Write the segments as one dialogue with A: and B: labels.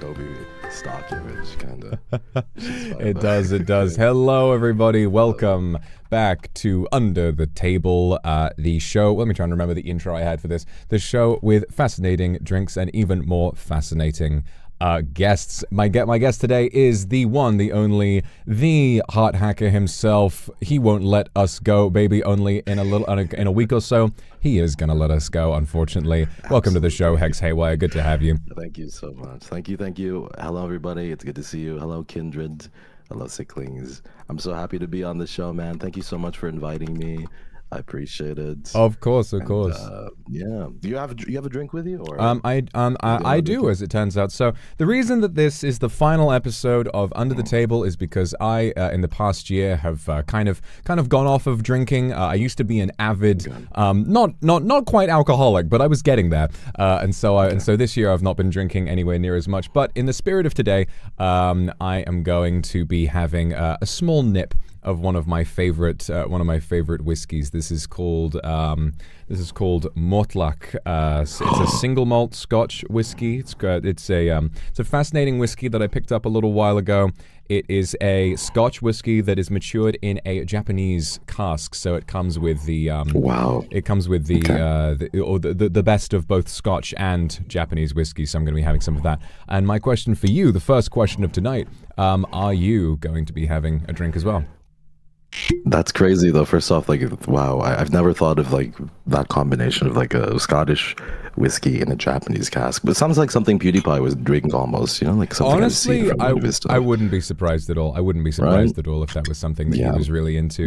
A: Kobe stock image, kind of.
B: It does. Hello, everybody. Welcome back to Under the Table, the show. Let me try and remember the intro I had for this. The show with fascinating drinks and even more fascinating guests. My guest today is the one, the only, the heart hacker himself. He won't let us go, baby. Only in a week or so, he is gonna let us go, unfortunately. Absolutely. Welcome to the show, Hex Haywire. Good to have you.
A: Thank you so much. Thank you. Hello, everybody. It's good to see you. Hello, Kindred. Hello, Sicklings. I'm so happy to be on the show, man. Thank you so much for inviting me. I appreciate it.
B: Of course.
A: Yeah. Do you have a drink with you? Or
B: I do, as it turns out. So the reason that this is the final episode of Under the Table is because I, in the past year, have kind of gone off of drinking. I used to be an avid, not quite alcoholic, but I was getting there. And so this year I've not been drinking anywhere near as much. But in the spirit of today, I am going to be having a small nip of one of my favorite whiskeys. This is called Mortlach. It's a single malt Scotch whiskey. It's a fascinating whiskey that I picked up a little while ago. It is a Scotch whiskey that is matured in a Japanese cask, so it comes with the It comes with the best of both Scotch and Japanese whiskey. So I'm going to be having some of that. And my question for you, the first question of tonight, are you going to be having a drink as well?
A: That's crazy, though. First off, wow, I've never thought of that combination of a Scottish whiskey in a Japanese cask. But it sounds like something PewDiePie was drinking almost, like something.
B: Honestly, I wouldn't be surprised at all. I wouldn't be surprised at all if that was something that he was really into.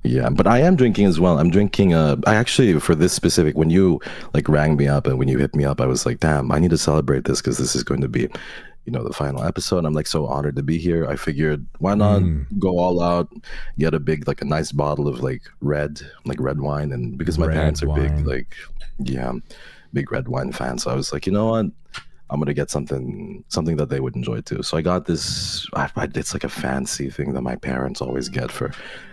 A: Yeah, but I am drinking as well. I'm drinking, I actually, for this specific, when you rang me up and when you hit me up, I was like, damn, I need to celebrate this because this is going to be the final episode. I'm so honored to be here. I figured, why not go all out, get a big, a nice bottle of red wine, and because my parents are big, big red wine fans. So I was like, you know what? I'm gonna get something that they would enjoy too. So I got this. It's a fancy thing that my parents always get for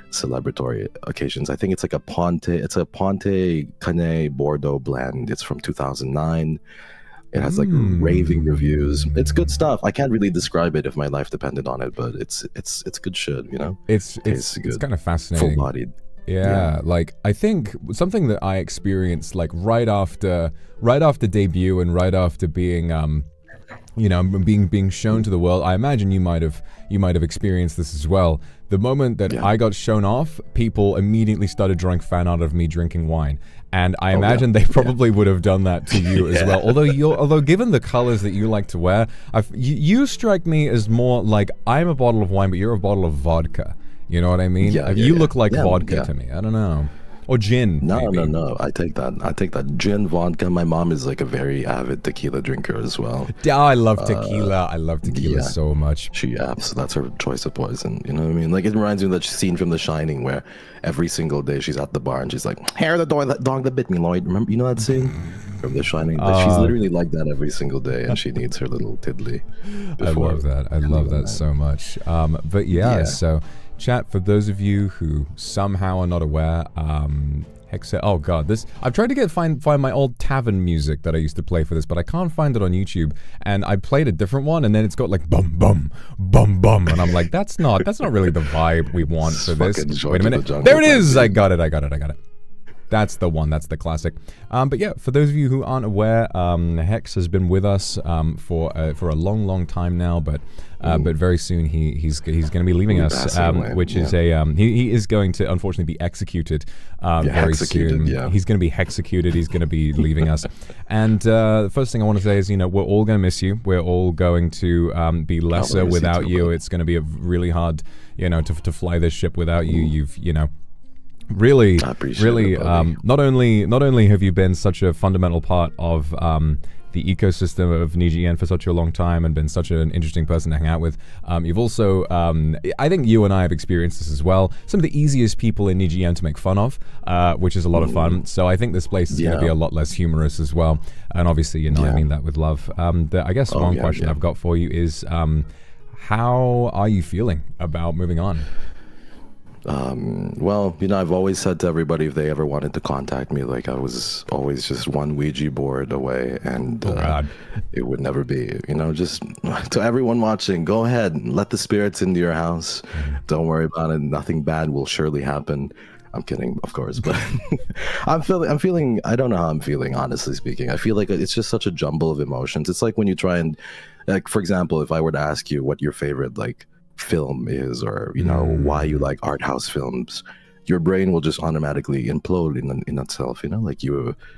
A: celebratory occasions. I think it's a Ponte. It's a Ponte Canet Bordeaux blend. It's from 2009. It has raving reviews. It's good stuff. I can't really describe it if my life depended on it, but it's good shit,
B: It's kind of fascinating.
A: Full-bodied.
B: Yeah, I think something that I experienced right after debut and right after being being shown to the world. I imagine you might have experienced this as well. The moment that I got shown off, people immediately started drawing fan art of me drinking wine. And I imagine they probably would have done that to you as well. Although given the colors that you like to wear, you strike me as more like I'm a bottle of wine, but you're a bottle of vodka. You know what I mean? You look like vodka to me. I don't know. Or gin.
A: No. I take that. Gin, vodka. My mom is a very avid tequila drinker as well.
B: Oh, I love tequila. I love tequila so much.
A: So that's her choice of poison. You know what I mean? It reminds me of that scene from The Shining where every single day she's at the bar and she's like, "Hair the dog that bit me, Lloyd." Remember? You know that scene from The Shining? She's literally like that every single day, and she needs her little tiddly.
B: I love that. I love that so much. But so. Chat, for those of you who somehow are not aware, oh god, I've tried to find my old tavern music that I used to play for this, but I can't find it on YouTube, and I played a different one, and then it's got bum bum bum bum, and I'm like, that's not really the vibe we want for this. Wait a minute, there it is! I got it. That's the one. That's the classic. But yeah, for those of you who aren't aware, Hex has been with us for a long time now. But very soon he's going to be leaving us, which is he is going to unfortunately be executed very soon. Yeah. He's going to be executed. He's going to be leaving us. And the first thing I want to say is, we're all going to miss you. We're all going to be lesser without you. It's going to be really hard, to fly this ship without you. You've really, not only have you been such a fundamental part of the ecosystem of NIJISANJI for such a long time and been such an interesting person to hang out with, you've also, I think you and I have experienced this as well, some of the easiest people in NIJISANJI to make fun of, which is a lot of fun. So I think this place is going to be a lot less humorous as well. And obviously, I mean that with love. I guess one question I've got for you is, how are you feeling about moving on?
A: Well, I've always said to everybody if they ever wanted to contact me, like I was always just one Ouija board away, and it would never be, just to everyone watching, go ahead and let the spirits into your house. Don't worry about it. Nothing bad will surely happen. I'm kidding, of course, but I'm feeling, I don't know how I'm feeling, honestly speaking. I feel like it's just such a jumble of emotions. It's like when you try and, like, for example, if I were to ask you what your favorite, like, film is, or why you like art house films, your brain will just automatically implode in itself, like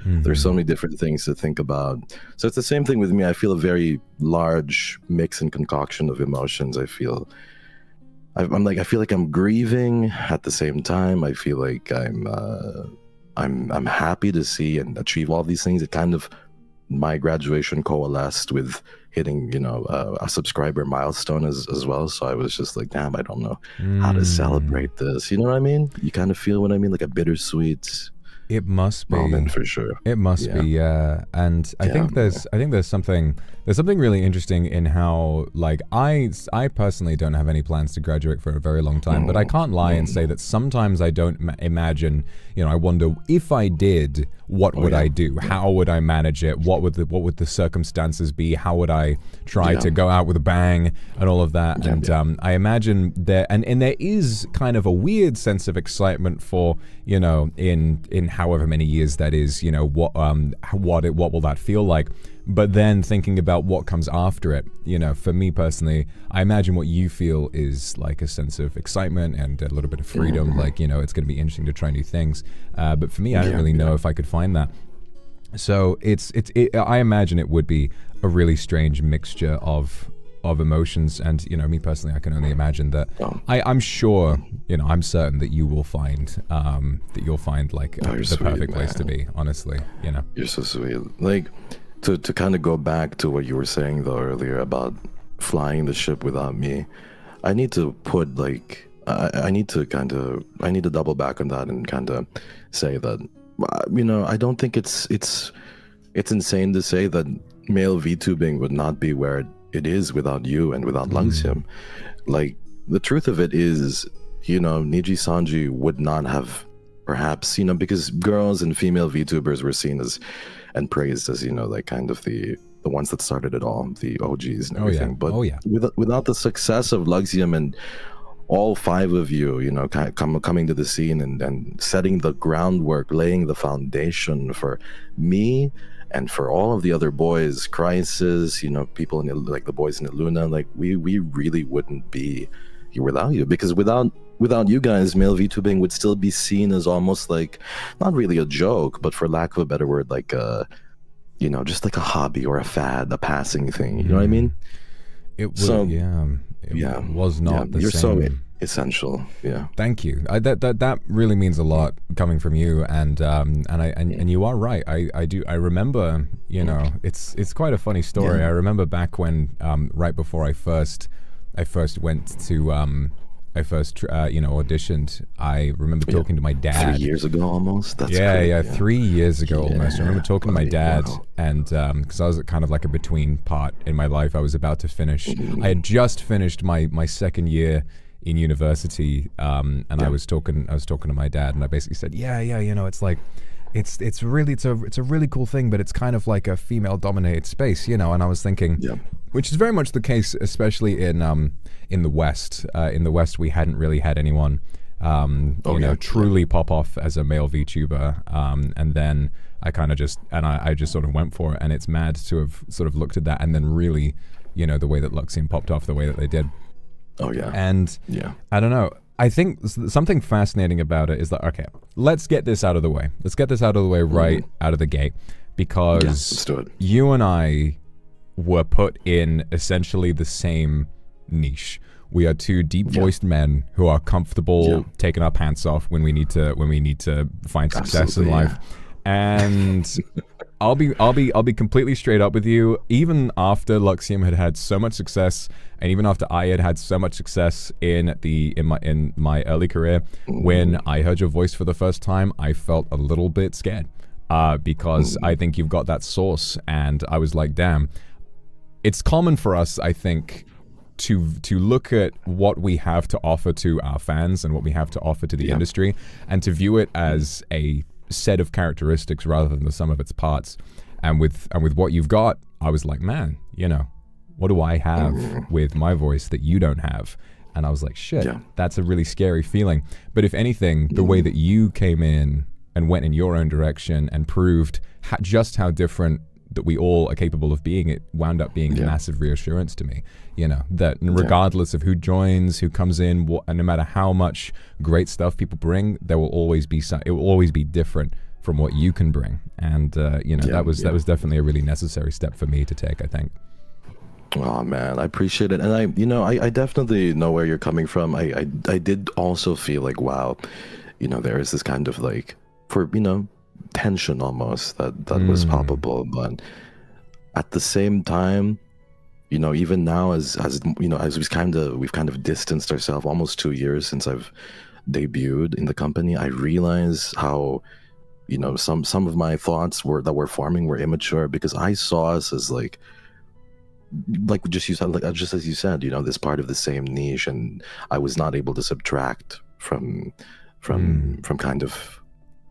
A: there's so many different things to think about. So it's the same thing with me. I feel a very large mix and concoction of emotions. I feel like I'm grieving at the same time. I feel like I'm happy to see and achieve all these things. It kind of, my graduation coalesced with hitting a subscriber milestone as well, so I was just like, damn, I don't know how to celebrate this, you know what I mean? You kind of feel what I mean, like a bittersweet
B: It must be
A: moment for sure.
B: It must be, yeah. And I think there's something really interesting in how, like, I personally don't have any plans to graduate for a very long time, but I can't lie and say that sometimes I don't imagine, I wonder if I did, what would I do? How would I manage it? What would the circumstances be? How would I try to go out with a bang and all of that? And I imagine there, and there is kind of a weird sense of excitement for, in however many years that is, what will that feel like? But then thinking about what comes after it, for me personally, I imagine what you feel is like a sense of excitement and a little bit of freedom. Like, it's going to be interesting to try new things. But for me, I don't really know if I could find that. So I imagine it would be a really strange mixture of emotions. And, me personally, I can only imagine that I'm sure, I'm certain that you will find, like the perfect place to be, honestly,
A: You're so sweet. Like, to kind of go back to what you were saying though earlier about flying the ship without me, I need to put like, I need to double back on that and kind of say that, I don't think it's insane to say that male VTubing would not be where it is without you and without Luxiem. Like, the truth of it is, NIJISANJI would not have, perhaps, because girls and female VTubers were seen as and praised as, like kind of the ones that started it all, the OGs and everything. But without the success of Luxiem and all five of you, coming to the scene and setting the groundwork, laying the foundation for me and for all of the other boys, Crisis, people like the boys in Iluna, like we really wouldn't be here without you, because without you guys, male VTubing would still be seen as almost like, not really a joke, but for lack of a better word, like just like a hobby or a fad, a passing thing. You know what I mean?
B: It would, it was not the
A: you're
B: same.
A: So essential. Yeah.
B: Thank you. That really means a lot coming from you, and you are right. I remember, it's quite a funny story. I remember back when right before I first went to auditioned. I remember talking to my dad
A: 3 years ago almost. That's
B: 3 years ago almost. I remember talking to my dad, and because I was at kind of like a between part in my life. I was about to finish. I had just finished my second year in university, and I was talking to my dad, and I basically said, it's like, it's a really cool thing, but it's kind of like a female dominated space, and I was thinking, which is very much the case, especially in the West. In the West, we hadn't really had anyone truly pop off as a male VTuber, and then I kind of just sort of went for it, and it's mad to have sort of looked at that and then really, the way that Luxiem popped off the way that they did. And I don't know. I think something fascinating about it is that, okay, let's get this out of the way. Let's get this out of the way right out of the gate, because
A: let's do it.
B: You and I were put in essentially the same niche. We are two deep-voiced men who are comfortable taking our pants off when we need to find success in life. And I'll be completely straight up with you. Even after Luxiem had so much success, and even after I had so much success in my early career, when I heard your voice for the first time, I felt a little bit scared, because I think you've got that source, and I was like, damn. It's common for us, I think, to look at what we have to offer to our fans and what we have to offer to the industry, and to view it as a set of characteristics rather than the sum of its parts. And with what you've got, I was like, man, you know, what do I have with my voice that you don't have? And I was like, shit, that's a really scary feeling. But if anything, the way that you came in and went in your own direction and proved just how different that we all are capable of being, it wound up being a massive reassurance to me, you know, that regardless of who joins, who comes in, and no matter how much great stuff people bring, there will always be it will always be different from what you can bring. And you know, that was definitely a really necessary step for me to take, I think.
A: Oh man, I appreciate it. And I definitely know where you're coming from. I did also feel like, wow, you know, there is this kind of like, tension almost that was palpable. But at the same time, you know, even now as you know, as we've kind of distanced ourselves, almost 2 years since I've debuted in the company, I realize how, you know, some of my thoughts that were forming were immature, because I saw us as like just as you said, you know, this part of the same niche, and I was not able to subtract from kind of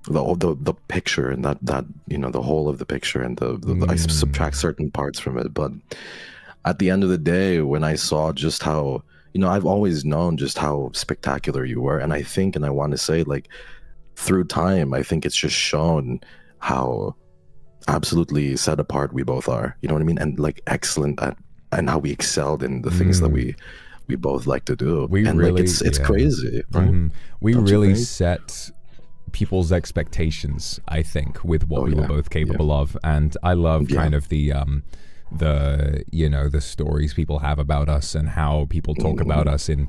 A: the picture, and that you know, the whole of the picture, and I subtract certain parts from it. But at the end of the day, when I saw just how, you know, I've always known just how spectacular you were, and I think, and I want to say, like, through time, I think it's just shown how absolutely set apart we both are, you know what I mean, and like excellent at, and how we excelled in the things that we both like to do. And really, like, it's crazy, right?
B: We really set people's expectations, I think, with what we were both capable of. And I love kind of the you know, the stories people have about us, and how people talk about us in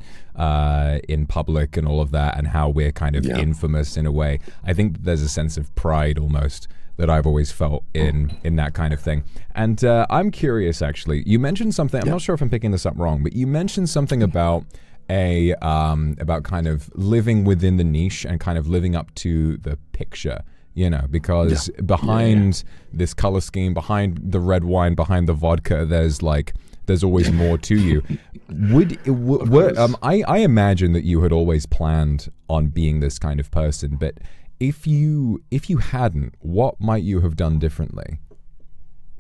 B: public and all of that, and how we're kind of infamous in a way. I think there's a sense of pride almost that I've always felt in that kind of thing. And I'm curious, actually, you mentioned something, I'm not sure if I'm picking this up wrong, but you mentioned something about about kind of living within the niche and kind of living up to the picture, you know, because behind this color scheme, behind the red wine, behind the vodka, there's always more to you. I imagine that you had always planned on being this kind of person, but if you hadn't, what might you have done differently?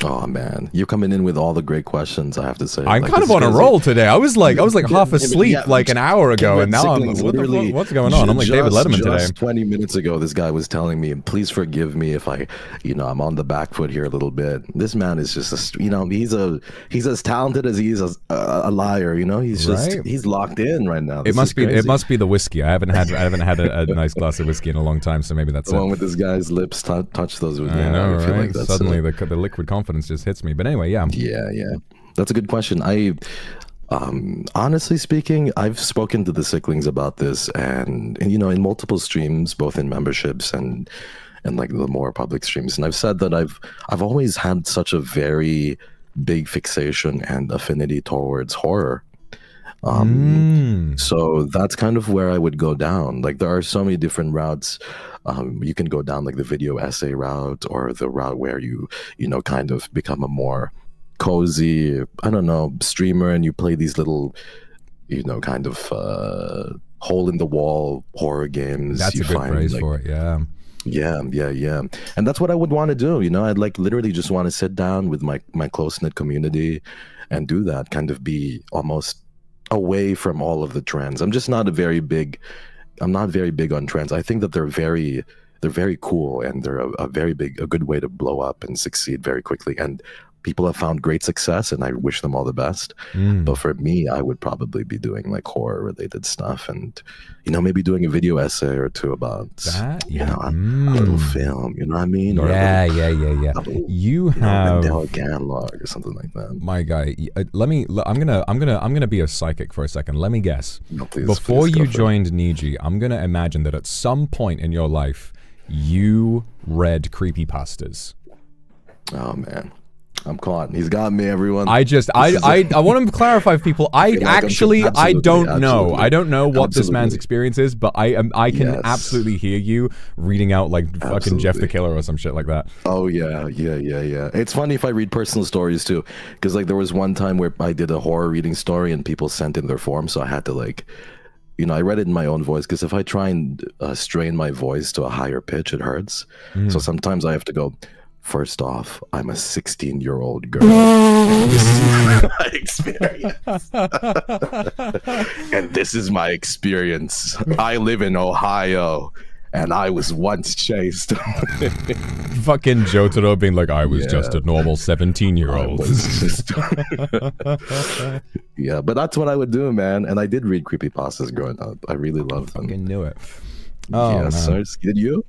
A: Oh man, you're coming in with all the great questions, I have to say.
B: I'm kind of on a roll today. I was like half asleep like an hour ago, and now I'm what's going on? I'm like David Letterman today.
A: 20 minutes ago, this guy was telling me, please forgive me if I, you know, I'm on the back foot here a little bit. This man is just you know, he's as talented as he is a liar, you know. He's just he's locked in right now.
B: It must be the whiskey. I haven't had a nice glass of whiskey in a long time, so maybe that's
A: the one with this guy's lips touch those with me.
B: I know, right? Like suddenly the liquid confidence just hits me. But anyway, yeah,
A: that's a good question. I honestly speaking, I've spoken to the Sicklings about this, and you know, in multiple streams, both in memberships and like the more public streams, and I've said that I've always had such a very big fixation and affinity towards horror. So that's kind of where I would go down. Like, there are so many different routes. You can go down like the video essay route, or the route where you know, kind of become a more cozy, I don't know, streamer, and you play these little, you know, kind of hole in the wall horror games.
B: That's a good phrase for it.
A: Yeah. And that's what I would want to do. You know, I'd like literally just want to sit down with my close-knit community and do that, kind of be almost away from all of the trends. I'm not very big on trends. I think that they're very cool, and they're a good way to blow up and succeed very quickly. And people have found great success, and I wish them all the best. But for me, I would probably be doing like horror related stuff, and you know, maybe doing a video essay or two about that, you know, a little film, you know what I mean? Or
B: You have
A: analog or something like that.
B: My guy, I'm gonna be a psychic for a second. Let me guess.
A: No, please,
B: before you joined NIJI, I'm gonna imagine that at some point in your life you read creepypastas.
A: Oh man. I'm caught. He's got me, everyone.
B: I want to clarify for people. I don't know. I don't know what this man's experience is, but I can absolutely hear you reading out like fucking Jeff the Killer or some shit like that.
A: Oh yeah. It's funny if I read personal stories too, because like there was one time where I did a horror reading story and people sent in their form, so I had to like, you know, I read it in my own voice because if I try and strain my voice to a higher pitch, it hurts. So sometimes I have to go. First off, I'm a 16-year-old girl. This is my experience. And this is my experience. I live in Ohio, and I was once chased.
B: Fucking Jotaro being like, I was just a normal 17-year-old.
A: Yeah, but that's what I would do, man. And I did read creepypastas growing up. I really loved them.
B: Fucking knew it. Oh,
A: yes, sir. Did you?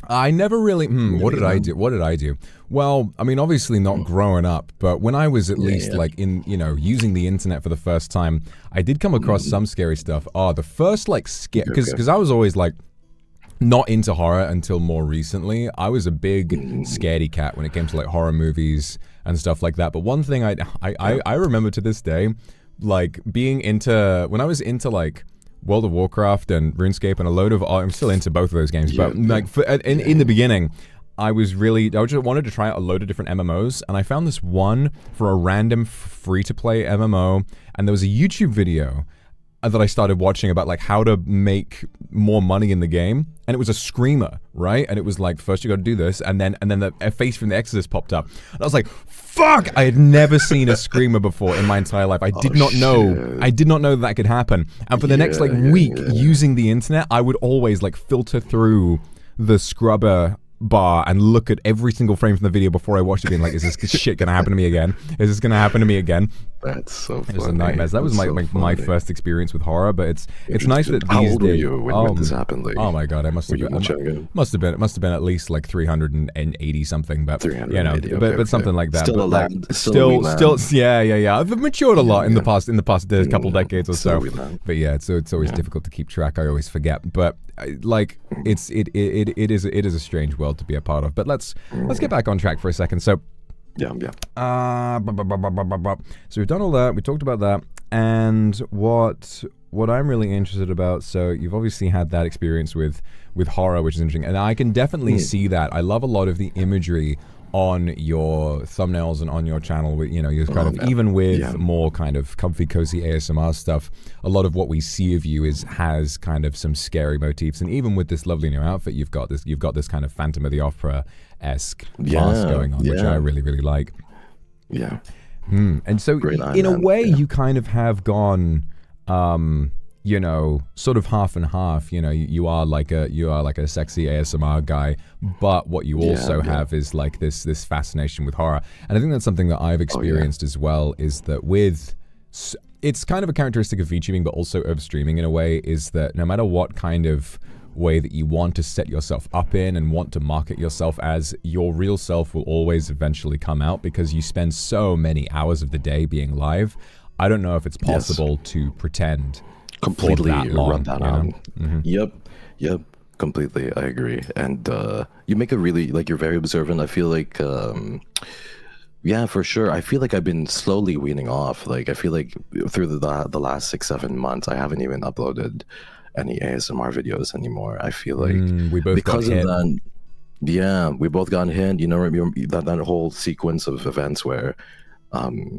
B: I never really. What did I do? Well, I mean, obviously not growing up, but when I was at least like in, you know, using the internet for the first time, I did come across some scary stuff. The first like scare, because I was always like not into horror until more recently. I was a big scaredy cat when it came to like horror movies and stuff like that. But one thing I remember to this day, like being into when I was into like World of Warcraft and RuneScape and a load of I'm still into both of those games, but like in the beginning I just wanted to try out a load of different MMOs, and I found this one for a random free-to-play MMO, and there was a YouTube video that I started watching about like how to make more money in the game, and it was a screamer, right? And it was like, first you got to do this, and then a face from the Exorcist popped up, and I was like, fuck! I had never seen a screamer before in my entire life. I did not know that could happen. And for the next like week using the internet, I would always like filter through the scrubber bar and look at every single frame from the video before I watched it, being like, is this shit gonna happen to me again? Is this gonna happen to me again?
A: That's so funny.
B: It was a nightmare. So that was my first experience with horror, but it's nice that
A: How
B: these
A: old were you when this happened? Like,
B: oh my god, I must have been at least like 380 something, but you know, but something like that.
A: Still
B: but
A: a
B: still
A: land.
B: yeah. I've matured a lot in the past couple decades or so. But yeah, it's always difficult to keep track. I always forget, but like it is a strange world to be a part of. But let's get back on track for a second. So
A: yeah.
B: So we've done all that. We talked about that, and what I'm really interested about. So you've obviously had that experience with horror, which is interesting, and I can definitely see that. I love a lot of the imagery on your thumbnails and on your channel. You know, you're kind of even with more kind of comfy, cozy ASMR stuff. A lot of what we see of you has kind of some scary motifs, and even with this lovely new outfit, you've got this kind of Phantom of the Opera-esque mask going on, which I really, really like.
A: Yeah.
B: And so, in a way, you kind of have gone, you know, sort of half and half. You know, you are like a sexy ASMR guy, but what you also have is like this fascination with horror. And I think that's something that I've experienced as well. Is that it's kind of a characteristic of VTubing, but also of streaming in a way, is that no matter what kind of way that you want to set yourself up in and want to market yourself as, your real self will always eventually come out, because you spend so many hours of the day being live. I don't know if it's possible to pretend
A: completely
B: for that long,
A: run that out. Yep, completely. I agree. And you make a really, like, you're very observant. I feel like yeah, for sure. I feel like I've been slowly weaning off. Like, I feel like through the last 6-7 months, I haven't even uploaded any ASMR videos anymore. I feel like
B: we both
A: because
B: got
A: of
B: hit.
A: that. Yeah, we both got hit. You know, that whole sequence of events where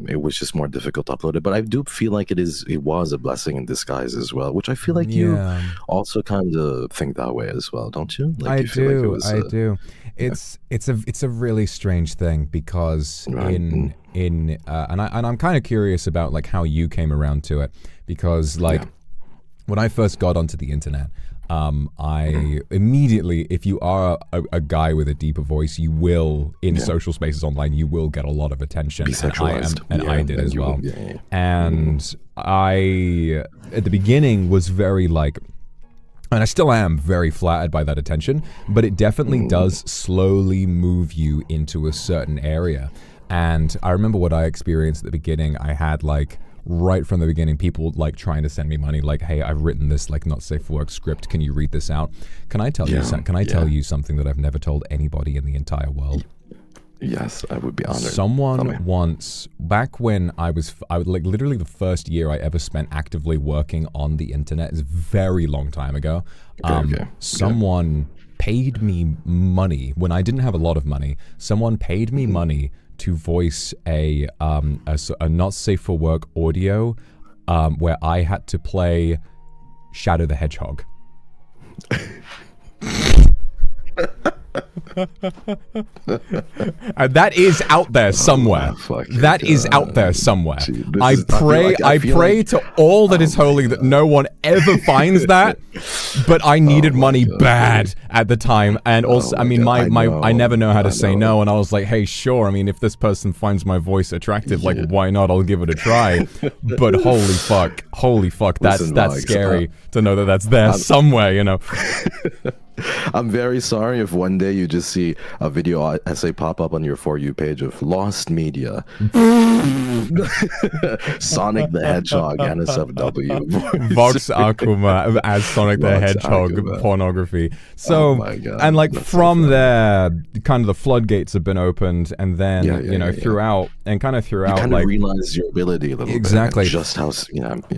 A: it was just more difficult to upload it. But I do feel like it was a blessing in disguise as well, which I feel like you also kind of think that way as well, don't you? Like,
B: I do. It's a really strange thing, because and I'm kind of curious about like how you came around to it, because like when I first got onto the internet, I immediately, if you are a guy with a deeper voice, you will, in social spaces online, you will get a lot of attention. I did as well. And I, at the beginning, was very like, and I still am very flattered by that attention, but it definitely does slowly move you into a certain area. And I remember what I experienced at the beginning. I had like, right from the beginning, people like trying to send me money, like, hey, I've written this like not safe for work script, can you read this out? Can I tell you something that I've never told anybody in the entire world?
A: Yes, I would be honored.
B: Someone once, back when I would like literally the first year I ever spent actively working on the internet is a very long time ago. Someone paid me money when I didn't have a lot of money. Someone paid me money to voice a not safe for work audio where I had to play Shadow the Hedgehog. That is out there somewhere. That is out there somewhere. I pray to all that is holy that no one ever finds that. But I needed money bad at the time, and also, I mean, I never know how to say no, and I was like, hey, sure. I mean, if this person finds my voice attractive, like, why not? I'll give it a try. But holy fuck, that's scary to know that that's there somewhere, you know.
A: I'm very sorry if one day you just see a video essay pop up on your For You page of lost media. Sonic the Hedgehog, NSFW.
B: Vox Akuma as Sonic the Hedgehog pornography. So, and like from there, kind of the floodgates have been opened, and then, you know, throughout, you kind of like
A: realize your ability a little bit.
B: Exactly.
A: Just how,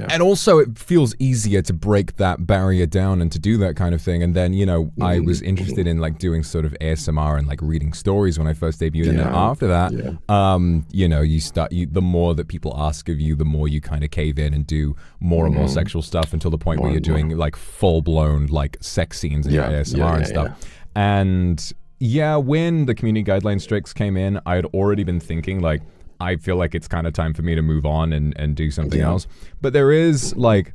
B: And also it feels easier to break that barrier down and to do that kind of thing. And then, you know, I was interested in like doing sort of ASMR and like reading stories when I first debuted, and then after that, you know, the more that people ask of you, the more you kind of cave in and do more and more sexual stuff until the point where you're doing like full blown like sex scenes in your ASMR and stuff. And when the community guidelines stricts came in, I had already been thinking like, I feel like it's kind of time for me to move on and do something else. But there is like,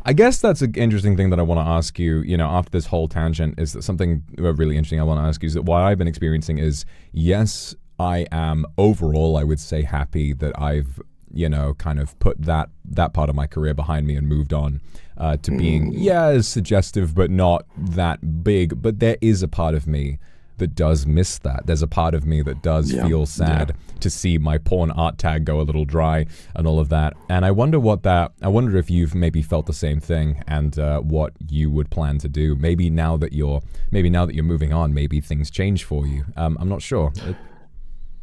B: I guess that's an interesting thing that I want to ask you, you know, after this whole tangent, is that something really interesting I want to ask you is that what I've been experiencing is, yes, I am overall, I would say, happy that I've, you know, kind of put that part of my career behind me and moved on to being, suggestive, but not that big. But there is a part of me that does miss that. There's a part of me that does feel sad to see my porn art tag go a little dry and all of that. And I wonder I wonder if you've maybe felt the same thing, and what you would plan to do. Maybe now that you're moving on, maybe things change for you. I'm not sure.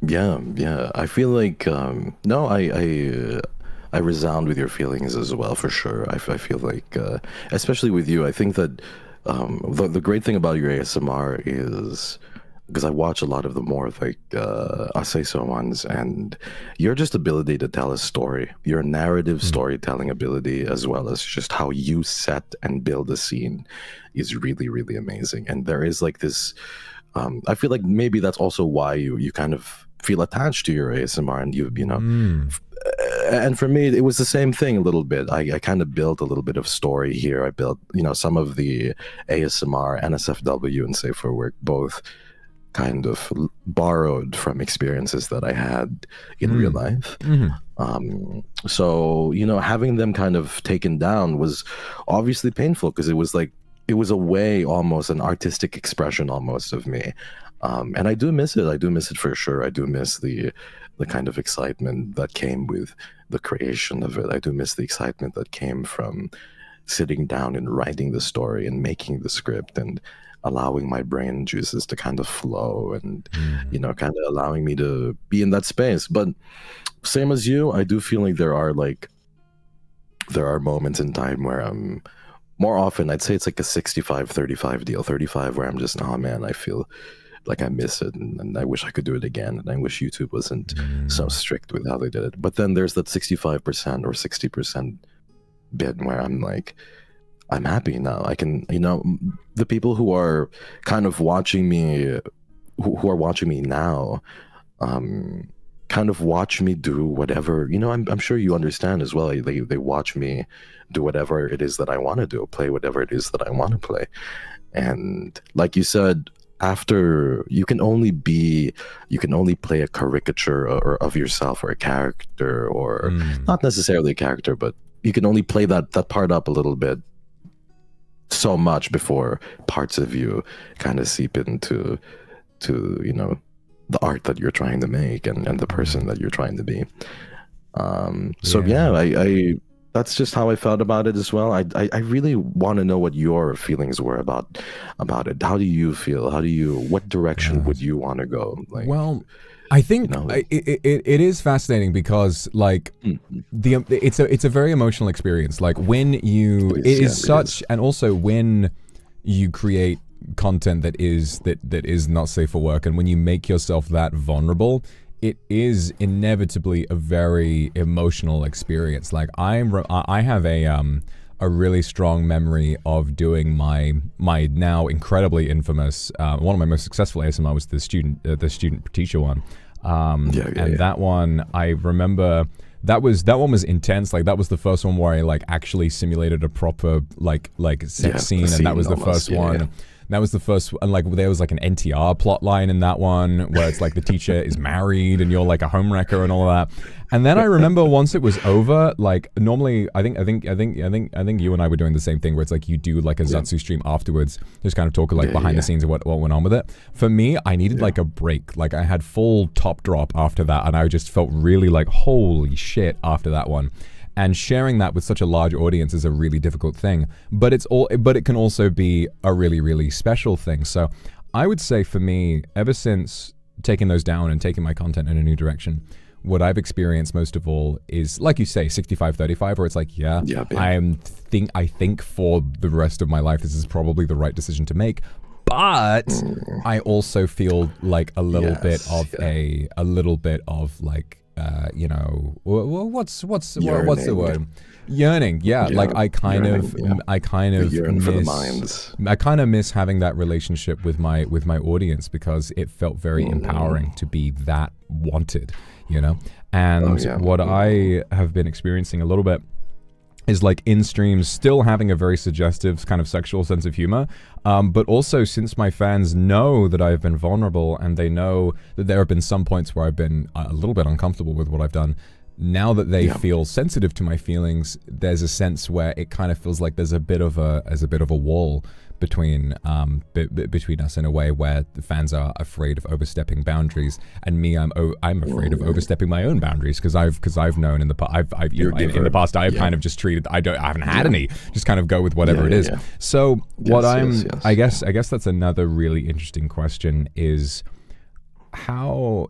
A: I feel like no, I resound with your feelings as well, for sure. I feel like, especially with you, I think that the great thing about your ASMR is, because I watch a lot of the more like Say So ones, and your just ability to tell a story, your narrative storytelling ability, as well as just how you set and build a scene, is really, really amazing. And there is like this, I feel like maybe that's also why you kind of feel attached to your ASMR, and you know. And for me, it was the same thing a little bit. I kind of built a little bit of story here. I built, you know, some of the ASMR, NSFW, and Safe for Work, both kind of borrowed from experiences that I had in real life. So, you know, having them kind of taken down was obviously painful, because it was like, it was a way, almost an artistic expression almost of me. And I do miss it. I do miss it for sure. I do miss the kind of excitement that came with the creation of it. I do miss the excitement that came from sitting down and writing the story and making the script and allowing my brain juices to kind of flow, and you know, kind of allowing me to be in that space. But same as you, I do feel like there are moments in time where I'm more often, I'd say it's like a 65-35 deal. 35 where I'm just, oh man, I feel like I miss it, and I wish I could do it again, and I wish YouTube wasn't so strict with how they did it. But then there's that 65% or 60% bit where I'm like, I'm happy now. I can, you know, the people who are kind of watching me, who are watching me now, kind of watch me do whatever, you know, I'm sure you understand as well. They watch me do whatever it is that I want to do, play whatever it is that I want to play. And like you said, after you can only play a caricature of yourself, or a character, or not necessarily a character, but you can only play that part up a little bit so much before parts of you kind of seep into you know, the art that you're trying to make and the person that you're trying to be. So that's just how I felt about it as well. I really want to know what your feelings were about it. How do you feel? What direction would you want to go? Like,
B: well, I think
A: you know,
B: it is fascinating because like it's a very emotional experience. Like when you it is such, and also when you create content that is not safe for work, and when you make yourself that vulnerable, it is inevitably a very emotional experience. Like I have a really strong memory of doing my now incredibly infamous one of my most successful ASMR was the student teacher one. That one I remember that one was intense. Like that was the first one where I like actually simulated a proper like sex scene, and that was the first one. That was the first, and like there was like an NTR plot line in that one where it's like the teacher is married and you're like a homewrecker and all that. And then I remember once it was over, like normally I think you and I were doing the same thing where it's like you do like a Zatsu stream afterwards, just kind of talk like behind the scenes of what went on with it. For me, I needed like a break. Like I had full top drop after that, and I just felt really like holy shit after that one. And sharing that with such a large audience is a really difficult thing, but it can also be a really, really special thing. So I would say for me, ever since taking those down and taking my content in a new direction, what I've experienced most of all is, like you say, 65-35, where it's like, I think for the rest of my life, this is probably the right decision to make. But I also feel like a little bit of like, you know, what's the word? Yearning, yeah. Like I kind of miss having that relationship with my audience, because it felt very empowering to be that wanted, you know. And what I have been experiencing a little bit is like in streams still having a very suggestive kind of sexual sense of humor, but also since my fans know that I've been vulnerable and they know that there have been some points where I've been a little bit uncomfortable with what I've done, now that they feel sensitive to my feelings, there's a sense where it kind of feels like there's a bit of a wall between us, in a way where the fans are afraid of overstepping boundaries, and me, I'm afraid of overstepping my own boundaries, because I've known in the past I've kind of just treated I haven't had any, just kind of go with whatever it is. So I guess that's another really interesting question, is how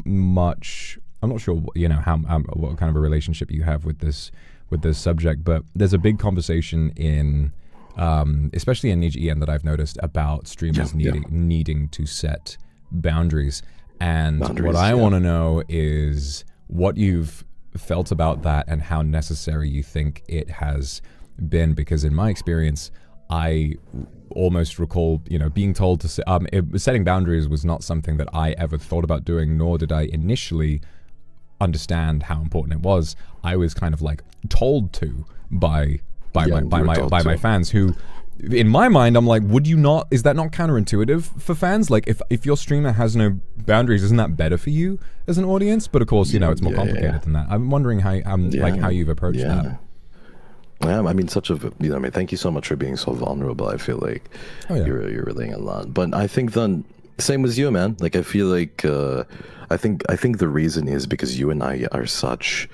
B: much, I'm not sure how what kind of a relationship you have with this subject, but there's a big conversation in especially in NIJISANJI that I've noticed about streamers needing to set boundaries. And what I want to know is what you've felt about that and how necessary you think it has been, because in my experience, I almost recall, being told to setting boundaries was not something that I ever thought about doing, nor did I initially understand how important it was. I was kind of like told to by my fans, who, in my mind, I'm like, is that not counterintuitive for fans? Like, if your streamer has no boundaries, isn't that better for you as an audience? But of course, it's more complicated than that. I'm wondering how you've approached that.
A: Yeah, I mean, thank you so much for being so vulnerable. I feel like you're relaying a lot. But I think then, same as you, man. Like, I feel like I think the reason is because you and I are such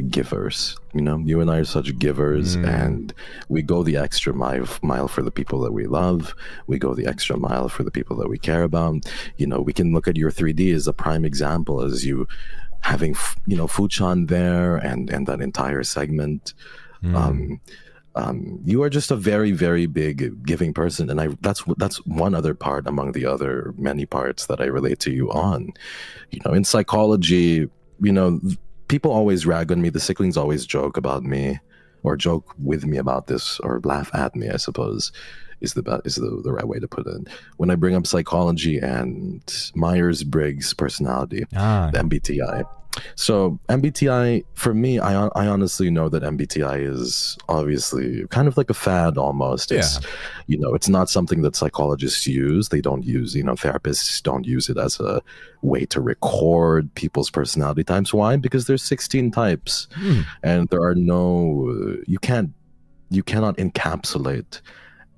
A: givers. You and I are such givers, and we go the extra mile for the people that we love. We go the extra mile for the people that we care about. We can look at your 3D as a prime example, as you having Fuchan there and that entire segment. You are just a very, very big giving person, and that's one other part among the other many parts that I relate to you on. In psychology, people always rag on me. The sicklings always joke about me, or joke with me about this, or laugh at me, I suppose, is the right way to put it. When I bring up psychology and Myers-Briggs personality, the MBTI. So MBTI, for me, I honestly know that MBTI is obviously kind of like a fad almost. It's, it's not something that psychologists use. They don't use, therapists don't use it as a way to record people's personality types. Why? Because there's 16 types, and there are you cannot encapsulate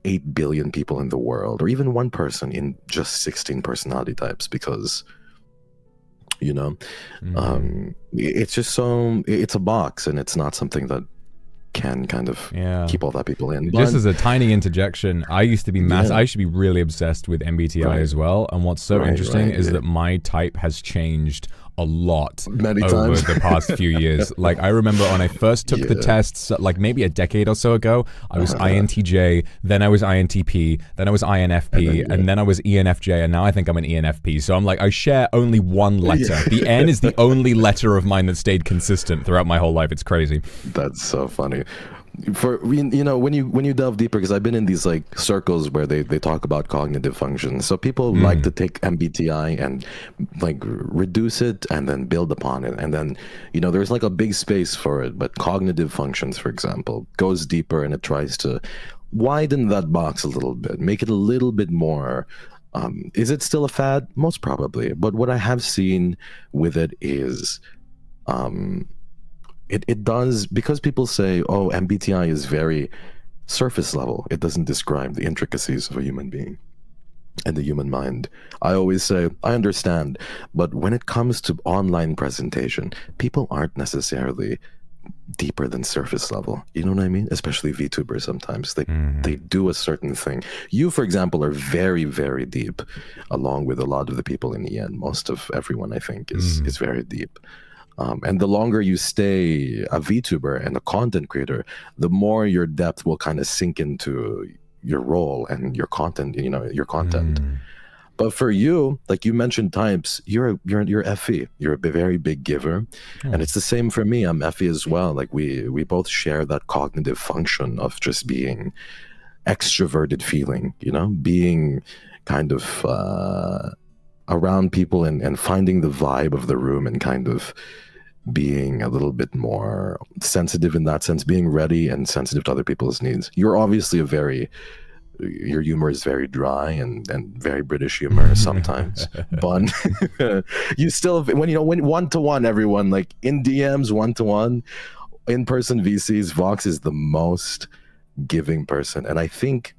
A: 8 billion people in the world, or even one person, in just 16 personality types, because you know. It's just so, it's a box, and it's not something that can kind of keep all that people in.
B: Just as a tiny interjection, I used to be I used to be really obsessed with MBTI as well, and what's so interesting is that my type has changed a lot over the past few years. Like, I remember when I first took the tests, like maybe a decade or so ago, I was INTJ, then I was INTP, then I was INFP, and then I was ENFJ, and now I think I'm an ENFP. So I'm like, I share only one letter. The N is the only letter of mine that stayed consistent throughout my whole life. It's crazy.
A: That's so funny. For, you know, when you delve deeper, because I've been in these like circles where they talk about cognitive functions, so people like to take MBTI and like reduce it and then build upon it, and then, you know, there's like a big space for it. But cognitive functions, for example, goes deeper, and it tries to widen that box a little bit, make it a little bit more. Is it still a fad? Most probably. But what I have seen with it is it does, because people say, oh, MBTI is very surface level. It doesn't describe the intricacies of a human being and the human mind. I always say, I understand, but when it comes to online presentation, people aren't necessarily deeper than surface level. You know what I mean? Especially VTubers sometimes. They do a certain thing. You, for example, are very, very deep, along with a lot of the people in the end. Most of everyone, I think, is very deep. And the longer you stay a VTuber and a content creator, the more your depth will kind of sink into your role and your content, you know, your content. But for you, like you mentioned types, you're FE. You're a very big giver. And it's the same for me. I'm FE as well. Like we both share that cognitive function of just being extroverted feeling, you know, being kind of around people and finding the vibe of the room and kind of being a little bit more sensitive in that sense, being ready and sensitive to other people's needs. You're obviously your humor is very dry and very British humor sometimes, but you still, when one-to-one, everyone, like in DMs, one-to-one, in-person VCs, Vox is the most giving person. And I think,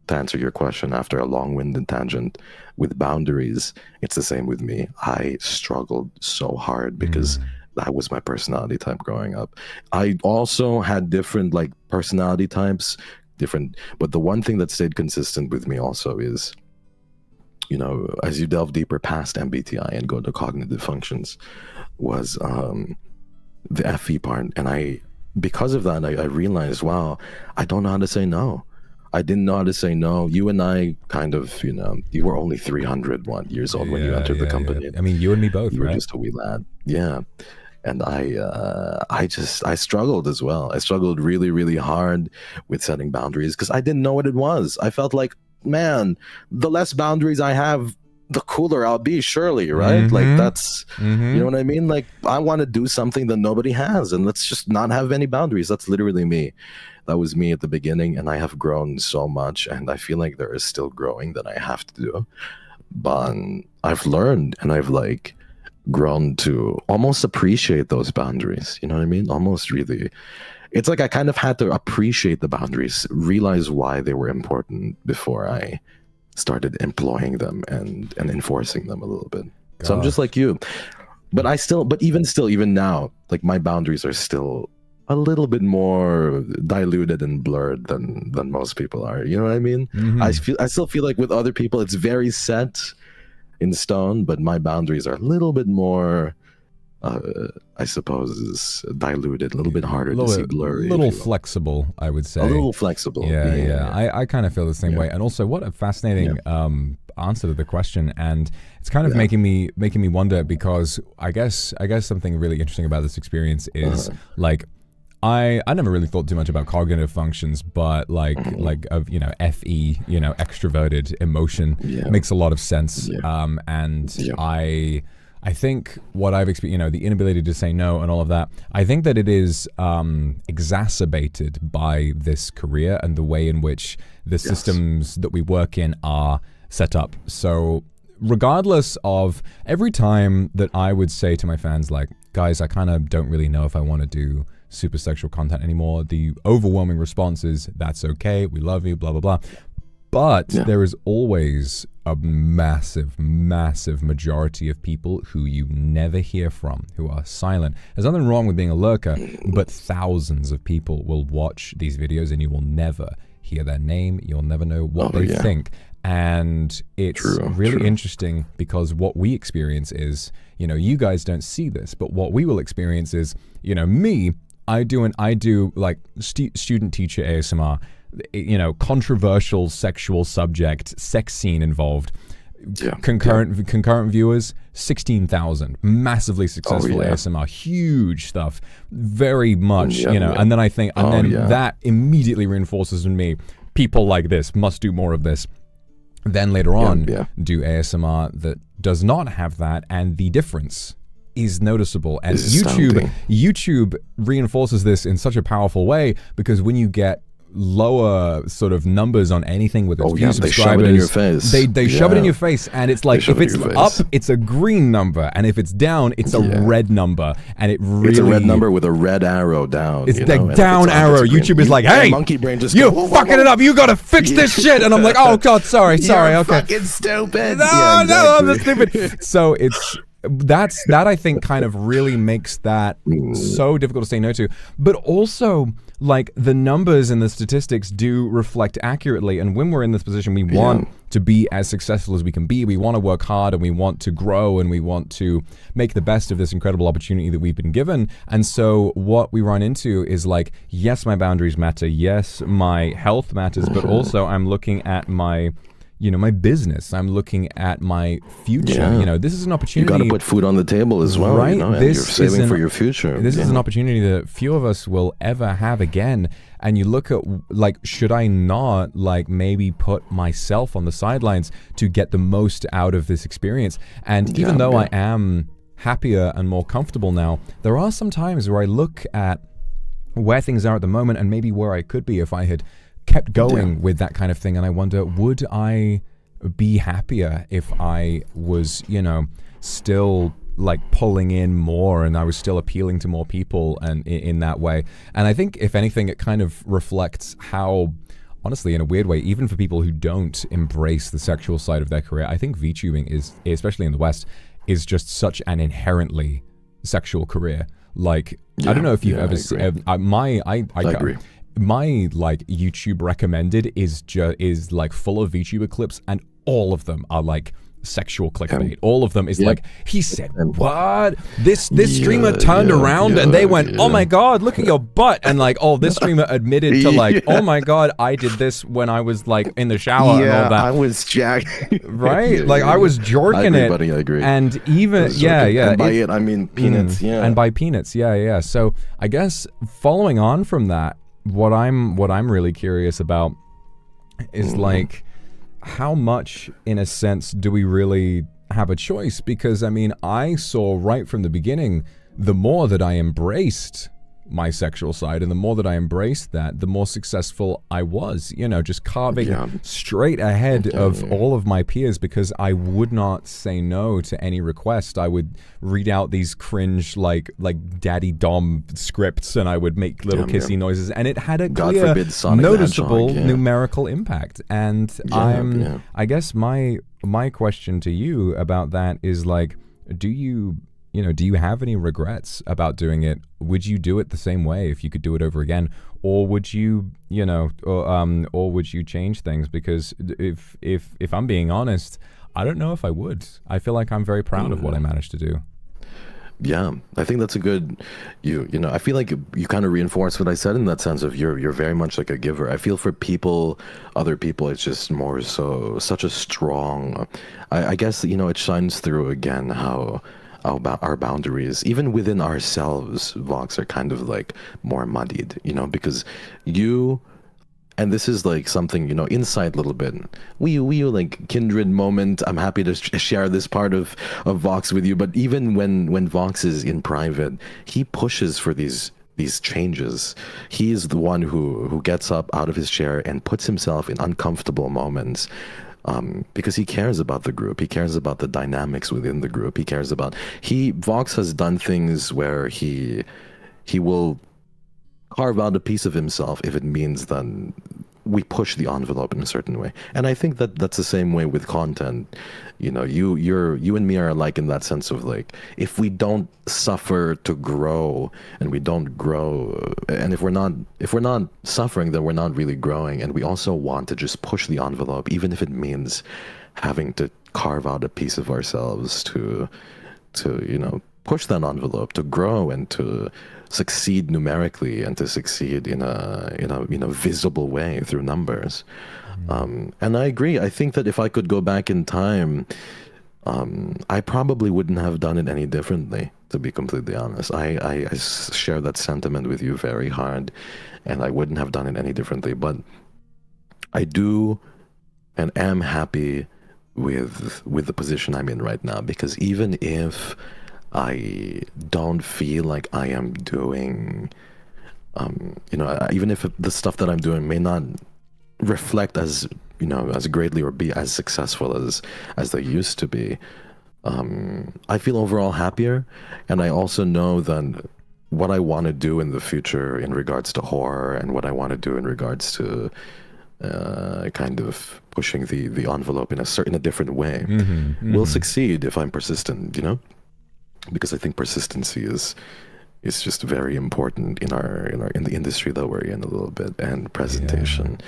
A: to answer your question after a long-winded tangent, with boundaries, it's the same with me. I struggled so hard because that was my personality type growing up. I also had different like personality types, but the one thing that stayed consistent with me also is, you know, as you delve deeper past MBTI and go to cognitive functions, was the FE part. And because of that, I realized, wow, I don't know how to say no. I didn't know how to say no. You and I kind of, you know, you were only 301 years old when you entered the company.
B: I mean, you and me both,
A: you were just a wee lad. Yeah. And I struggled as well. I struggled really, really hard with setting boundaries because I didn't know what it was. I felt like, man, the less boundaries I have, the cooler I'll be, surely, right? Like that's, you know what I mean? Like I want to do something that nobody has, and let's just not have any boundaries. That's literally me. That was me at the beginning, and I have grown so much, and I feel like there is still growing that I have to do. But I've learned, and I've like grown to almost appreciate those boundaries. You know what I mean? Almost really. It's like I kind of had to appreciate the boundaries, realize why they were important before I started employing them and enforcing them a little bit. Gosh. So I'm just like you. But even now, like my boundaries are still a little bit more diluted and blurred than most people are. You know what I mean? I still feel like with other people it's very set in stone, but my boundaries are a little bit more I suppose diluted, a little bit harder to see blurry.
B: A little flexible, I would say.
A: A little flexible.
B: Yeah. I kind of feel the same way. And also what a fascinating answer to the question, and it's kind of making me wonder, because I guess something really interesting about this experience is like I never really thought too much about cognitive functions, but like of, you know, FE, you know, extroverted emotion makes a lot of sense. I think what I've experienced, you know, the inability to say no and all of that, I think that it is exacerbated by this career and the way in which the systems that we work in are set up. So regardless of every time that I would say to my fans, like, guys, I kind of don't really know if I want to do super sexual content anymore, the overwhelming response is, that's okay, we love you, blah, blah, blah. But there is always a massive, massive majority of people who you never hear from, who are silent. There's nothing wrong with being a lurker, but thousands of people will watch these videos and you will never hear their name. You'll never know what they think. And it's really interesting because what we experience is, you know, you guys don't see this, but what we will experience is, you know, me, I do like student teacher ASMR, you know, controversial sexual subject, sex scene involved. Concurrent viewers, 16,000. Massively successful ASMR, huge stuff, very much, you know. And then I think, that immediately reinforces in me, people like this must do more of this. Then later on, do ASMR that does not have that, and the difference is noticeable. And YouTube reinforces this in such a powerful way, because when you get lower sort of numbers on anything with its few subscribers,
A: they shove it in your face.
B: They shove it in your face, and it's like, if it's up, it's a green number, and if it's down, it's a red number, and it's a
A: red number with a red arrow down.
B: It's the down arrow. YouTube is like, hey,
A: monkey brain just
B: you're fucking it up. You gotta fix this shit. And I'm like, oh god, sorry,
A: you're
B: okay.
A: Fucking stupid.
B: No, I'm not stupid. So it's that I think kind of really makes that so difficult to say no to. But also, like, the numbers and the statistics do reflect accurately, and when we're in this position, we want to be as successful as we can be. We want to work hard, and we want to grow, and we want to make the best of this incredible opportunity that we've been given. And so what we run into is like, yes, my boundaries matter, yes, my health matters, but also I'm looking at my, you know, my business. I'm looking at my future. You know, this is an opportunity.
A: You got to put food on the table as well,
B: right?
A: You know, and you're saving for your future.
B: This is an opportunity that few of us will ever have again. And you look at, like, should I not, like, maybe put myself on the sidelines to get the most out of this experience? And even though I am happier and more comfortable now, there are some times where I look at where things are at the moment and maybe where I could be if I had kept going with that kind of thing, and I wonder, would I be happier if I was, you know, still like pulling in more, and I was still appealing to more people, and in that way? And I think, if anything, it kind of reflects how, honestly, in a weird way, even for people who don't embrace the sexual side of their career, I think VTubing is, especially in the West, is just such an inherently sexual career. Like, I don't know if you've ever seen I agree. My like YouTube recommended is like full of VTuber clips, and all of them are like sexual clickbait. All of them is like, he said what? This streamer turned around and they went, oh my god, look at your butt, and like, oh, this streamer admitted to like, oh my god, I did this when I was like in the shower and all that.
A: I was jacked.
B: Right? Like, I was jorking it.
A: Buddy, I agree.
B: And even
A: and by it I mean peanuts.
B: And by peanuts, so I guess following on from that, what I'm really curious about is like, how much, in a sense, do we really have a choice? Because I mean, I saw right from the beginning, the more that I embraced my sexual side, and the more that I embraced that, the more successful I was, you know, just carving straight ahead of all of my peers, because I would not say no to any request. I would read out these cringe like daddy dom scripts, and I would make little kissy noises, and it had a clear, noticeable numerical impact. And I guess my question to you about that is like, do you have any regrets about doing it? Would you do it the same way if you could do it over again? Or would you, or would you change things? Because if I'm being honest, I don't know if I would. I feel like I'm very proud of what I managed to do.
A: Yeah, I think that's a good, I feel like you kind of reinforce what I said in that sense of you're very much like a giver. I feel for other people, it's just more so, such a strong, I guess, it shines through again how about our boundaries, even within ourselves, Vox, are kind of like more muddied, because and this is like something, insight a little bit. We like kindred moment. I'm happy to share this part of Vox with you. But even when Vox is in private, he pushes for these changes. He is the one who gets up out of his chair and puts himself in uncomfortable moments. Because he cares about the group. He cares about the dynamics within the group. He cares about... Vox has done things where he will carve out a piece of himself if it means then we push the envelope in a certain way. And I think that that's the same way with content. You know, you and me are alike in that sense of like, if we don't suffer to grow, and we don't grow, and if we're not suffering, then we're not really growing. And we also want to just push the envelope, even if it means having to carve out a piece of ourselves to you know, push that envelope, to grow and to succeed numerically, and to succeed in a visible way through numbers. And I agree. I think that if I could go back in time, I probably wouldn't have done it any differently, to be completely honest. I share that sentiment with you very hard, and I wouldn't have done it any differently. But I do and am happy with the position I'm in right now, because even if I don't feel like I am doing, you know, even if the stuff that I'm doing may not reflect as, you know, as greatly or be as successful as they used to be, I feel overall happier. And I also know that what I want to do in the future in regards to horror, and what I want to do in regards to kind of pushing the envelope in a different way, will succeed if I'm persistent, you know? Because I think persistency is just very important in the industry that we're in a little bit, and presentation.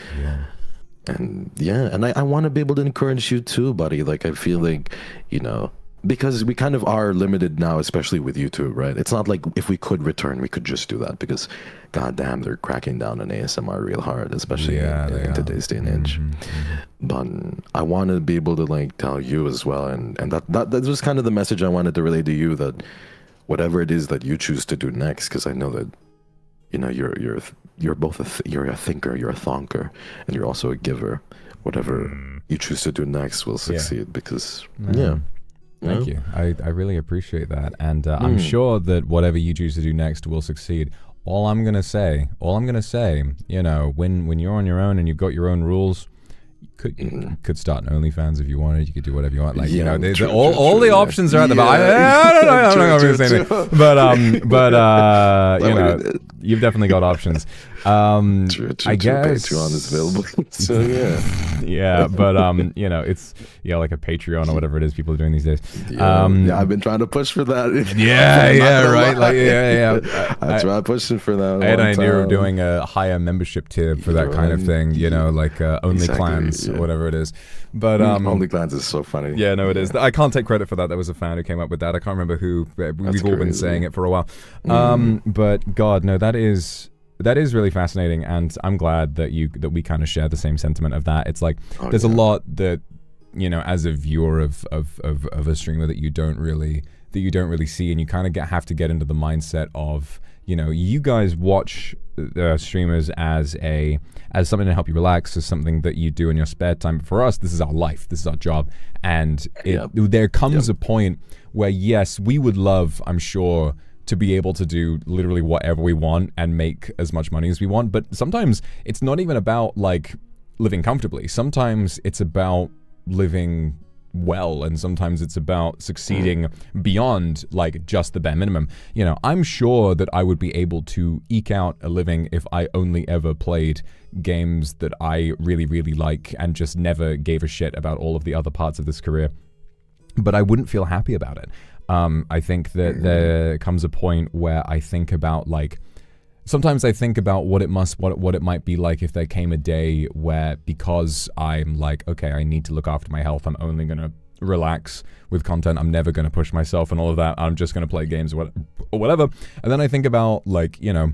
A: And I want to be able to encourage you too, buddy. Like, I feel like, you know, because we kind of are limited now, especially with YouTube, right? It's not like if we could return, we could just do that, because goddamn, they're cracking down on ASMR real hard, especially in today's day and age. But I want to be able to like tell you as well, and that was kind of the message I wanted to relay to you, that whatever it is that you choose to do next, because I know that, you know, you're both you're a thinker, you're a thonker, and you're also a giver. Whatever you choose to do next will succeed, because
B: Thank you. I really appreciate that. And I'm sure that whatever you choose to do next will succeed. All I'm going to say, you know, when you're on your own and you've got your own rules, you could start an OnlyFans if you wanted. You could do whatever you want. Like, you know, all the options are at the bottom. I don't know. I'm not going to say anything. But you know, you've definitely got options. I guess
A: Patreon is available. So
B: yeah, but you know, it's like a Patreon or whatever it is people are doing these days.
A: I've been trying to push for that.
B: Right. Like,
A: I tried pushing for that.
B: I had an idea of doing a higher membership tier for that kind of thing. You know, like OnlyClans or whatever it is. But
A: OnlyClans is so funny.
B: Yeah, no, it is. I can't take credit for that. There was a fan who came up with that. I can't remember who. We've all been saying it for a while. But God, no, that is really fascinating, and I'm glad that we kind of share the same sentiment of that. It's like there's a lot that, you know, as a viewer of a streamer that you don't really see, and you kind of have to get into the mindset of, you know, you guys watch streamers as something to help you relax, as something that you do in your spare time. But for us, this is our life, this is our job, and there comes a point where, yes, we would love, I'm sure, to be able to do literally whatever we want and make as much money as we want. But sometimes it's not even about like living comfortably. Sometimes it's about living well, and sometimes it's about succeeding beyond like just the bare minimum. You know, I'm sure that I would be able to eke out a living if I only ever played games that I really, really like and just never gave a shit about all of the other parts of this career. But I wouldn't feel happy about it. I think that there comes a point where I think about like, sometimes I think about what it might be like if there came a day where, because I'm like, okay, I need to look after my health, I'm only going to relax with content, I'm never going to push myself and all of that, I'm just going to play games or whatever. And then I think about like, you know,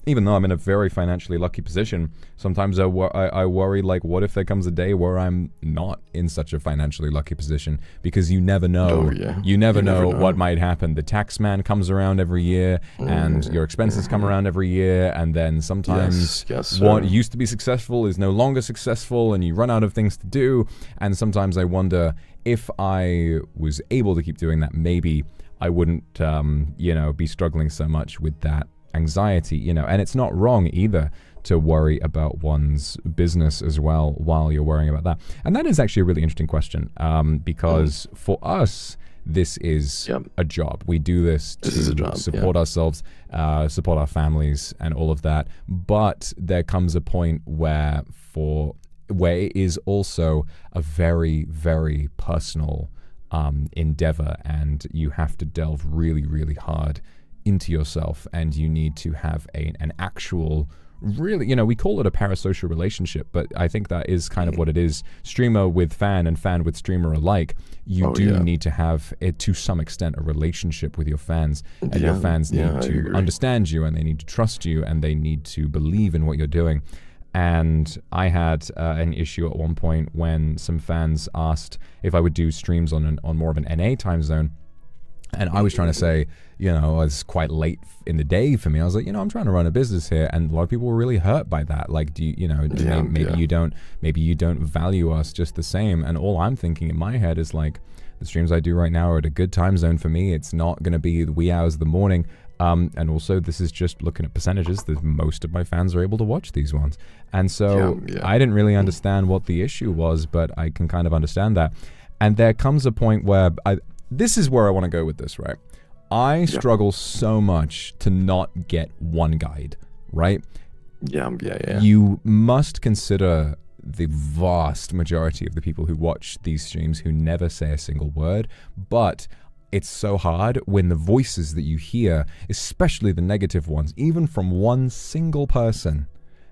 B: even though I'm in a very financially lucky position, sometimes I worry, like, what if there comes a day where I'm not in such a financially lucky position? Because you never know. You never know what might happen. The tax man comes around every year, and your expenses come around every year, and then sometimes what used to be successful is no longer successful, and you run out of things to do. And sometimes I wonder, if I was able to keep doing that, maybe I wouldn't, you know, be struggling so much with that anxiety, you know. And it's not wrong either to worry about one's business as well while you're worrying about that. And that is actually a really interesting question, because for us, this is a job. We do this to support ourselves, support our families, and all of that. But there comes a point where it is also a very, very personal endeavor, and you have to delve really, really hard into yourself, and you need to have an actual, really, we call it a parasocial relationship, but I think that is kind of what it is. Streamer with fan and fan with streamer alike. You need to have, to some extent, a relationship with your fans, and your fans need to understand you, and they need to trust you, and they need to believe in what you're doing. And I had an issue at one point when some fans asked if I would do streams on more of an NA time zone. And I was trying to say, it's quite late in the day for me. I was like, I'm trying to run a business here, and a lot of people were really hurt by that. Like, maybe you don't value us just the same. And all I'm thinking in my head is like, the streams I do right now are at a good time zone for me. It's not going to be the wee hours of the morning. And also, this is just looking at percentages that most of my fans are able to watch these ones. And so I didn't really understand what the issue was, but I can kind of understand that. And there comes a point where this is where I want to go with this, right? I struggle so much to not get one guide, right? You must consider the vast majority of the people who watch these streams who never say a single word, but it's so hard when the voices that you hear, especially the negative ones, even from one single person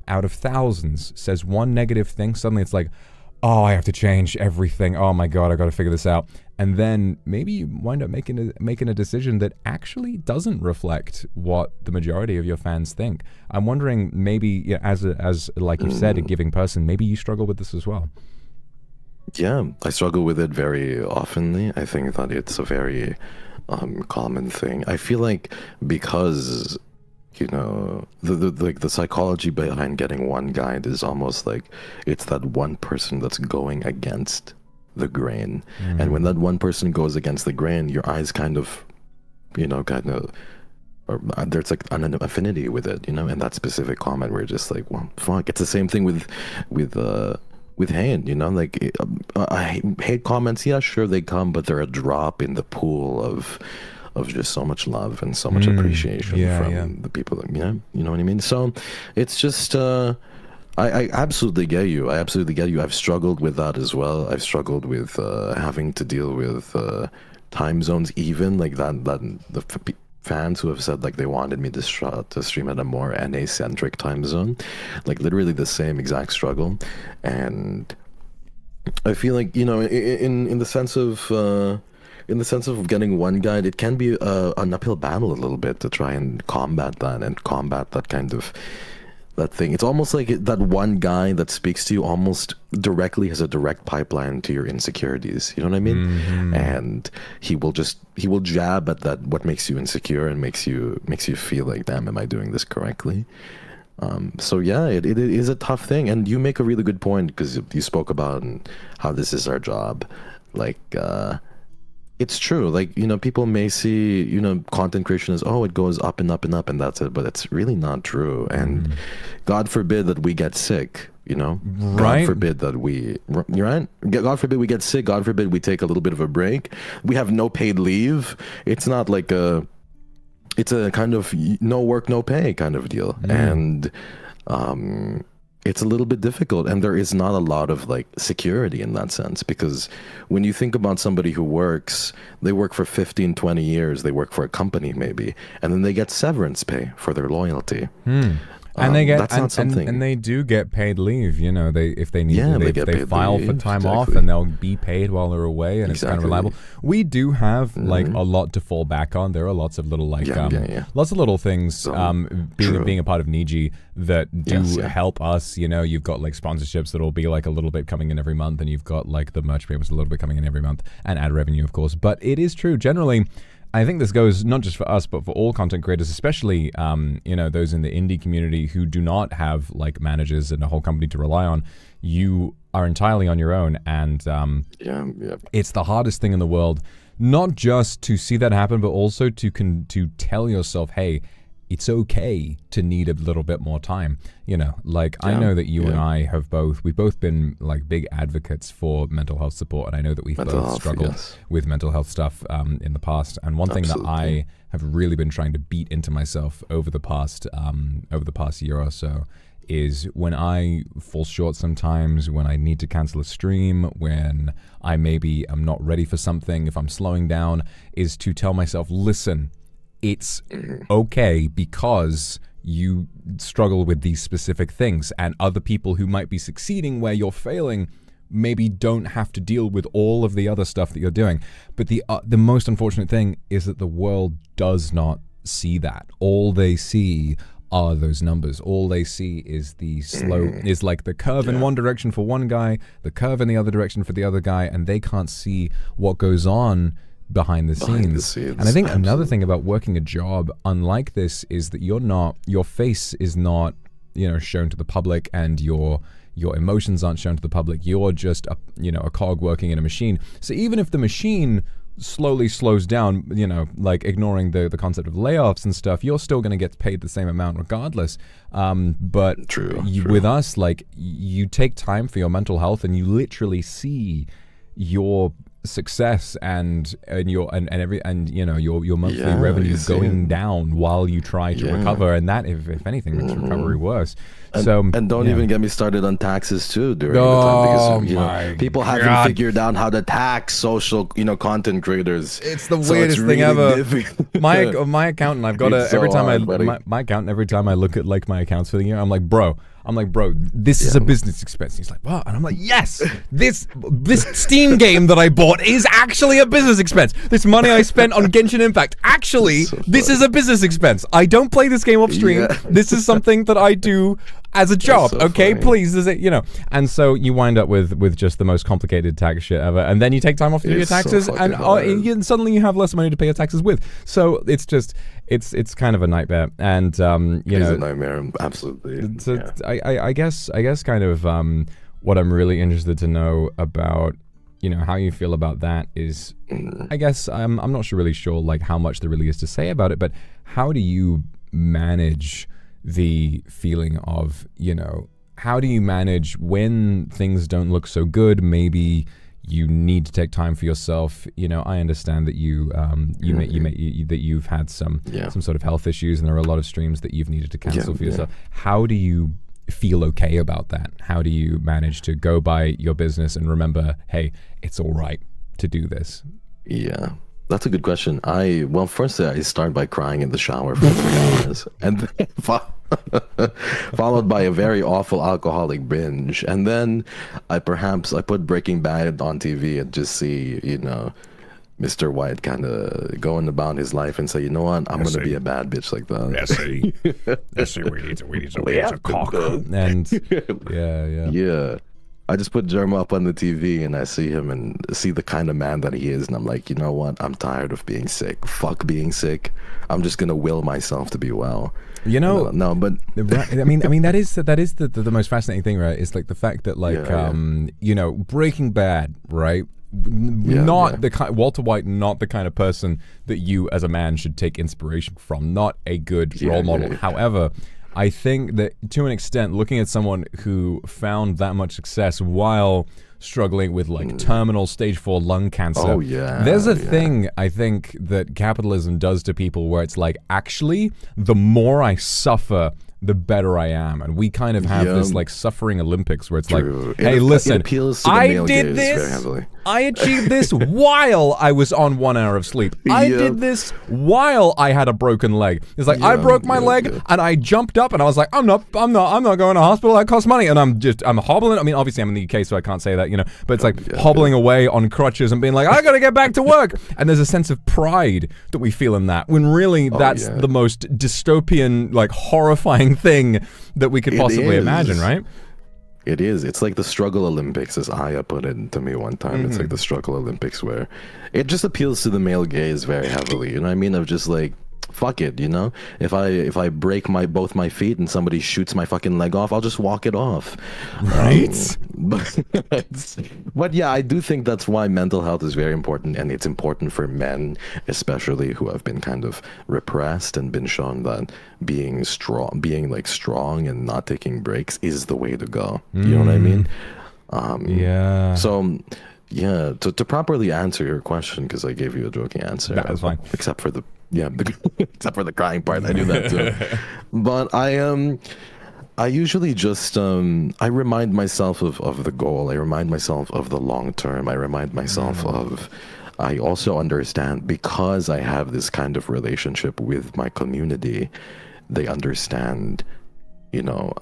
B: out of thousands says one negative thing, suddenly it's like, oh, I have to change everything. Oh my God, I got to figure this out. And then maybe you wind up making a decision that actually doesn't reflect what the majority of your fans think. I'm wondering, maybe as like you said, a giving person, maybe you struggle with this as well.
A: Yeah, I struggle with it very oftenly. I think that it's a very common thing. I feel like because the psychology behind getting one guide is almost like it's that one person that's going against the grain. And when that one person goes against the grain, your eyes kind of there's like an affinity with it, and that specific comment where you're just like, well, fuck. It's the same thing with hate, like hate comments. Yeah, sure, they come, but they're a drop in the pool of just so much love and so much appreciation from the people that, you know what I mean? So it's just, I absolutely get you. I've struggled with that as well. I've struggled with having to deal with time zones, even like that the fans who have said like they wanted me to stream at a more NA-centric time zone, like literally the same exact struggle. And I feel like, in the sense of getting one guide, it can be an uphill battle a little bit to try and combat that kind of that thing. It's almost like that one guy that speaks to you almost directly has a direct pipeline to your insecurities. You know what I mean? And he will jab at that, what makes you insecure, and makes you feel like, damn, am I doing this correctly? So yeah, it is a tough thing. And you make a really good point, because you spoke about how this is our job. Like, it's true. Like, people may see, content creation as, oh, it goes up and up and up and that's it. But it's really not true. And God forbid that we get sick,
B: Right.
A: God forbid that you're right? God forbid we get sick. God forbid we take a little bit of a break. We have no paid leave. It's not like it's a kind of no work, no pay kind of deal. And it's a little bit difficult, and there is not a lot of like security in that sense, because when you think about somebody who they work for 15, 20 years, they work for a company maybe, and then they get severance pay for their loyalty.
B: And they get,
A: that's not something.
B: And they do get paid leave. If they need to, they file for time off, and they'll be paid while they're away, and it's kind of reliable. We do have like a lot to fall back on. There are lots of little lots of little things. Being a part of NIJI that do help us. You've got like sponsorships that'll be like a little bit coming in every month, and you've got like the merch payments a little bit coming in every month, and ad revenue, of course. But it is true generally. I think this goes not just for us, but for all content creators, especially, those in the indie community who do not have like managers and a whole company to rely on. You are entirely on your own, and it's the hardest thing in the world, not just to see that happen, but also to tell yourself, hey, it's okay to need a little bit more time. You know, like I know that you and I have we've both been like big advocates for mental health support, and I know that we've both struggled with mental health stuff in the past. And one thing that I have really been trying to beat into myself over the past year or so is when I fall short sometimes, when I need to cancel a stream, when I maybe am not ready for something, if I'm slowing down, is to tell myself, listen, it's okay because you struggle with these specific things, and other people who might be succeeding where you're failing maybe don't have to deal with all of the other stuff that you're doing. But the most unfortunate thing is that the world does not see that. All they see are those numbers. All they see is the is like the curve in one direction for one guy, the curve in the other direction for the other guy, and they can't see what goes on behind the scenes. And I think another thing about working a job unlike this is that your face is not, shown to the public, and your emotions aren't shown to the public. You're just a cog working in a machine. So even if the machine slowly slows down, like ignoring the concept of layoffs and stuff, you're still going to get paid the same amount regardless. But with us, like, you take time for your mental health, and you literally see your success and your monthly revenue going down while you try to recover, and that if anything makes recovery worse.
A: And don't even get me started on taxes too during the time, because people haven't figured out how to tax social content creators.
B: It's the weirdest thing ever. My accountant, I've got every time I look at like my accounts for the year, I'm like, bro, this is a business expense. He's like, what? And I'm like, yes, this Steam game that I bought is actually a business expense. This money I spent on Genshin Impact, actually, this is a business expense. I don't play this game off stream. This is something that I do as a job. Okay, please, is it, And so you wind up with just the most complicated tax shit ever, and then you take time off to do your taxes, and suddenly you have less money to pay your taxes with. So it's just, it's kind of a nightmare, and
A: it's a nightmare, absolutely.
B: So I guess kind of what I'm really interested to know about, how you feel about that is, I guess I'm not really sure like how much there really is to say about it, but how do you manage the feeling of, how do you manage when things don't look so good? Maybe you need to take time for yourself. I understand that that you've had some sort of health issues, and there are a lot of streams that you've needed to cancel for yourself. How do you feel okay about that? How do you manage to go by your business and remember, hey, it's all right to do this?
A: Yeah, that's a good question. First I start by crying in the shower for 3 hours, and then followed by a very awful alcoholic binge, and then I put Breaking Bad on TV and just see Mr. White kind of going about his life and say, you know what, I'm gonna be a bad bitch like that.
B: Let's see, we need to cock. And
A: I just put Jerma up on the TV, and I see him and see the kind of man that he is, and I'm like, you know what? I'm tired of being sick. Fuck being sick. I'm just gonna will myself to be well. No, but
B: I mean that is the most fascinating thing, right? It's like the fact that Breaking Bad, right? The kind Walter White, not the kind of person that you as a man should take inspiration from. Not a good role model. However, I think that to an extent, looking at someone who found that much success while struggling with like terminal stage 4 lung cancer, there's a thing I think that capitalism does to people where it's like, actually, the more I suffer, the better I am. And we kind of have this like suffering Olympics where it's like, hey, listen, I did this, I achieved this while I was on 1 hour of sleep. I did this while I had a broken leg. It's like, I broke my leg and I jumped up and I was like, I'm not going to hospital, that costs money. And I'm hobbling. I mean, obviously I'm in the UK, so I can't say that, but it's like hobbling away on crutches and being like, I got to get back to work. And there's a sense of pride that we feel in that, when really that's the most dystopian, like horrifying thing that we could possibly imagine, right?
A: It is. It's like the struggle Olympics, as Aya put it to me one time. It's like the struggle Olympics where it just appeals to the male gaze very heavily. You know what I mean? Of just like, fuck it, you know. If I break both my feet and somebody shoots my fucking leg off, I'll just walk it off.
B: Right.
A: But yeah, I do think that's why mental health is very important, and it's important for men, especially who have been kind of repressed and been shown that being strong and not taking breaks is the way to go. You know what I mean?
B: Yeah.
A: So, yeah, to properly answer your question, because I gave you a joking answer.
B: That was fine.
A: Except for the except for the crying part. I do that too. But I usually just I remind myself of the goal. I remind myself of the long term. I remind myself of, I also understand, because I have this kind of relationship with my community, they understand, you know,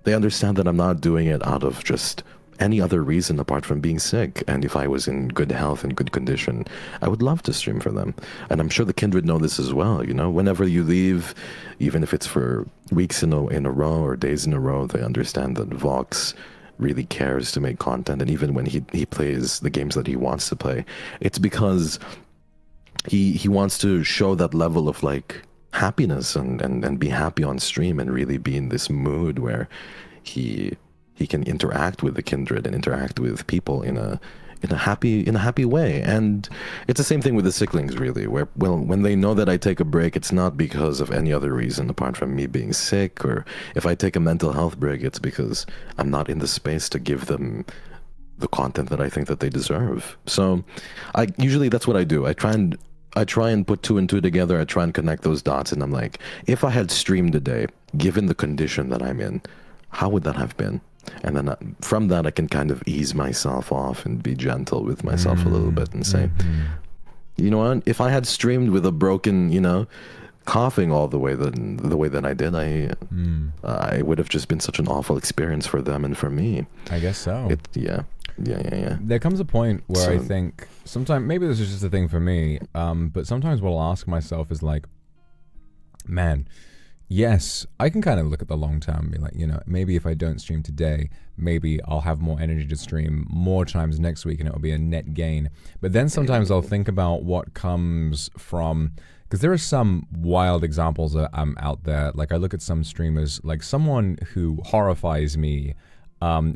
A: they understand that I'm not doing it out of just any other reason apart from being sick. And if I was in good health and good condition, I would love to stream for them. And I'm sure the kindred know this as well. You know, whenever you leave, even if it's for weeks in a row or days in a row, they understand that Vox really cares to make content. And even when he plays the games that he wants to play, it's because he wants to show that level of like happiness and be happy on stream and really be in this mood where he can interact with the kindred and interact with people in a happy way. And it's the same thing with the sicklings, really, where when they know that I take a break, it's not because of any other reason apart from me being sick, or if I take a mental health break, it's because I'm not in the space to give them the content that I think that they deserve. So usually that's what I do. I try and put two and two together. I try and connect those dots, and I'm like, if I had streamed today, given the condition that I'm in, how would that have been? And then from that, I can kind of ease myself off and be gentle with myself a little bit and say, you know what? If I had streamed with a broken, you know, coughing all the way that I did, I would have just been such an awful experience for them and for me.
B: I guess so.
A: Yeah.
B: There comes a point where I think sometimes, maybe this is just a thing for me, but sometimes what I'll ask myself is like, man, yes, I can kind of look at the long term and be like, you know, maybe if I don't stream today, maybe I'll have more energy to stream more times next week and it'll be a net gain. But then sometimes I'll think about what comes from, because there are some wild examples that out there. Like I look at some streamers, like someone who horrifies me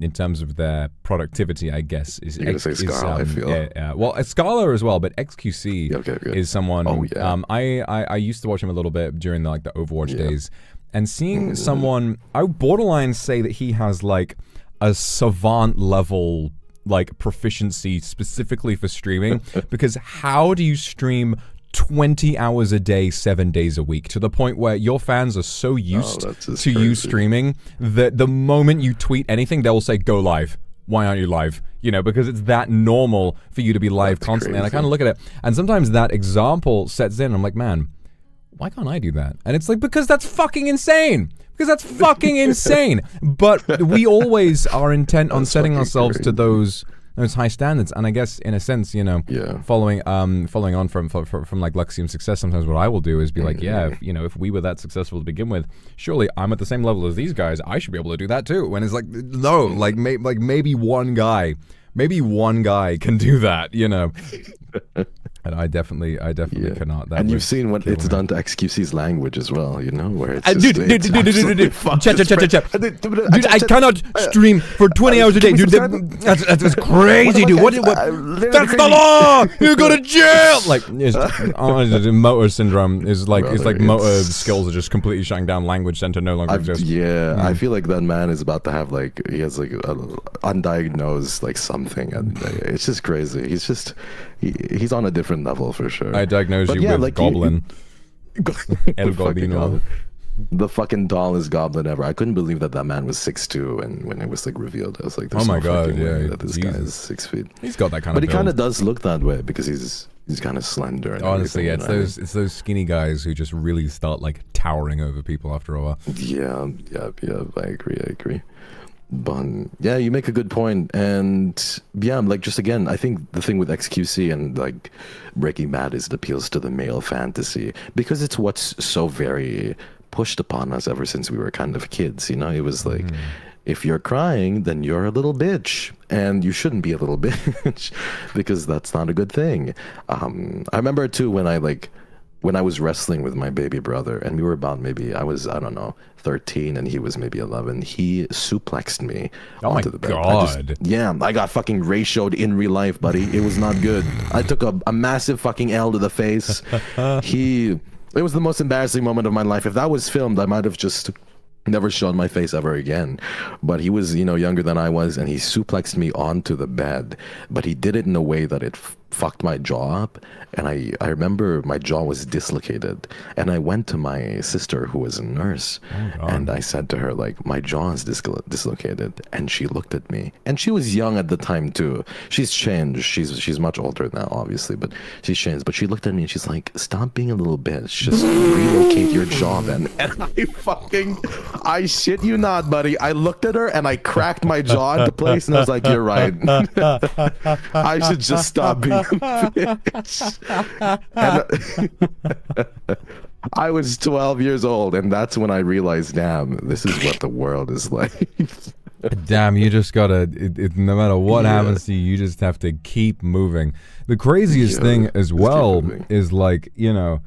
B: in terms of their productivity, I guess.
A: You're going to say Scala, I feel.
B: Well, Scala as well, but XQC is someone.
A: Oh, yeah.
B: I used to watch him a little bit during the Overwatch days, and seeing someone, I would borderline say that he has like a savant level like proficiency specifically for streaming, because how do you stream 20 hours a day, 7 days a week, to the point where your fans are so used to you streaming that the moment you tweet anything, they'll say, go live. Why aren't you live? You know, because it's that normal for you to be live constantly. And I kind of look at it, and sometimes that example sets in. I'm like, man, why can't I do that? And it's like, because that's fucking insane. Because that's fucking insane. But we always are intent on setting ourselves to those high standards, and I guess in a sense, you know, following on from like Luxiem's success, sometimes what I will do is be like, if we were that successful to begin with, surely I'm at the same level as these guys. I should be able to do that too. And it's like, no, like maybe one guy can do that, you know. And I definitely cannot.
A: And you've seen what it's done to XQC's language as well, you know, where it's
B: dude, I cannot stream for 20 hours a day, dude. That's crazy, dude. What? That's the law. You go to jail. Like, motor syndrome is like, it's like motor skills are just completely shutting down. Language center no longer exists.
A: I feel like that man is about to have like, he has like undiagnosed like something, and it's just crazy. He's on a different level for sure.
B: I diagnosed you with Goblin. El Goblino.
A: The fucking tallest goblin ever. I couldn't believe that man was 6'2", and when it was like revealed, I was like, "Oh my god, yeah, that this guy is 6 feet."
B: He's got that kind
A: of. But
B: he
A: kind of does look that way because he's kind of slender. And
B: honestly, it's those skinny guys who just really start like towering over people after a while.
A: Yeah. I agree. But yeah, you make a good point. And yeah, like just again, I think the thing with XQC and like Breaking Bad is it appeals to the male fantasy because it's what's so very pushed upon us ever since we were kind of kids. You know, it was like, if you're crying, then you're a little bitch, and you shouldn't be a little bitch because that's not a good thing. I remember too when I like when I was wrestling with my baby brother, and we were about maybe, I don't know, 13, and he was maybe 11. He suplexed me onto the bed.
B: God.
A: I got fucking ratioed in real life, buddy. It was not good. I took a massive fucking L to the face. It was the most embarrassing moment of my life. If that was filmed, I might have just never shown my face ever again. But he was, younger than I was, and he suplexed me onto the bed. But he did it in a way that it fucked my jaw up, and I remember my jaw was dislocated, and I went to my sister, who was a nurse, and I said to her, like, my jaw is dislocated, and she looked at me, and she was young at the time too. She's changed. She's much older now, obviously, but she's changed. But she looked at me and she's like, stop being a little bitch, just relocate your jaw then. And I shit you not, buddy, I looked at her and I cracked my jaw into place, and I was like, you're right. I should just stop being I was 12 years old, and that's when I realized, damn, this is what the world is like.
B: Damn, you just gotta, no matter what happens to you, you just have to keep moving. The craziest thing as well is, like, the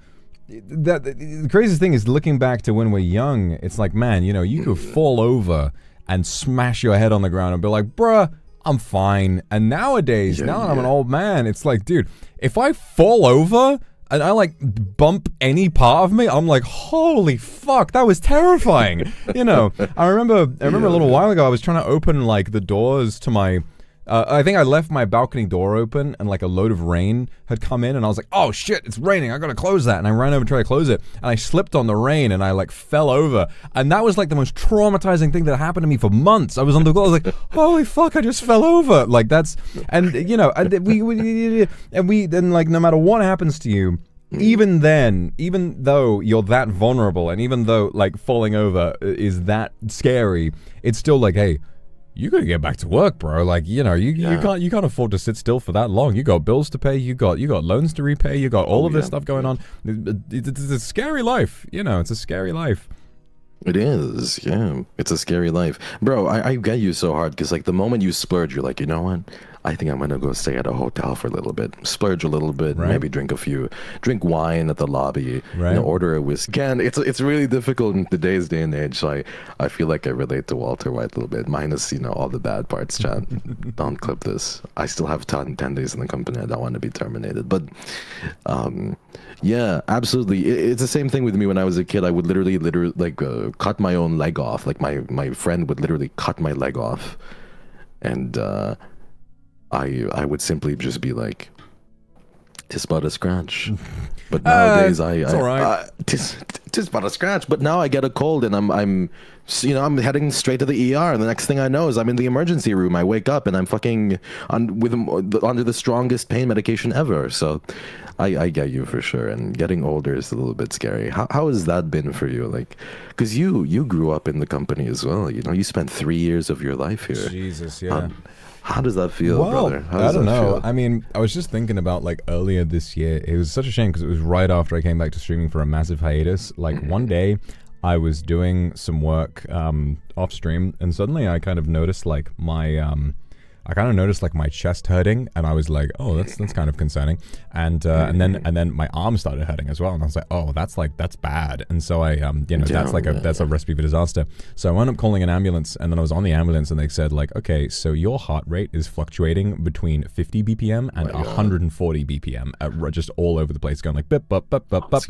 B: craziest thing is looking back to when we're young. It's like, man, you could fall over and smash your head on the ground and be like, bruh, I'm fine. And nowadays, now that I'm an old man, it's like, dude, if I fall over and I like bump any part of me, I'm like, holy fuck, that was terrifying. I remember a little while ago, I was trying to open like the doors to my, I think I left my balcony door open, and like a load of rain had come in, and I was like, oh shit, it's raining, I gotta close that. And I ran over and tried to close it, and I slipped on the rain and I like fell over. And that was like the most traumatizing thing that happened to me for months. I was on the floor, I was like, holy fuck, I just fell over. Like that's, and we then, like, no matter what happens to you, even then, even though you're that vulnerable, and even though like falling over is that scary, it's still like, hey, you gotta get back to work, bro. Like, you can't afford to sit still for that long. You got bills to pay, you got loans to repay, you got all of this stuff going on. It's a scary life, it's a scary life.
A: It is, yeah. It's a scary life. Bro, I get you so hard, because like the moment you splurge, you're like, you know what? I think I'm gonna go stay at a hotel for a little bit, splurge a little bit, maybe drink wine at the lobby, order a whiskey. Again, it's really difficult in today's day and age. So I feel like I relate to Walter White a little bit, minus all the bad parts. Chat, don't clip this. I still have 10 days in the company. I don't want to be terminated, but yeah, absolutely. It's the same thing with me when I was a kid. I would literally like cut my own leg off. Like my friend would literally cut my leg off, and I would simply just be like, "Tis but a scratch." But nowadays,
B: it's all right.
A: Tis but a scratch. But now I get a cold, and I'm heading straight to the ER. And the next thing I know is I'm in the emergency room. I wake up and I'm fucking under the strongest pain medication ever. So I get you for sure. And getting older is a little bit scary. How has that been for you? Like, because you grew up in the company as well. You spent 3 years of your life here.
B: Jesus, yeah.
A: How does that feel, brother?
B: I don't know. I mean, I was just thinking about, like, earlier this year. It was such a shame because it was right after I came back to streaming for a massive hiatus. Like, one day I was doing some work off stream, and suddenly I kind of noticed like my my chest hurting, and I was like, oh, that's kind of concerning. And then my arm started hurting as well, and I was like, oh, that's bad. And so I that's a recipe for disaster. So I wound up calling an ambulance, and then I was on the ambulance, and they said like, okay, so your heart rate is fluctuating between 50 BPM and 140 BPM, just all over the place, going like bip bip bip bip bip.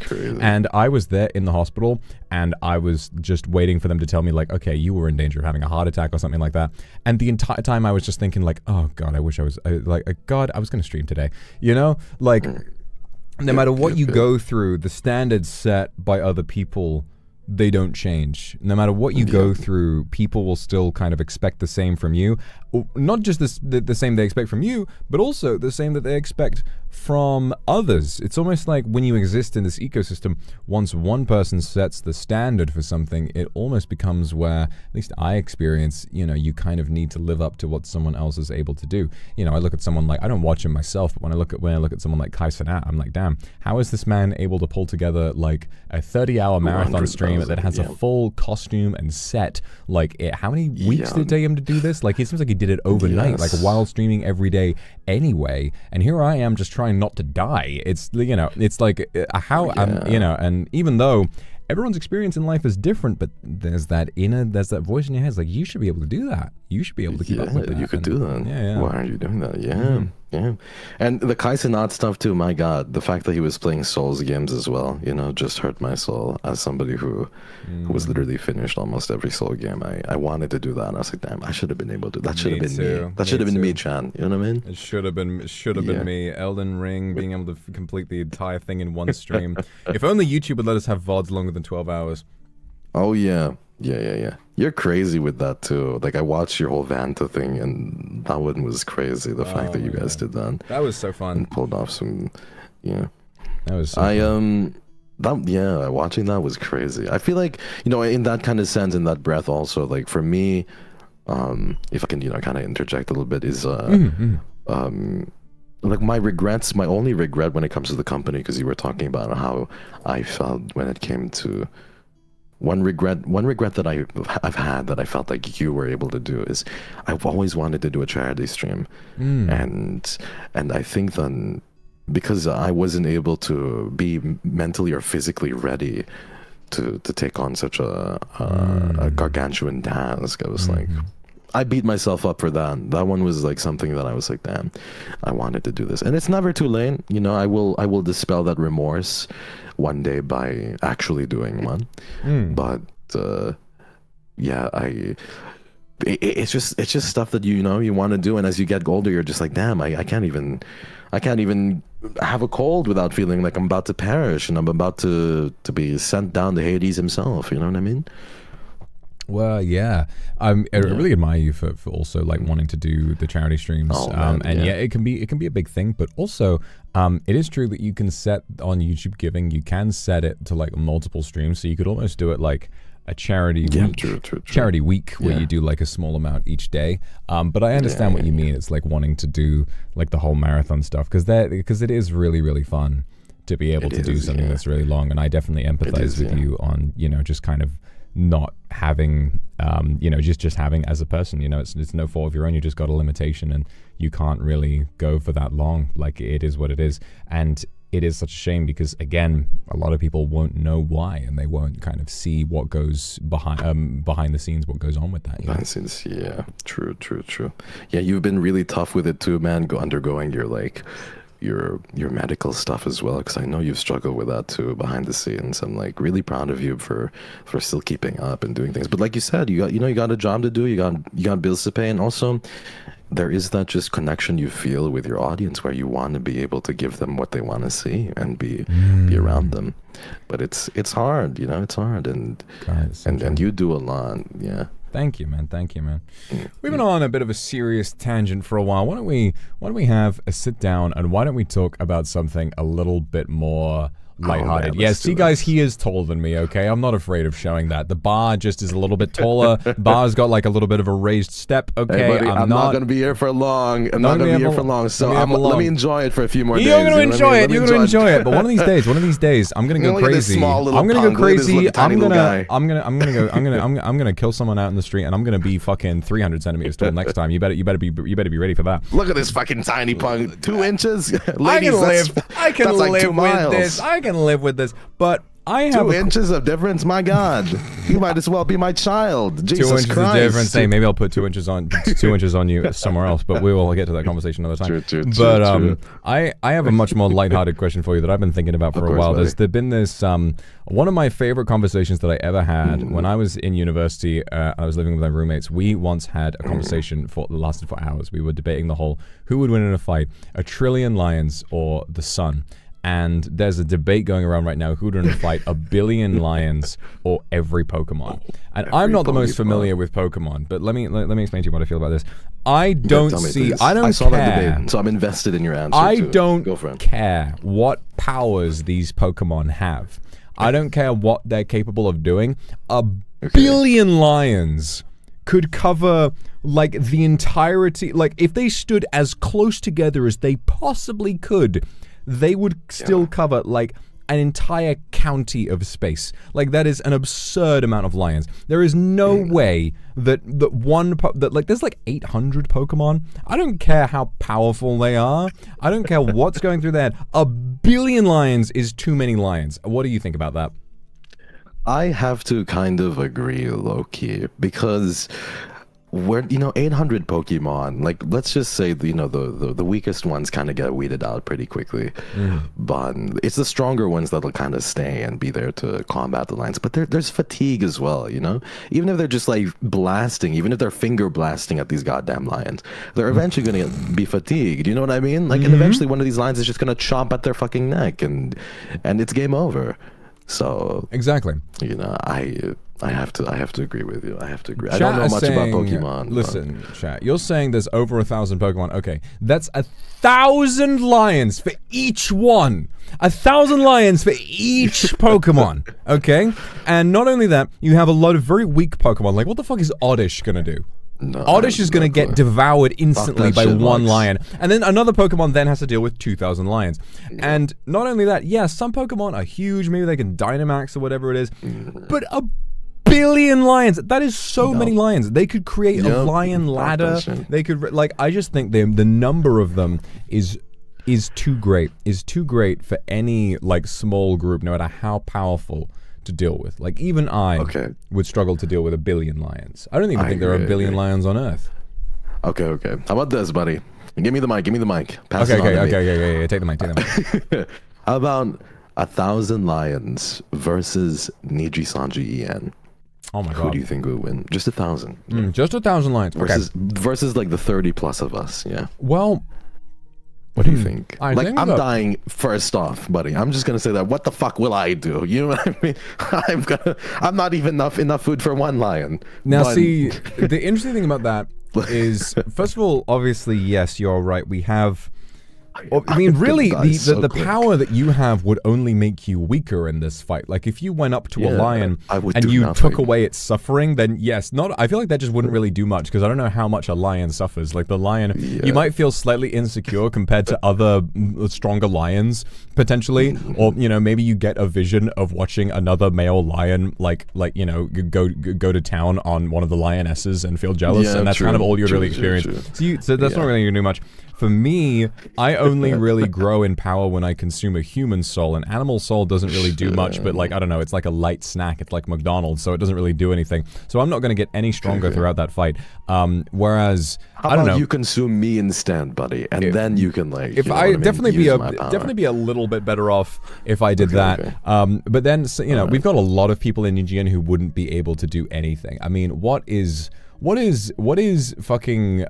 B: And I was there in the hospital, and I was just waiting for them to tell me like, okay, you were in danger of having a heart attack or something like that. And the entire time I was just thinking like, oh god, I wish I was God, I was gonna stream today, like no matter what you go through, the standards set by other people, they don't change. No matter what you go through, people will still kind of expect the same from you. Not just the same they expect from you, but also the same that they expect from others. It's almost like when you exist in this ecosystem, once one person sets the standard for something, it almost becomes where, at least I experience, you kind of need to live up to what someone else is able to do. I look at someone like, I don't watch him myself, but when I look at someone like Kai Cenat, I'm like, damn, how is this man able to pull together like a 30-hour marathon stream stream that has a full costume and set. Like, how many weeks did it take him to do this? Like, it seems like he did it overnight, like while streaming every day anyway. And here I am just trying not to die. It's, you know, it's like you know, and even though everyone's experience in life is different, but there's that voice in your head. It's like, you should be able to do that. You should be able to keep up with that.
A: You could do that.
B: Yeah.
A: Why aren't you doing that? Yeah. Yeah. And the Kaisenat stuff too, my God, the fact that he was playing Souls games as well, you know, just hurt my soul as somebody who was literally finished almost every Soul game. I wanted to do that, and I was like, damn, I should have been able to. That should have been me. That should have been me, Chan. You know what I mean?
B: It should have been me. Elden Ring, being able to complete the entire thing in one stream. If only YouTube would let us have VODs longer than 12 hours.
A: Oh, yeah. Yeah. You're crazy with that too. Like, I watched your whole Vanta thing, and that one was crazy. The fact that you guys did that.
B: That was so fun.
A: And pulled off some, That
B: was so fun.
A: Watching that was crazy. I feel like, you know, in that kind of sense, in that breath also, like, for me, if I can, you know, kind of interject a little bit, is, like, my only regret when it comes to the company, because you were talking about how I felt when it came to one regret that I've had that I felt like you were able to do is I've always wanted to do a charity stream, and I think then because I wasn't able to be mentally or physically ready to take on such a gargantuan task, I was like, I beat myself up for that. That one was like something that I was like, damn, I wanted to do this, and it's never too late. You know, I will dispel that remorse one day by actually doing one. But it's just stuff that you know you want to do, and as you get older, you're just like, damn, I can't even have a cold without feeling like I'm about to perish and I'm about to be sent down to Hades himself. You know what I mean?
B: Well, yeah. I really admire you for also like wanting to do the charity streams. It can be a big thing, but also it is true that you can set on YouTube Giving, you can set it to like multiple streams, so you could almost do it like a charity week, charity week where you do like a small amount each day. But I understand what you mean. It's like wanting to do like the whole marathon stuff because it is really, really fun to be able to do something that's really long. And I definitely empathize with you on, you know, just kind of not having, you know, just having as a person, you know, it's no fault of your own. You just got a limitation and you can't really go for that long. Like, it is what it is. And it is such a shame because, again, a lot of people won't know why, and they won't kind of see what goes behind the scenes, what goes on with that.
A: Behind the scenes, yeah, true. Yeah, you've been really tough with it too, man. Undergoing your medical stuff as well, because I know you've struggled with that too behind the scenes. I'm like really proud of you for still keeping up and doing things. But like you said, you got a job to do. You got bills to pay, and also there is that just connection you feel with your audience where you want to be able to give them what they want to see and be around them. But it's hard, you know, it's hard, and you do a lot, yeah.
B: Thank you, man. We've been on a bit of a serious tangent for a while. Why don't we have a sit down and why don't we talk about something a little bit more lighthearted? Yeah, see, guys, he is taller than me, okay? I'm not afraid of showing that. The bar just is a little bit taller. Bar's got like a little bit of a raised step, okay?
A: Hey, buddy, I'm not going to be here for long. So let me enjoy it for a few more days.
B: You're going to enjoy it. You're going to enjoy it. But one of these days, I'm going to go crazy. I'm going to go crazy. I'm going to kill someone out in the street, and I'm going to be fucking 300 centimeters tall next time. You better be ready for that.
A: Look at this fucking tiny punk. 2 inches?
B: Ladies, I can live with this, but I have
A: 2 inches of difference. My God, you might as well be my child. Jesus
B: 2 inches
A: Christ.
B: of difference. Hey, maybe I'll put 2 inches on you somewhere else, but we will get to that conversation another time. True. I have a much more lighthearted question for you that I've been thinking about for a while. There's been this one of my favorite conversations that I ever had when I was in university. I was living with my roommates. We once had a conversation that lasted for hours. We were debating the whole who would win in a fight, a trillion lions or the sun. And there's a debate going around right now, who would fight, a billion lions or every Pokemon? And I'm not the most familiar with Pokemon, but let me explain to you what I feel about this. I don't
A: saw that debate, so I'm invested in your answer.
B: I don't care what powers these Pokemon have. I don't care what they're capable of doing. A billion lions could cover like the entirety, like if they stood as close together as they possibly could, they would still cover like an entire county of space. Like, that is an absurd amount of lions. There is no way that there's like 800 Pokemon. I don't care how powerful they are. I don't care what's going through their head. 1 billion lions is too many lions. What do you think about that?
A: I have to kind of agree, low-key, because we're 800 Pokemon. Like, let's just say the weakest ones kind of get weeded out pretty quickly, but it's the stronger ones that'll kind of stay and be there to combat the lions. But there's fatigue as well, even if they're just like blasting, even if they're finger blasting at these goddamn lions, they're eventually gonna be fatigued. You know what I mean? Like, and eventually one of these lions is just gonna chomp at their fucking neck, and it's game over. So
B: exactly,
A: I have to agree with you. I have to agree.
B: Chat
A: I don't know much about Pokemon.
B: Listen, chat, you're saying there's over 1,000 Pokemon. Okay, that's 1,000 lions for each one. 1,000 lions for each Pokemon. Okay, and not only that, you have a lot of very weak Pokemon. Like, what the fuck is Oddish gonna do?
A: No,
B: Oddish is going to get devoured instantly by one lion. And then another Pokemon then has to deal with 2,000 lions. Yeah. And not only that, some Pokemon are huge. Maybe they can Dynamax or whatever it is. But 1 billion lions. That is so many lions. They could create a lion ladder. They could, I just think the number of them is too great. Is too great for any, small group, no matter how powerful, to deal with. Like, even I would struggle to deal with 1 billion lions. I don't even think there are 1 billion lions on Earth.
A: Okay. How about this, buddy? Give me the mic. Pass
B: okay. Take the mic.
A: How about 1,000 lions versus NIJISANJI EN?
B: Oh my god.
A: Who do you think would win? Just 1,000.
B: Just 1,000 lions.
A: Versus like the 30 plus of us, yeah.
B: Well,
A: what do you think? I'm dying first off, buddy. I'm just gonna say that. What the fuck will I do? You know what I mean? I'm not even enough food for one lion.
B: Now, see, the interesting thing about that is, first of all, obviously, yes, you're right. We have. I mean, really, the power that you have would only make you weaker in this fight. Like, if you went up to a lion and you took away its suffering, then yes, I feel like that just wouldn't really do much, because I don't know how much a lion suffers. Like, the lion, you might feel slightly insecure compared to other stronger lions, potentially, or, maybe you get a vision of watching another male lion, go to town on one of the lionesses and feel jealous, and that's kind of all you really experience. So that's not really going to do much. For me, I only really grow in power when I consume a human soul. An animal soul doesn't really do much, but I don't know, it's like a light snack. It's like McDonald's, so it doesn't really do anything. So I'm not going to get any stronger throughout that fight. Whereas, I don't know.
A: You consume me instead, buddy, and then you can
B: definitely be a little bit better off if I did that. But then, we've got a lot of people in IGN who wouldn't be able to do anything. I mean, what is fucking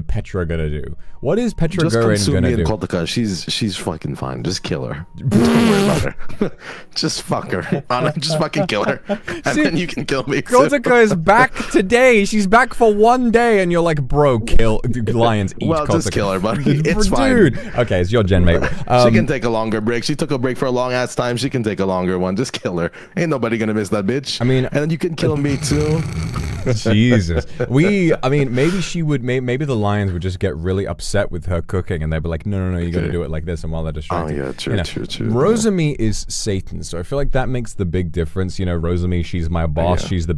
B: Petra gonna do? What is Petra Gurin gonna do?
A: Kotica, she's fucking fine. Just kill her. Don't worry about her. Just fuck her. Just fucking kill her, and then you can kill me.
B: Kotica is back today. She's back for 1 day, and you're like, bro, kill lions. Eat Kotica.
A: Just kill her, buddy. It's fine.
B: Dude. Okay, it's your gen, mate.
A: She can take a longer break. She took a break for a long ass time. She can take a longer one. Just kill her. Ain't nobody gonna miss that bitch.
B: I mean,
A: and then you can kill me too.
B: Jesus. Maybe the lions would just get really upset with her cooking, and they'd be like, no, you gotta do it like this, and while they're distracted.
A: Oh yeah, true.
B: Rosemi is Satan, so I feel like that makes the big difference. Rosemi, she's my boss. Yeah. She's the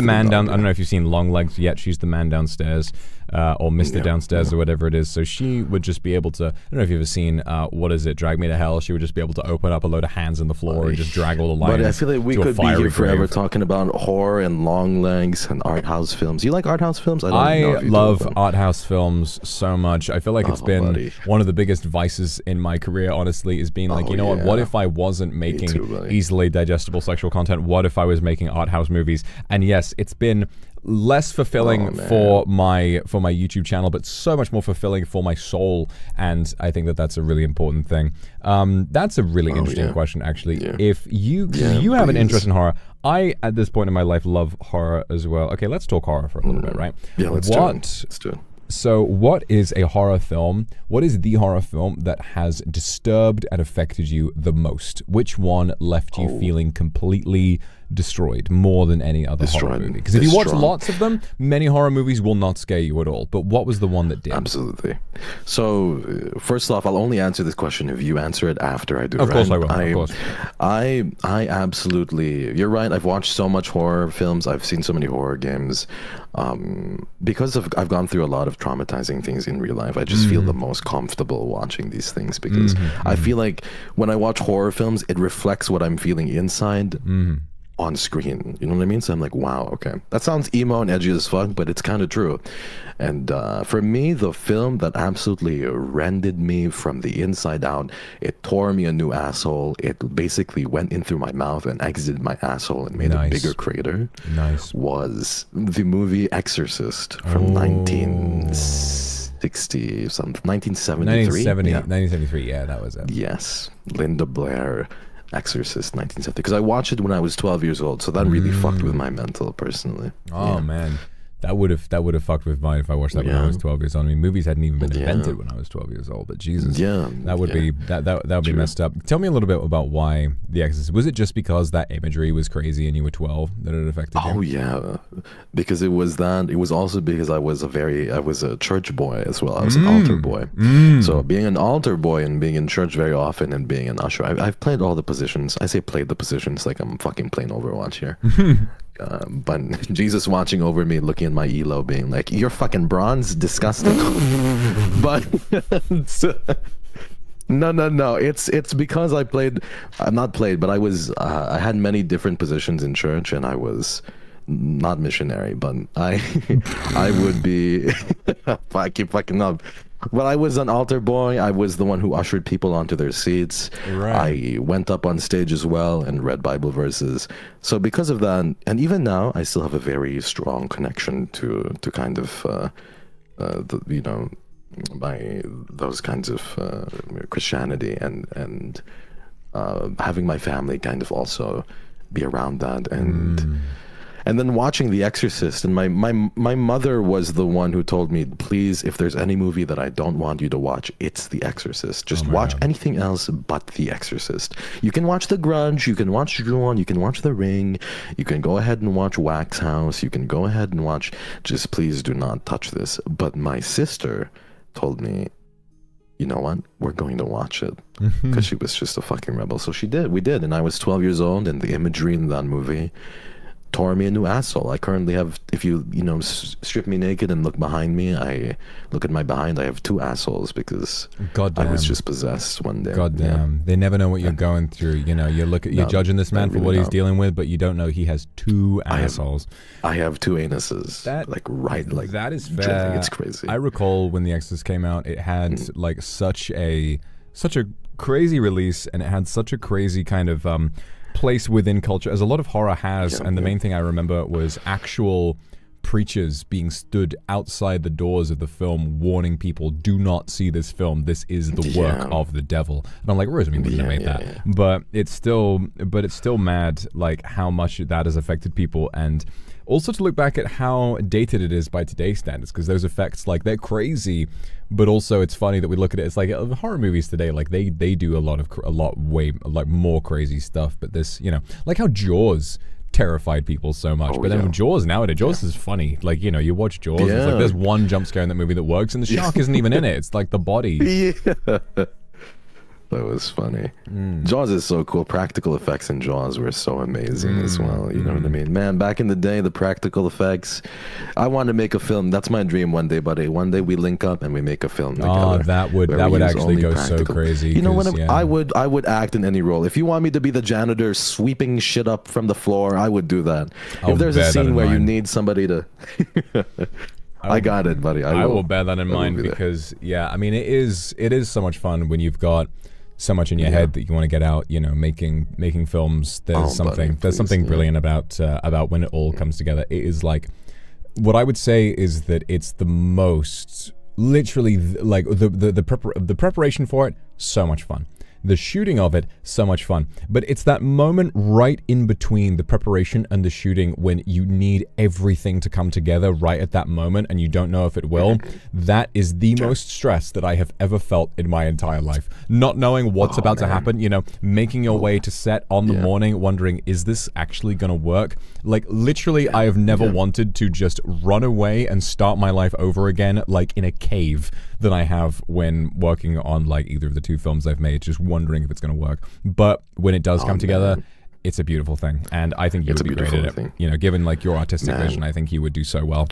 B: man down. I don't know if you've seen Longlegs yet. She's the man downstairs, or Mr. Downstairs, or whatever it is. So she would just be able to. I don't know if you've ever seen what is it? Drag Me to Hell. She would just be able to open up a load of hands in the floor and just drag all the lions.
A: But I feel like we could be here forever talking about horror and long legs and art house films. You like art house films?
B: I love art house films so much. I feel like it's been one of the biggest vices in my career, honestly, is being like, what if I wasn't making easily digestible sexual content? What if I was making art house movies? And yes, it's been less fulfilling for my YouTube channel, but so much more fulfilling for my soul, and I think that's a really important thing. That's a really interesting question, actually. If you have an interest in horror, I, at this point in my life, love horror as well. Okay, let's talk horror for a little bit, right?
A: Yeah, let's do it. Let's do it.
B: So what is a horror film? What is the horror film that has disturbed and affected you the most? Which one left you feeling completely destroyed more than any other horror movie? Because if you watch lots of them, many horror movies will not scare you at all. But what was the one that did?
A: Absolutely. So, first off, I'll only answer this question if you answer it after I do.
B: Of course I will. Of course.
A: I absolutely. You're right. I've watched so much horror films. I've seen so many horror games. Because I've gone through a lot of traumatizing things in real life. I just feel the most comfortable watching these things because I feel like when I watch horror films, it reflects what I'm feeling inside on screen. You know what I mean? So I'm like, wow, okay. That sounds emo and edgy as fuck, but it's kind of true. And for me, the film that absolutely rended me from the inside out, it tore me a new asshole. It basically went in through my mouth and exited my asshole and made a bigger crater. Was the movie Exorcist from 1960 something, 1973.
B: 1973, yeah, that was it.
A: Yes, Linda Blair. Exorcist 1970, because I watched it when I was 12 years old, so that really fucked with my mental personally.
B: Man, that would have fucked with mine if I watched that when I was 12 years old. I mean, movies hadn't even been invented when I was 12 years old, but Jesus, that would be that would be messed up. Tell me a little bit about why The Exorcist. Was it just because that imagery was crazy and you were 12 that it affected you?
A: Oh yeah, because it was that. It was also because I was a church boy as well. I was an altar boy. So being an altar boy and being in church very often and being an usher, I've played all the positions. I say played the positions like I'm fucking playing Overwatch here. But Jesus watching over me, looking at my elo, being like, "You're fucking bronze, disgusting." But no. It's because I played. I'm not played, but I was. I had many different positions in church, and I was not missionary, but I would be. I keep fucking up. Well, I was an altar boy. I was the one who ushered people onto their seats. I went up on stage as well and read Bible verses. So because of that, and even now, I still have a very strong connection to kind of, by those kinds of Christianity and having my family kind of also be around that and then watching The Exorcist, and my mother was the one who told me, please, if there's any movie that I don't want you to watch, it's The Exorcist. Just watch anything else but The Exorcist. You can watch The Grudge, you can watch Ju-on, you can watch The Ring, you can go ahead and watch Wax House, you can go ahead and watch, just please do not touch this. But my sister told me, you know what, we're going to watch it, because she was just a fucking rebel. So we did, and I was 12 years old, and the imagery in that movie tore me a new asshole. I currently have, if you strip me naked and look behind me, I look at my behind, I have 2 assholes because I was just possessed one day.
B: Goddamn. They never know what you're going through. You're judging this man for what he's dealing with, but you don't know he has 2 assholes.
A: I have 2 anuses. That is fair. It's crazy.
B: I recall when The Exorcist came out, it had such a crazy release, and it had such a crazy kind of place within culture, as a lot of horror has, and the main thing I remember was actual preachers being stood outside the doors of the film warning people, do not see this film, this is the work of the devil. And I'm like, Rosemary wouldn't have made that. But it's still mad like how much that has affected people, and also to look back at how dated it is by today's standards, because those effects, like, they're crazy, but also it's funny that we look at it, it's like horror movies today, like they do a lot way more crazy stuff, but this, like how Jaws terrified people so much, but then with Jaws nowadays, Jaws is funny, like, you watch Jaws, it's like there's one jump scare in that movie that works, and the shark isn't even in it, it's like the body.
A: That was funny. Jaws is so cool. Practical effects in Jaws were so amazing as well. You know what I mean? Man, back in the day, the practical effects. I want to make a film. That's my dream one day, buddy. One day we link up and we make a film together.
B: Oh, that would actually go so crazy.
A: You know what? I would act in any role. If you want me to be the janitor sweeping shit up from the floor, I would do that. If there's a scene where you need somebody to... I got it, buddy. I will bear that in mind
B: because, I mean, it is so much fun when you've got so much in your head that you want to get out, making films. There's something brilliant about when it all comes together. It is like, what I would say is that it's the most, literally, like the preparation for it, so much fun. the shooting of it, so much fun. But it's that moment right in between the preparation and the shooting when you need everything to come together right at that moment and you don't know if it will. That is the most stress that I have ever felt in my entire life. Not knowing what's about to happen, you know, making your way to set on the morning, wondering, is this actually gonna work? Like, literally, I have never wanted to just run away and start my life over again, like in a cave, than I have when working on like either of the two films I've made, just wondering if it's gonna work. But when it does come together, it's a beautiful thing, and I think you would be great at it. You know, given like your artistic vision, I think you would do so well.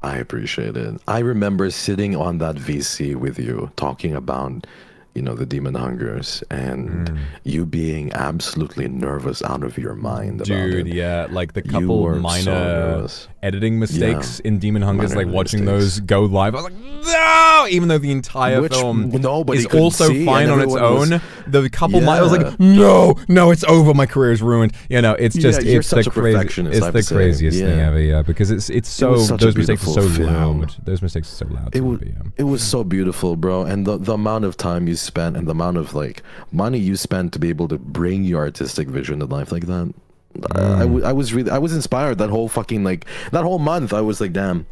A: I appreciate it. I remember sitting on that VC with you, talking about, you know, the demon hungers, and you being absolutely nervous out of your mind about it.
B: Dude, yeah, like the couple minor editing mistakes in Demon Hungers, like watching those go live, I was like, no! Even though the entire film is also fine on its own, the couple I was like, no, it's over, my career is ruined. You know, it's just, it's the craziest thing ever, because it's so, those mistakes are so loud. Those mistakes are so loud.
A: It was so beautiful, bro, and the amount of time you spent and the amount of like money you spent to be able to bring your artistic vision to life like that. I was inspired that whole fucking like that whole month. I was like, damn,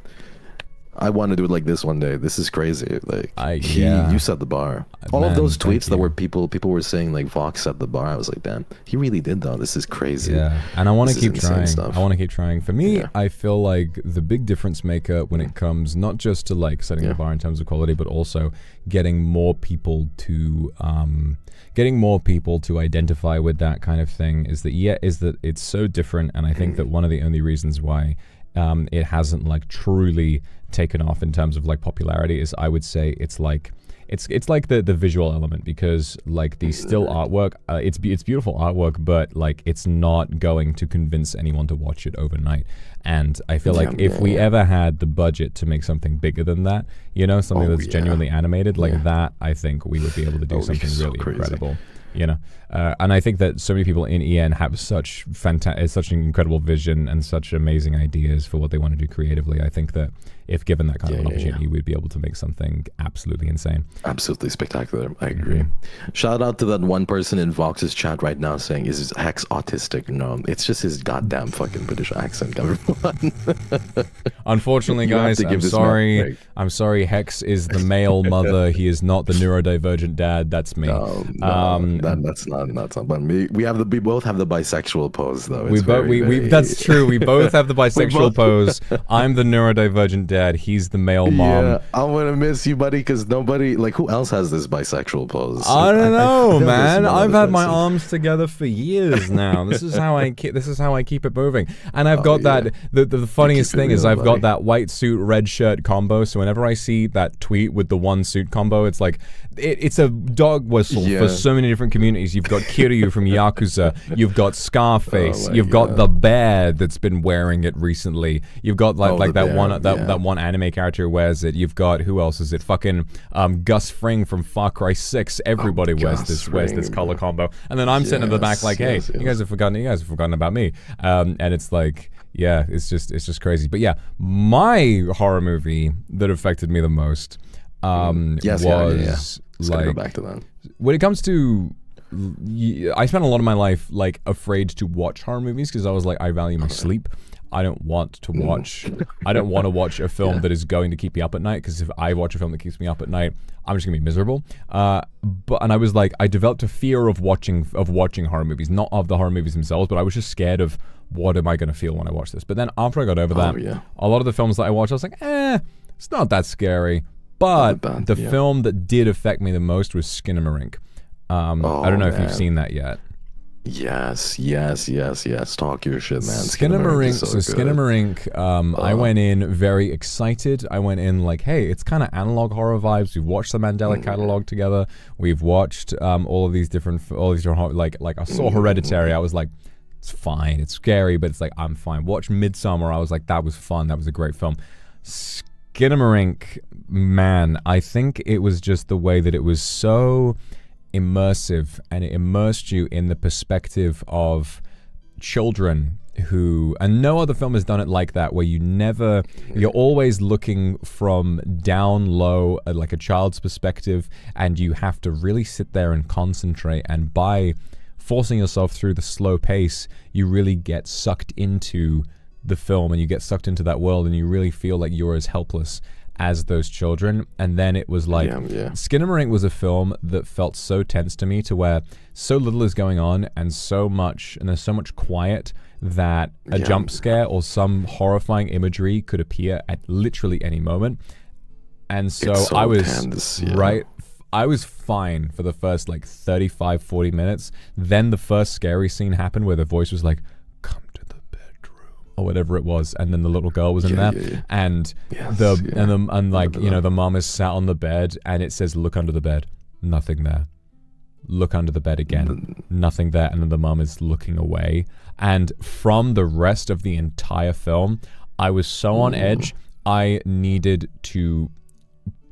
A: I want to do it like this one day. This is crazy. Like, you set the bar. All of those tweets that were people were saying like Vox set the bar. I was like, damn, he really did though. This is crazy.
B: Yeah, and I want to keep trying. I want to keep trying. For me, I feel like the big difference maker when it comes not just to like setting the bar in terms of quality, but also getting more people to identify with that kind of thing is that it's so different. And I think that one of the only reasons why it hasn't like truly taken off in terms of like popularity is, I would say, it's like the visual element, because like the still artwork, it's beautiful artwork, but like it's not going to convince anyone to watch it overnight. And I feel like if we ever had the budget to make something bigger than that, you know, something that's genuinely animated like that, I think we would be able to do something really incredible. You know, and I think that so many people in EN have such an incredible vision and such amazing ideas for what they want to do creatively. I think that if given that kind of an opportunity, we'd be able to make something absolutely insane. Absolutely spectacular. I agree. Shout out to that one person in Vox's chat right now saying, is Hex autistic? No, it's just his goddamn fucking British accent, everyone. Unfortunately, guys, I'm sorry. I'm sorry, Hex is the male mother. He is not the neurodivergent dad. That's me. That's not but me. We both have the bisexual pose, though. That's true. We both have the bisexual pose. I'm the neurodivergent dad. He's the male mom. Yeah, I'm gonna miss you, buddy, because nobody, like, who else has this bisexual pose? I don't know, man. I've had my arms together for years now. This is how I keep it moving. And I've got that. The funniest thing is I've got that white suit, red shirt combo. So whenever I see that tweet with the one suit combo, it's like it's a dog whistle for so many different communities. You've got Kiryu from Yakuza. You've got Scarface. You've got the bear that's been wearing it recently. You've got that one anime character who wears it. You've got, who else is it? Fucking Gus Fring from Far Cry 6. Everybody wears this color combo. And then I'm sitting in the back like, hey, you guys have forgotten about me. And it's like, yeah, it's just crazy. But yeah, my horror movie that affected me the most was like, go back to that. When it comes to, I spent a lot of my life like afraid to watch horror movies because I was like, I value my sleep. I don't want to watch a film that is going to keep me up at night, because if I watch a film that keeps me up at night, I'm just gonna be miserable. And I was like, I developed a fear of watching horror movies, not of the horror movies themselves, but I was just scared of what am I gonna feel when I watch this. But then after I got over that, a lot of the films that I watched, I was like, it's not that scary. But the film that did affect me the most was Skinamarink. I don't know if you've seen that yet. Yes. Talk your shit, man. Skinamarink. I went in very excited. I went in like, hey, it's kind of analog horror vibes. We've watched the Mandela catalog together. We've watched all of these different like I saw Hereditary. I was like, it's fine. It's scary, but it's like, I'm fine. Watched Midsummer. I was like, that was fun. That was a great film. Skinamarink, man, I think it was just the way that it was so immersive, and it immersed you in the perspective of children who, and no other film has done it like that, where you're always looking from down low at like a child's perspective, and you have to really sit there and concentrate, and by forcing yourself through the slow pace, you really get sucked into the film, and you get sucked into that world, and you really feel like you're as helpless as those children. And then it was like, Skinamarink was a film that felt so tense to me, to where so little is going on, and there's so much quiet, that a jump scare or some horrifying imagery could appear at literally any moment. And so I was tense, I was fine for the first like 35, 40 minutes. Then the first scary scene happened where the voice was like, "Come to the bedroom," or whatever it was, and then the little girl was in there, and the mom is sat on the bed, and it says, "Look under the bed," nothing there. Look under the bed again, nothing there, and then the mom is looking away. And from the rest of the entire film, I was so on edge. I needed to,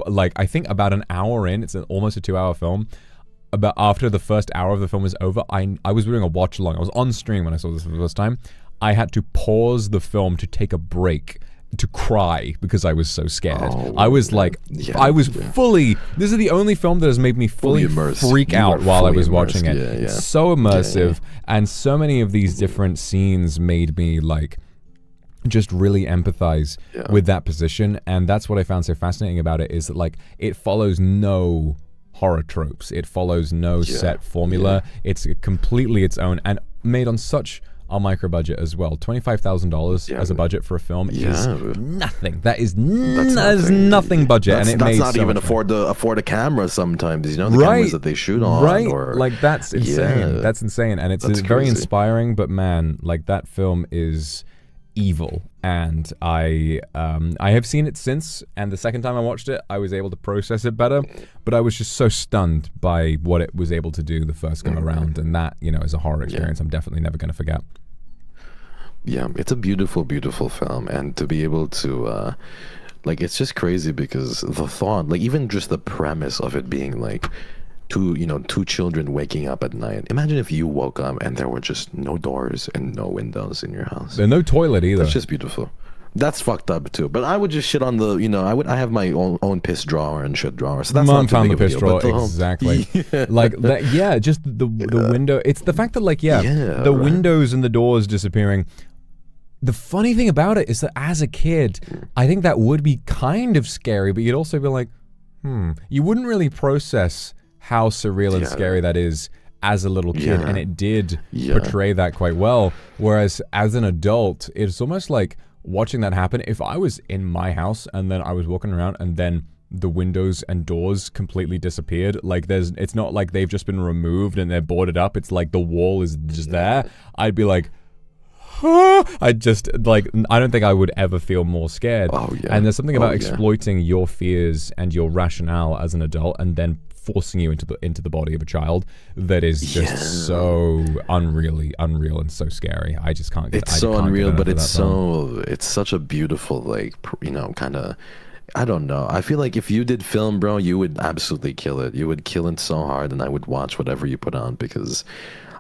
B: like, I think about an hour in, it's almost a 2-hour film. About after the first hour of the film was over, I was doing a watch along. I was on stream when I saw this for the first time. I had to pause the film to take a break, to cry, because I was so scared. I was like, fully, this is the only film that has made me fully freak out while I was watching it. It's so immersive, and so many of these different scenes made me like just really empathize with that position. And that's what I found so fascinating about it, is that like it follows no horror tropes. It follows no set formula. It's completely its own, and made on such a micro budget as well. $25,000 as a budget for a film is nothing. That's nothing budget, and that's not even
A: afford a camera sometimes. You know, the cameras that they shoot on, or
B: like that's insane. That's insane, and it's very inspiring. But man, like that film is evil, and I have seen it since, and the second time I watched it, I was able to process it better. But I was just so stunned by what it was able to do the first go around, and that, you know, is a horror experience I'm definitely never going to forget.
A: Yeah, it's a beautiful, beautiful film, and to be able to, like, it's just crazy, because the thought, like, even just the premise of it being like two children waking up at night. Imagine if you woke up and there were just no doors and no windows in your house.
B: And no toilet either.
A: That's just beautiful. That's fucked up too. But I would just shit on the, I have my own piss drawer and shit drawer. So that's not found the piss drawer.
B: Exactly. Like that. Just the window. It's the fact that the windows and the doors disappearing. The funny thing about it is that as a kid, I think that would be kind of scary, but you'd also be like, you wouldn't really process how surreal and scary that is as a little kid, and it did portray that quite well. Whereas as an adult, it's almost like watching that happen. If I was in my house and then I was walking around and then the windows and doors completely disappeared, like it's not like they've just been removed and they're boarded up, it's like the wall is just there, I'd be like, I don't think I would ever feel more scared. And there's something about exploiting your fears and your rationale as an adult, and then forcing you into the body of a child, that is just so unreal and so scary. I just can't get it. It's so unreal, but it's
A: such a beautiful, like, kind of, I don't know. I feel like if you did film, bro, you would absolutely kill it. You would kill it so hard, and I would watch whatever you put on, because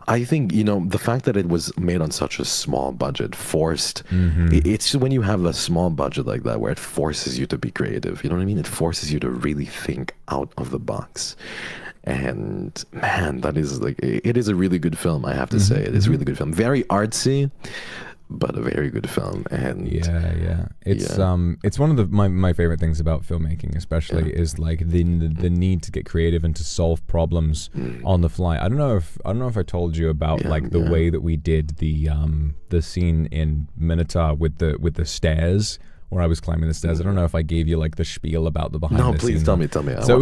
A: I think, the fact that it was made on such a small budget forced, it's when you have a small budget like that where it forces you to be creative. You know what I mean? It forces you to really think out of the box. And man, that is like, it is a really good film, I have to say. It is a really good film. Very artsy, but a very good film. And
B: it's one of my favorite things about filmmaking, especially, is like the need to get creative and to solve problems on the fly. I don't know if I told you about the way that we did the scene in Minotaur with the stairs, where I was climbing the stairs. I don't know if I gave you like the spiel about the behind the scenes.
A: No, please tell me.
B: So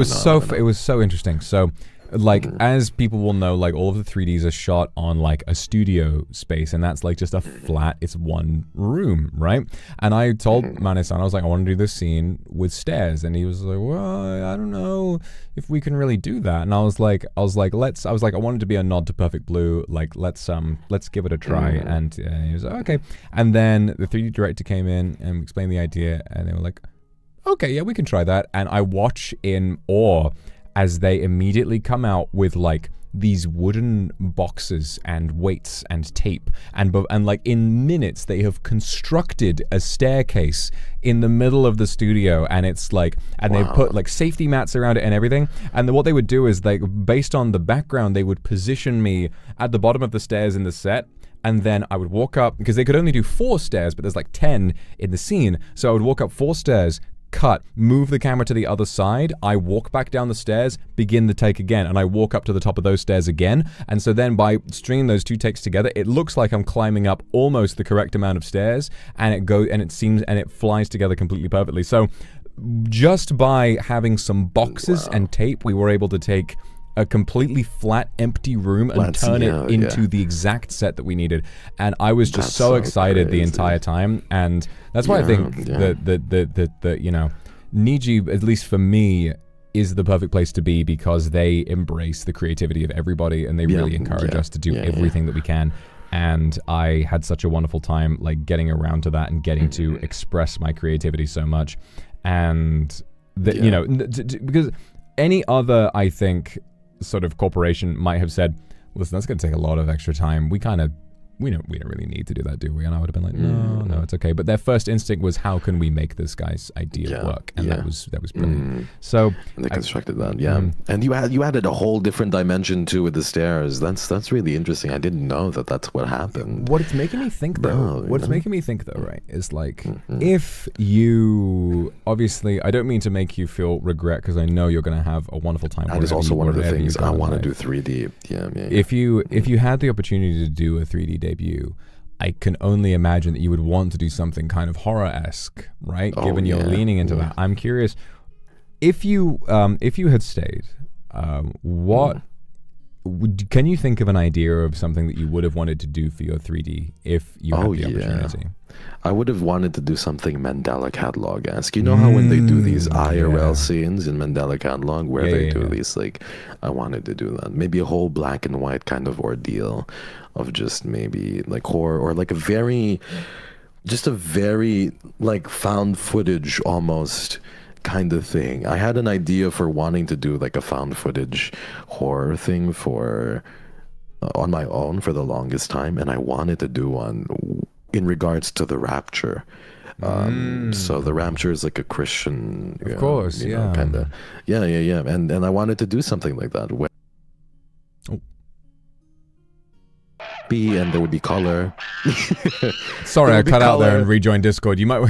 B: it was so interesting. So, like, as people will know, like, all of the 3Ds are shot on like a studio space, and that's like just a flat, it's one room, right? And I told Mane-san, I was like, I want to do this scene with stairs, and he was like, well, I don't know if we can really do that. And I was like, I wanted to be a nod to Perfect Blue, like, let's give it a try. And he was like, okay. And then the 3D director came in and explained the idea, and they were like, okay, yeah, we can try that. And I watch in awe as they immediately come out with like these wooden boxes and weights and tape, and like in minutes they have constructed a staircase in the middle of the studio, and it's like, and they've put like safety mats around it and everything. And then what they would do is, like, based on the background, they would position me at the bottom of the stairs in the set. And then I would walk up, because they could only do 4 stairs, but there's like 10 in the scene. So I would walk up 4 stairs, cut, move the camera to the other side, I walk back down the stairs, begin the take again, and I walk up to the top of those stairs again. And so then by stringing those 2 takes together, it looks like I'm climbing up almost the correct amount of stairs, and it flies together completely perfectly. So just by having some boxes and tape, we were able to take a completely flat, empty room and turn it into the exact set that we needed. And I was just so excited the entire time. And that's why I think that you know, Niji, at least for me, is the perfect place to be, because they embrace the creativity of everybody, and they really encourage us to do everything that we can. And I had such a wonderful time, like, getting around to that and getting to express my creativity so much. And that, you know, because any other, I think, sort of corporation might have said, listen, that's going to take a lot of extra time. We don't really need to do that, do we? And I would have been like, no, it's okay. But their first instinct was, how can we make this guy's idea work? And that was brilliant. So
A: and they constructed that, and you added a whole different dimension too with the stairs. That's really interesting. I didn't know that that's what happened.
B: What it's making me think though, right, is like, if you, obviously, I don't mean to make you feel regret, because I know you're going to have a wonderful time.
A: That is also one of the things I want to do 3D.
B: If you had the opportunity to do a 3D debut, I can only imagine that you would want to do something kind of horror-esque, right? Given you're leaning into that. I'm curious, if you had stayed, can you think of an idea of something that you would have wanted to do for your 3D if you had the opportunity?
A: I would have wanted to do something Mandela Catalog-esque. You know how when they do these IRL scenes in Mandela Catalog where they do these, like, I wanted to do that. Maybe a whole black and white kind of ordeal of just maybe like horror, or like a very like found footage almost kind of thing. I had an idea for wanting to do like a found footage horror thing for on my own for the longest time, and I wanted to do one in regards to the rapture. So the rapture is like a Christian,
B: of course,
A: kind of, and I wanted to do something like that. And there would be color.
B: Sorry, I cut out there and rejoined Discord. You might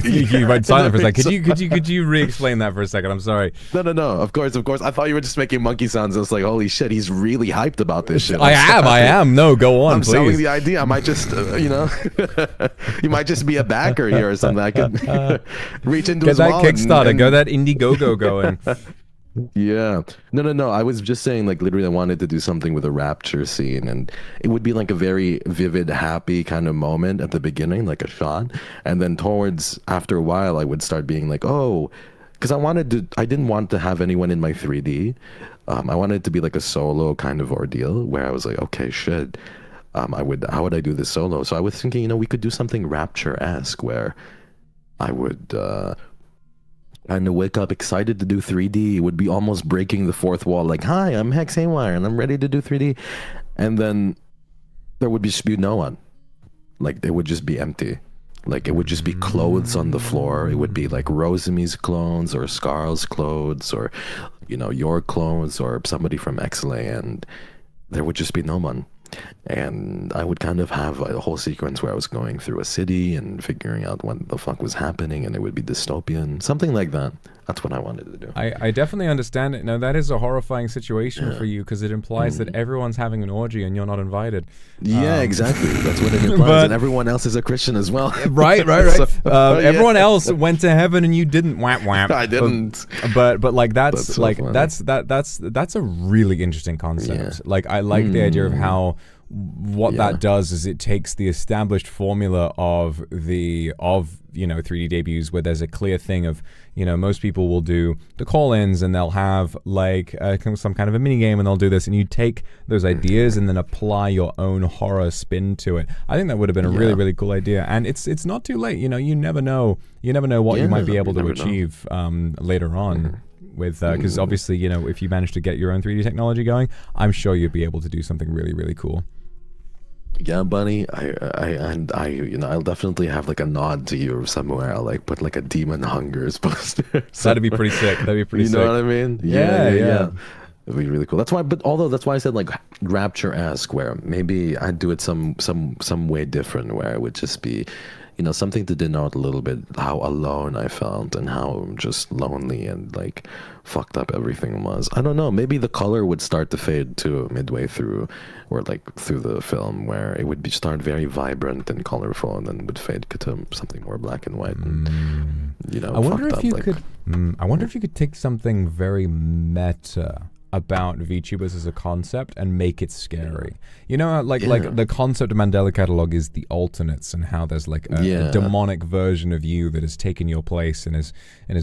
B: silent for a second. Could you re-explain that for a second? I'm sorry.
A: No. Of course. I thought you were just making monkey sounds. I was like, holy shit, he's really hyped about this shit.
B: I am. No, go on, please.
A: I'm selling the idea. I might just, you might just be a backer here or something. I could reach into his wallet.
B: Get that Kickstarter. Go that Indiegogo going.
A: Yeah. No. I was just saying, like, literally I wanted to do something with a rapture scene, and it would be like a very vivid, happy kind of moment at the beginning, like a shot. And then after a while, I would start being like, oh, because I didn't want to have anyone in my 3D. I wanted it to be like a solo kind of ordeal where I was like, okay, shit. How would I do this solo? So I was thinking, we could do something rapture-esque where I would, kind of wake up excited to do 3D. It would be almost breaking the fourth wall, like, hi, I'm Hex Haywire and I'm ready to do 3D. And then there would just be no one. Like, it would just be empty. Like, it would just be clothes on the floor. It would be like Rosemi's clothes or Scarl's clothes or, your clothes or somebody from XLA, and there would just be no one. And I would kind of have a whole sequence where I was going through a city and figuring out what the fuck was happening, and it would be dystopian, something like that. That's what I wanted to do.
B: I definitely understand it. No, that is a horrifying situation for you, because it implies that everyone's having an orgy and you're not invited.
A: Yeah, exactly. That's what it implies. And everyone else is a Christian as well.
B: Right. So, everyone else went to heaven and you didn't. Whap.
A: I didn't.
B: But like that's a really interesting concept. Yeah. Like, I like the idea of how that does is it takes the established formula of 3D debuts, where there's a clear thing of, most people will do the call-ins and they'll have like some kind of a mini game and they'll do this, and you take those ideas and then apply your own horror spin to it. I think that would have been a really, really cool idea, and it's not too late. You never know what you might be able to achieve later on. with because obviously, you know, if you manage to get your own 3D technology going, I'm sure you'd be able to do something really, really cool.
A: Yeah, buddy. You know, I'll definitely have like a nod to you somewhere. I'll like put like a Demon Hungers poster.
B: That'd be pretty sick. That'd be pretty sick.
A: You know what I mean?
B: Yeah.
A: It'd be really cool. That's why. But although that's why I said like Rapture-esque, where maybe I'd do it some way different, where it would just be, you know, something to denote a little bit how alone I felt and how just lonely and like fucked up everything was. I don't know. Maybe the color would start to fade too midway through, or like through the film, where it would start very vibrant and colorful, and then would fade to something more black and white. And, you know,
B: I wonder if you could. I wonder if you could take something very meta about VTubers as a concept and make it scary. You know, like the concept of Mandela Catalog is the alternates, and how there's like a demonic version of you that has taken your place and is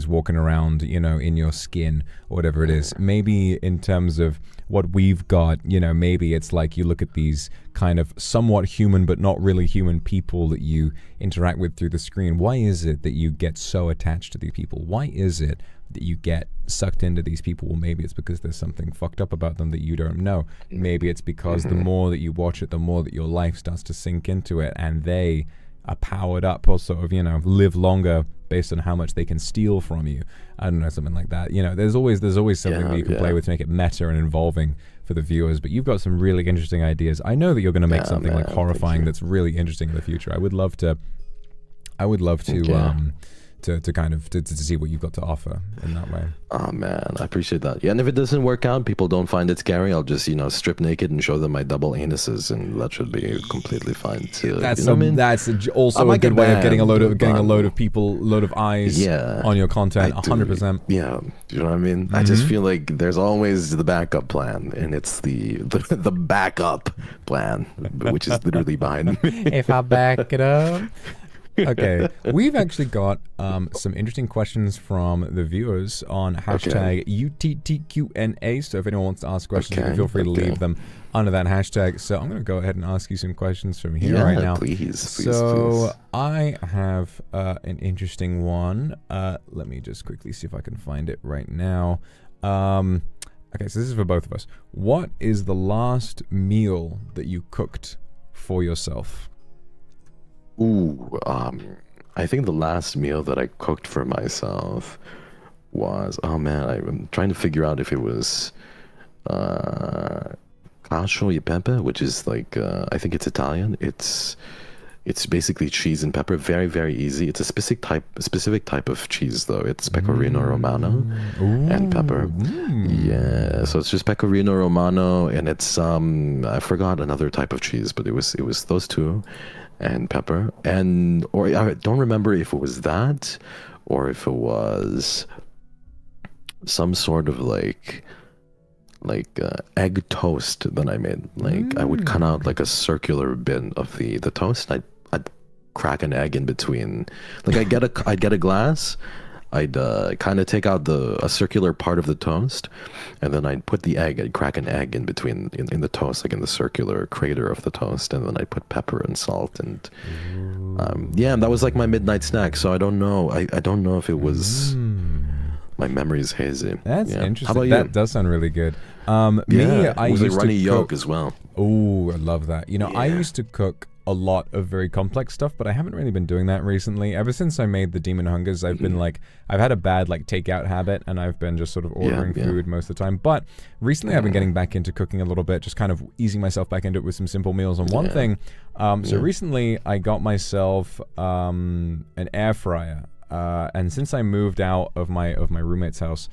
B: walking around, you know, in your skin or whatever it is. Maybe in terms of what we've got, you know, maybe it's like you look at these kind of somewhat human but not really human people that you interact with through the screen. Why is it that you get so attached to these people? Why is it that you get sucked into these people? Well, maybe it's because there's something fucked up about them that you don't know. Maybe it's because the more that you watch it, the more that your life starts to sink into it, and they are powered up, or sort of, you know, live longer based on how much they can steal from you. I don't know, something like that. You know, there's always something that you can play with to make it meta and involving for the viewers. But you've got some really interesting ideas. I know that you're going to make something like horrifying that's really interesting in the future. I would love to kind of to see what you've got to offer in that way.
A: Oh man, I appreciate that. Yeah, and if it doesn't work out, people don't find it scary, I'll just, you know, strip naked and show them my double anuses, and that should be completely fine too.
B: That's
A: you know what I mean?
B: That's also a good way of getting a load of people, load of eyes on your content. 100%.
A: Yeah, you know what I mean? I just feel like there's always the backup plan, and it's the backup plan, which is literally behind me.
B: If I back it up. Okay, we've actually got some interesting questions from the viewers on hashtag UTTQNA. So if anyone wants to ask questions, feel free to leave them under that hashtag. So I'm going to go ahead and ask you some questions from here right now.
A: Please.
B: I have an interesting one. Let me just quickly see if I can find it right now. Okay, so this is for both of us. What is the last meal that you cooked for yourself?
A: Ooh, I think the last meal that I cooked for myself was, oh man, I'm trying to figure out if it was cacio e pepe, which is like, I think it's Italian. It's basically cheese and pepper, very, very easy. It's a specific type of cheese though. It's pecorino romano and pepper. Yeah, so it's just pecorino romano, and it's I forgot another type of cheese, but it was those two. And pepper, or I don't remember if it was that, or if it was some sort of like egg toast that I made. Like I would cut out like a circular bin of the toast. I'd crack an egg in between. Like I'd get a glass. I'd kind of take out a circular part of the toast, and then I'd put the egg. I'd crack an egg in between in the toast, like in the circular crater of the toast, and then I'd put pepper and salt, and that was like my midnight snack. So I don't know. I don't know if it was. My memory's hazy.
B: That's interesting.
A: How about you?
B: That does sound really good. I
A: used
B: used
A: runny
B: to
A: yolk
B: cook
A: as well.
B: Oh, I love that. You know, I used to cook a lot of very complex stuff, but I haven't really been doing that recently. Ever since I made the Demon Hungers, I've been like, I've had a bad like takeout habit, and I've been just sort of ordering food most of the time. But recently I've been getting back into cooking a little bit, just kind of easing myself back into it with some simple meals. And one thing, so recently I got myself an air fryer. And since I moved out of my roommate's house,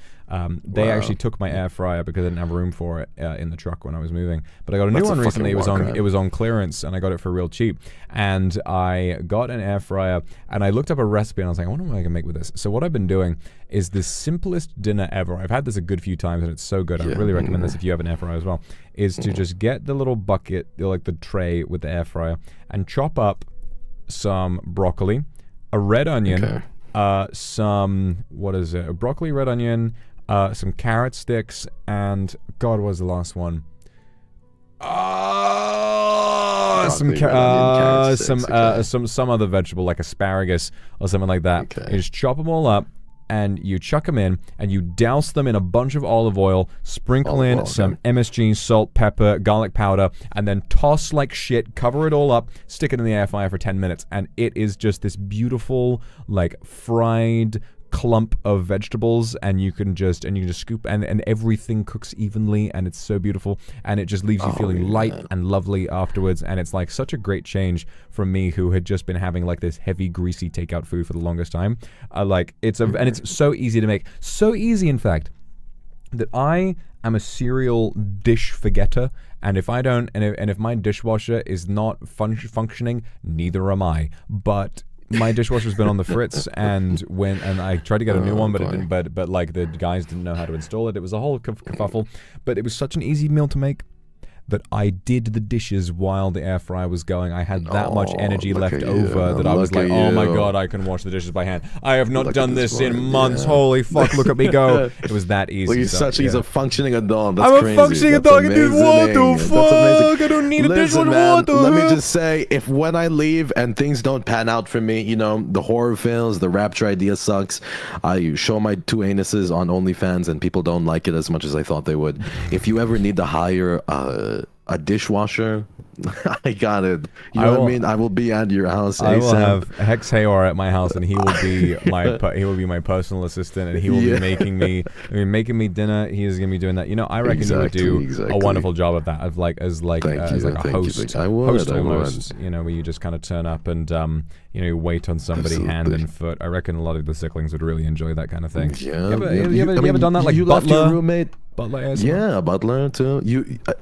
B: they actually took my air fryer because I didn't have room for it in the truck when I was moving. But I got a new one recently. It was on clearance, and I got it for real cheap. And I got an air fryer, and I looked up a recipe, and I was like, I wonder what I can make with this. So what I've been doing is the simplest dinner ever. I've had this a good few times, and it's so good. I really recommend this if you have an air fryer as well. Is to just get the little bucket, like the tray with the air fryer, and chop up some broccoli, a red onion. Some, what is it? A broccoli, red onion, some carrot sticks, and God, what was the last one? Some other vegetable like asparagus or something like that. You just chop them all up, and you chuck them in, and you douse them in a bunch of olive oil, sprinkle in some MSG, salt, pepper, garlic powder, and then toss like shit, cover it all up, stick it in the air fryer for 10 minutes, and it is just this beautiful, like, fried clump of vegetables, and you can just scoop, and everything cooks evenly, and it's so beautiful, and it just leaves you feeling light and lovely afterwards. And it's like such a great change from me, who had just been having like this heavy, greasy takeout food for the longest time. And it's so easy to make, so easy in fact that I am a serial dish forgetter, and if I don't, and if my dishwasher is not functioning, neither am I. But my dishwasher's been on the fritz, and I tried to get a new one, but it didn't. But like the guys didn't know how to install it. It was a whole kerfuffle. But it was such an easy meal to make that I did the dishes while the air fryer was going. I had that much energy left over that I was like, oh my god, I can wash the dishes by hand. I have not done this in months. Holy fuck, look at me go. It was that easy.
A: Well, he's a functioning adult. That's
B: I'm
A: crazy.
B: a functioning adult. I can do what the fuck? I don't need a dishwasher. What the
A: Let me just say, if when I leave and things don't pan out for me, you know, the horror fails, the rapture idea sucks, I show my 2 anuses on OnlyFans and people don't like it as much as I thought they would. If you ever need to hire a dishwasher, I got it. You know what I mean? I will be at your house.
B: I will have Hex Haywar at my house, and he will be my personal assistant, and he will be making me dinner. He is gonna be doing that. You know, I reckon you would do a wonderful job of that, as like a host.
A: I would.
B: Host almost. You know, where you just kind of turn up and you know, you wait on somebody hand and foot. I reckon a lot of the sicklings would really enjoy that kind of thing.
A: Yeah.
B: You ever done that? Like
A: you
B: butler?
A: left your roommate.
B: Butler as
A: yeah, butler too.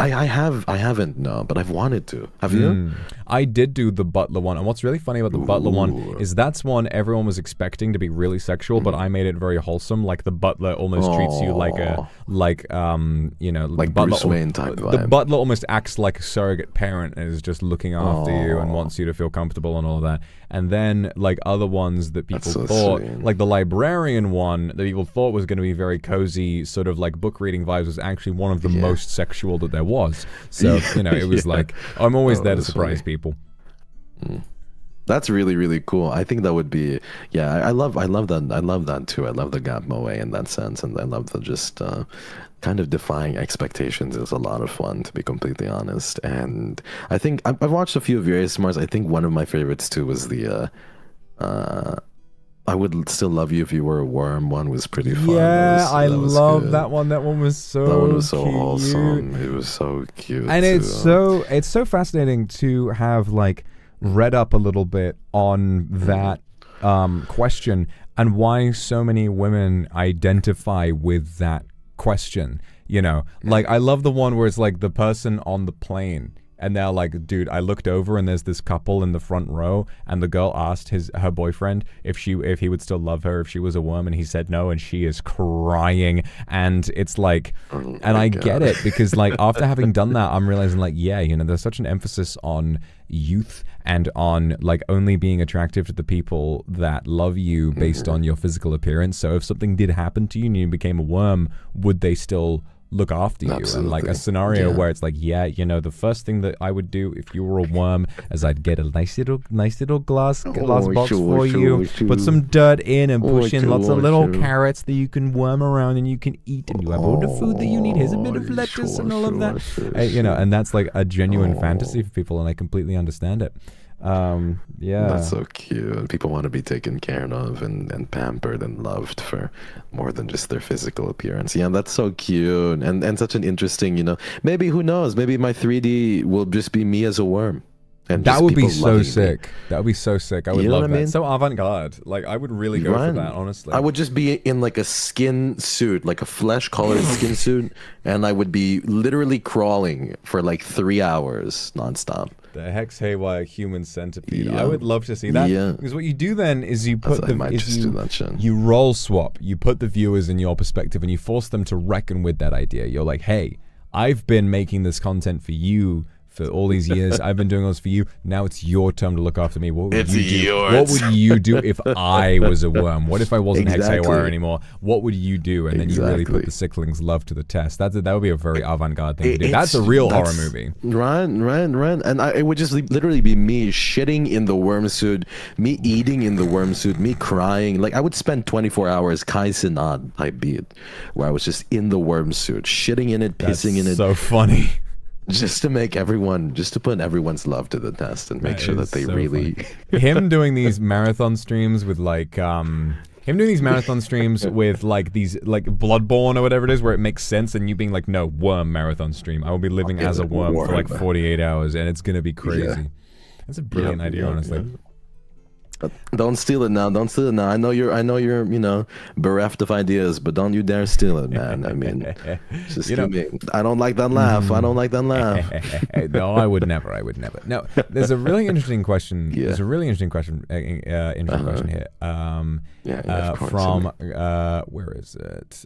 A: I haven't, no, but I've wanted to. Have you?
B: I did do the butler one, and what's really funny about the butler one is that's one everyone was expecting to be really sexual, but I made it very wholesome. Like the butler almost treats you like you know,
A: like
B: butler,
A: Bruce Wayne type vibe.
B: The butler almost acts like a surrogate parent and is just looking after you and wants you to feel comfortable and all that. And then like other ones that people thought, like the librarian one that people thought was going to be very cozy, sort of like book reading vibes, was actually one of the most sexual that there was. So you know, it was like, I'm always there to surprise people.
A: That's really, really cool. I think that would be, I love that too. I love the gap moe in that sense, and I love the just kind of defying expectations is a lot of fun, to be completely honest. And I think I've watched a few of your ASMRs. I think one of my favorites too was the I Would Still Love You If You Were a Worm one. Was pretty fun.
B: Yeah, I love that one. That one was so
A: cute. Wholesome. It was so cute.
B: And too. It's so fascinating to have like read up a little bit on that question and why so many women identify with that question. You know, like I love the one where it's like the person on the plane and they're like, dude, I looked over and there's this couple in the front row, and the girl asked her boyfriend if he would still love her if she was a worm, and he said no, and she is crying. And it's like, I get it, because like after having done that, I'm realizing like, yeah, you know, there's such an emphasis on youth and on like only being attractive to the people that love you based on your physical appearance. So if something did happen to you and you became a worm, would they still look after you?
A: Absolutely.
B: And like a scenario where it's like, yeah, you know, the first thing that I would do if you were a worm is I'd get a nice little glass box for you, put some dirt in and push in lots of little carrots that you can worm around and you can eat, and you have all the food that you need. Here's a bit of lettuce and all of that. You know, and that's like a genuine fantasy for people, and I completely understand it.
A: That's so cute. People want to be taken care of and pampered and loved for more than just their physical appearance. Yeah, that's so cute and such an interesting, you know, maybe, who knows, maybe my 3D will just be me as a worm. And
B: that would be so sick. That would be so sick. I would love that.
A: I mean?
B: So avant-garde. Like I would really go for that, honestly.
A: I would just be in like a skin suit, like a flesh-colored skin suit, and I would be literally crawling for like 3 hours nonstop.
B: The Hex Haywire human centipede. Yeah. I would love to see that. Yeah. Because what you do then is you put you role swap. You put the viewers in your perspective and you force them to reckon with that idea. You're like, hey, I've been making this content for you for all these years. I've been doing all this for you. Now it's your turn to look after me. What would you do?
A: Yours.
B: What would you do if I was a worm? What if I wasn't Hexawire anymore? What would you do? And then you really put the sickling's love to the test. That would be a very avant-garde thing to do. That's a real horror movie.
A: Right. And it would just literally be me shitting in the worm suit, me eating in the worm suit, me crying. Like, I would spend 24 hours Kai Cenat type beat, where I was just in the worm suit, shitting in it, pissing in it.
B: So funny.
A: Just to put everyone's love to the test and make sure that they really...
B: Him doing these marathon streams with like, these like Bloodborne or whatever it is, where it makes sense, and you being like, no, worm marathon stream. I will be living as a worm for like 48 hours, and it's gonna be crazy. Yeah. That's a brilliant idea, honestly. Yeah.
A: Don't steal it now. I know you're bereft of ideas, but don't you dare steal it, man. I mean, just give me. I don't like that laugh.
B: No, I would never. No, there's a really interesting question.
A: Yeah.
B: There's a really interesting question. Question here. From where is it?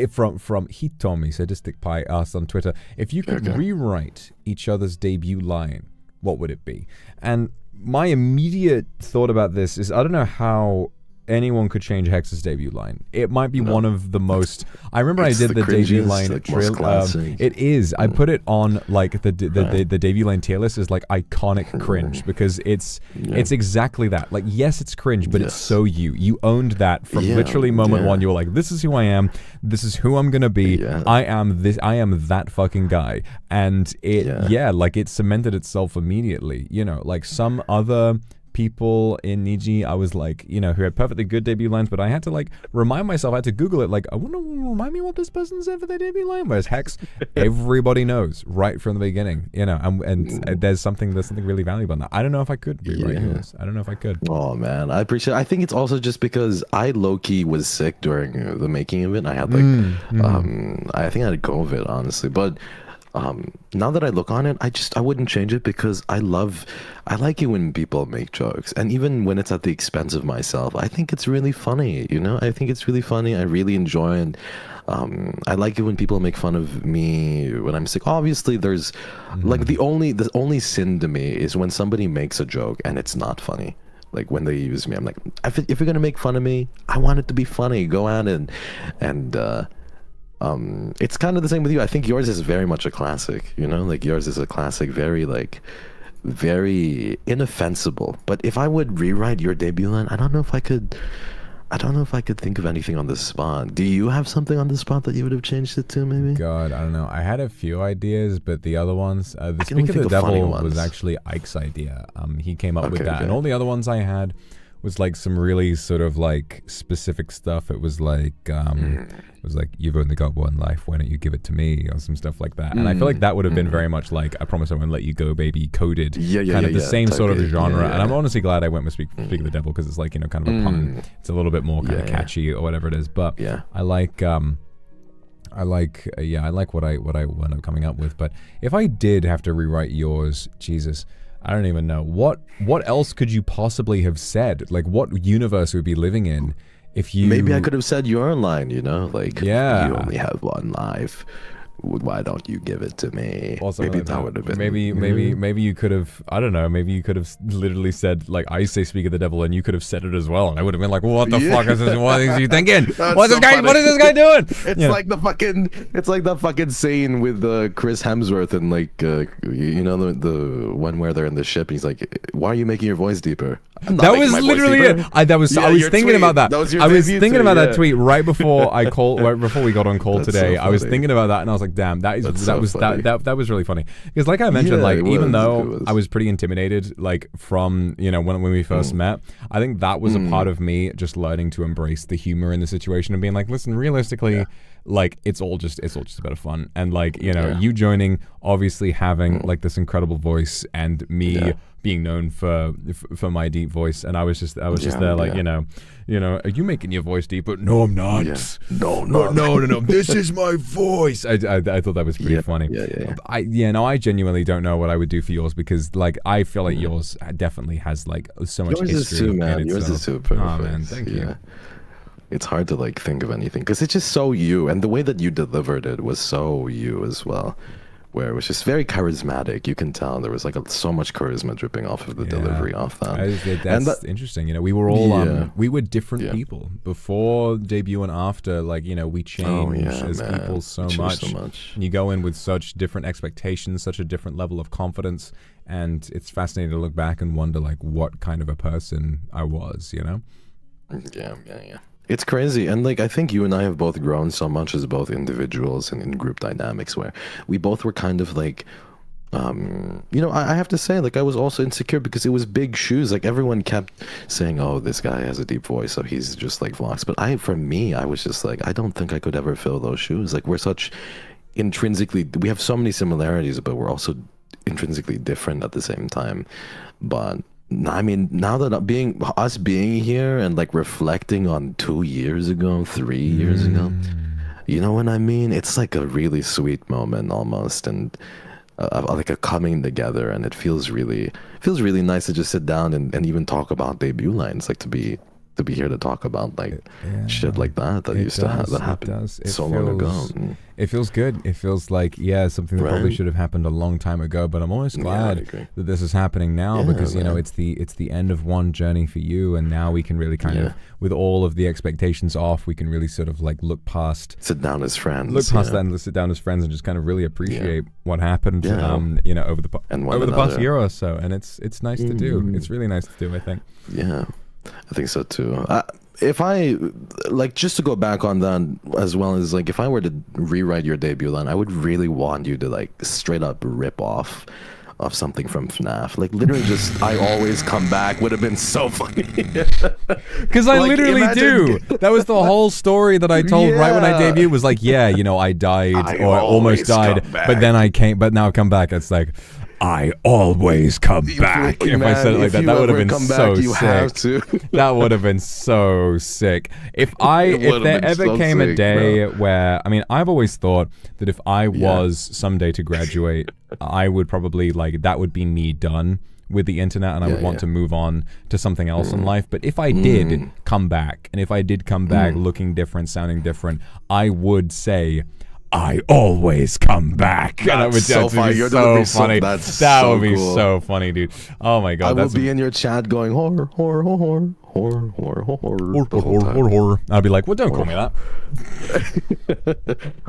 B: From Hitomi Sadistic Pie asked on Twitter, if you could rewrite each other's debut line, what would it be? And my immediate thought about this is, I don't know how anyone could change Hex's debut line. It might be one of the most... I remember I did the debut line... it is. I put it on like the debut line tier list as like iconic cringe, because it's exactly that. Like, yes, it's cringe, but it's so you. You owned that from literally moment one. You were like, this is who I am. This is who I'm gonna be. Yeah. I am that fucking guy. And it, like, it cemented itself immediately. You know, like some other people in Niji, I was like, who had perfectly good debut lines, but I had to like remind myself, I had to Google it, like, I want to remind me what this person said for their debut line. Whereas Hex, everybody knows right from the beginning, and there's something really valuable in that. I don't know if I could rewrite yours. I don't know if I could.
A: Oh man, I appreciate it. I think it's also just because I low-key was sick during the making of it. I had like I think I had COVID, honestly, but now that I look on it, I wouldn't change it, because I like it when people make jokes, and even when it's at the expense of myself, I think it's really funny. I think it's really funny. I really enjoy it. I like it when people make fun of me when I'm sick. Obviously, there's like the only sin to me is when somebody makes a joke and it's not funny. Like when they use me, I'm like, if you're gonna make fun of me, I want it to be funny. Go at it, and it's kind of the same with you. I think yours is very much a classic, like yours is a classic, very inoffensive. But if I would rewrite your debut line, I don't know if I could think of anything on the spot. Do you have something on the spot that you would have changed it to, maybe?
B: God, I don't know. I had a few ideas, but the other ones, the Speak of the Devil was actually Ike's idea. He came up with that. And all the other ones I had was like some really sort of like specific stuff. It was like you've only got one life, why don't you give it to me, or some stuff like that. And I feel like that would have been very much like I Promise I Won't Let You Go, Baby, coded, kind of the same sort of genre. And I'm honestly glad I went with Speak of the Devil, because it's like, kind of a pun. It's a little bit more kind of catchy or whatever it is. But I like what I wound up coming up with. But if I did have to rewrite yours, Jesus, I don't even know. What else could you possibly have said? Like, what universe would be living in if you... Maybe
A: I could have said your line, like, you only have one life. Why don't you give it to me? Maybe like that would have been...
B: Maybe you could have... I don't know. Maybe you could have literally said, like, I say Speak of the Devil, and you could have said it as well. And I would have been like, what the fuck is this? What is he thinking? What is this guy doing?
A: It's like the fucking scene with Chris Hemsworth and like, the one where they're in the ship. And he's like, why are you making your voice deeper?
B: That was literally it. I was thinking about that. I was thinking about that tweet right before we got on call today. I was thinking about that, and I was like, damn, that was really funny. Because like I mentioned, even though I was pretty intimidated, like from when we first met, I think that was a part of me just learning to embrace the humor in the situation and being like, listen, realistically, like it's all just a bit of fun. And like you joining, obviously having like this incredible voice, and me being known for my deep voice, and I was just there like, are you making your voice deeper? No, I'm not. No. This is my voice. I thought that was pretty funny. I genuinely don't know what I would do for yours, because like I feel like yours definitely has like so much history.
A: Yours is too, man. Yours is too perfect.
B: Oh man, thank you.
A: It's hard to like think of anything, because it's just so you, and the way that you delivered it was so you as well. where it was just very charismatic. You can tell there was like so much charisma dripping off of the delivery off that.
B: That's interesting. You know, we were all we were different people before debut and after. Like, you know, we changed as people so much. And you go in with such different expectations, such a different level of confidence, and it's fascinating to look back and wonder like what kind of a person I was. You know?
A: Yeah. It's crazy. And like, I think you and I have both grown so much as both individuals and in group dynamics where we both were kind of like, you know, I have to say, like, I was also insecure because it was big shoes. Like, everyone kept saying, oh, this guy has a deep voice, so he's just like Vlox. But for me, I was just like, I don't think I could ever fill those shoes. Like, we're such intrinsically, we have so many similarities, but we're also intrinsically different at the same time. But I mean, now that us being here and like reflecting on 2 years ago, 3 years ago, you know what I mean? It's like a really sweet moment almost, and like a coming together, and it feels really nice to just sit down and even talk about debut lines, like to be here to talk about like shit like that used to happen. That happened so long ago.
B: It feels good. It feels like something that probably should have happened a long time ago. But I'm always glad that this is happening now because you know it's the end of one journey for you, and now we can really kind of, with all of the expectations off, we can really sort of like sit down as friends, and sit down as friends, and just kind of really appreciate what happened, you know, over the past year or so. And it's nice to do. It's really nice to do, I think.
A: Yeah. I think so too. If I, like, just to go back on that as well, as like, if I were to rewrite your debut line, I would really want you to like straight up rip off something from FNAF. Like, literally just I Always Come Back would have been so funny.
B: Because I literally do. That was the whole story that I told right when I debuted, was like, you know, I died or almost died, but then now come back. It's like, I always come back. If I said it like that, that would have been so sick. That would have been so sick. If there ever came a day where, I mean, I've always thought that if I was someday to graduate, I would probably like, that would be me done with the internet, and I would want to move on to something else in life. But if I did come back, and if I did come back looking different, sounding different, I would say, I always come back. And that would so funny. That would be so funny, dude. Oh my god.
A: I will be in your chat going horror, horror, horror, horror, horror,
B: horror, horror. I'll be like, well, don't call me that.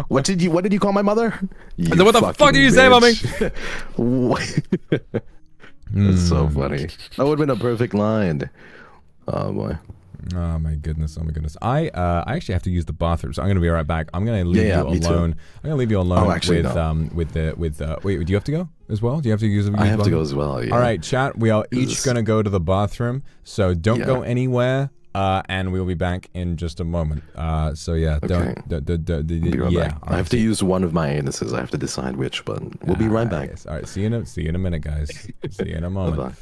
A: What did you call my mother?
B: What the fuck did you say about me?
A: That's so funny. That would have been a perfect line. Oh boy.
B: Oh my goodness! Oh my goodness! I actually have to use the bathroom, so I'm gonna be right back. I'm gonna leave you alone. I'm gonna leave you alone with wait, do you have to go as well? Do you have to use?
A: I have to go as well. Yeah.
B: All right, chat. We are each gonna go to the bathroom, so don't go anywhere. And we'll be back in just a moment. So yeah,
A: I have to use one of my anuses. I have to decide which, but we'll be right back.
B: Yes. All right. See you in a minute, guys. See you in a moment.
A: Bye-bye.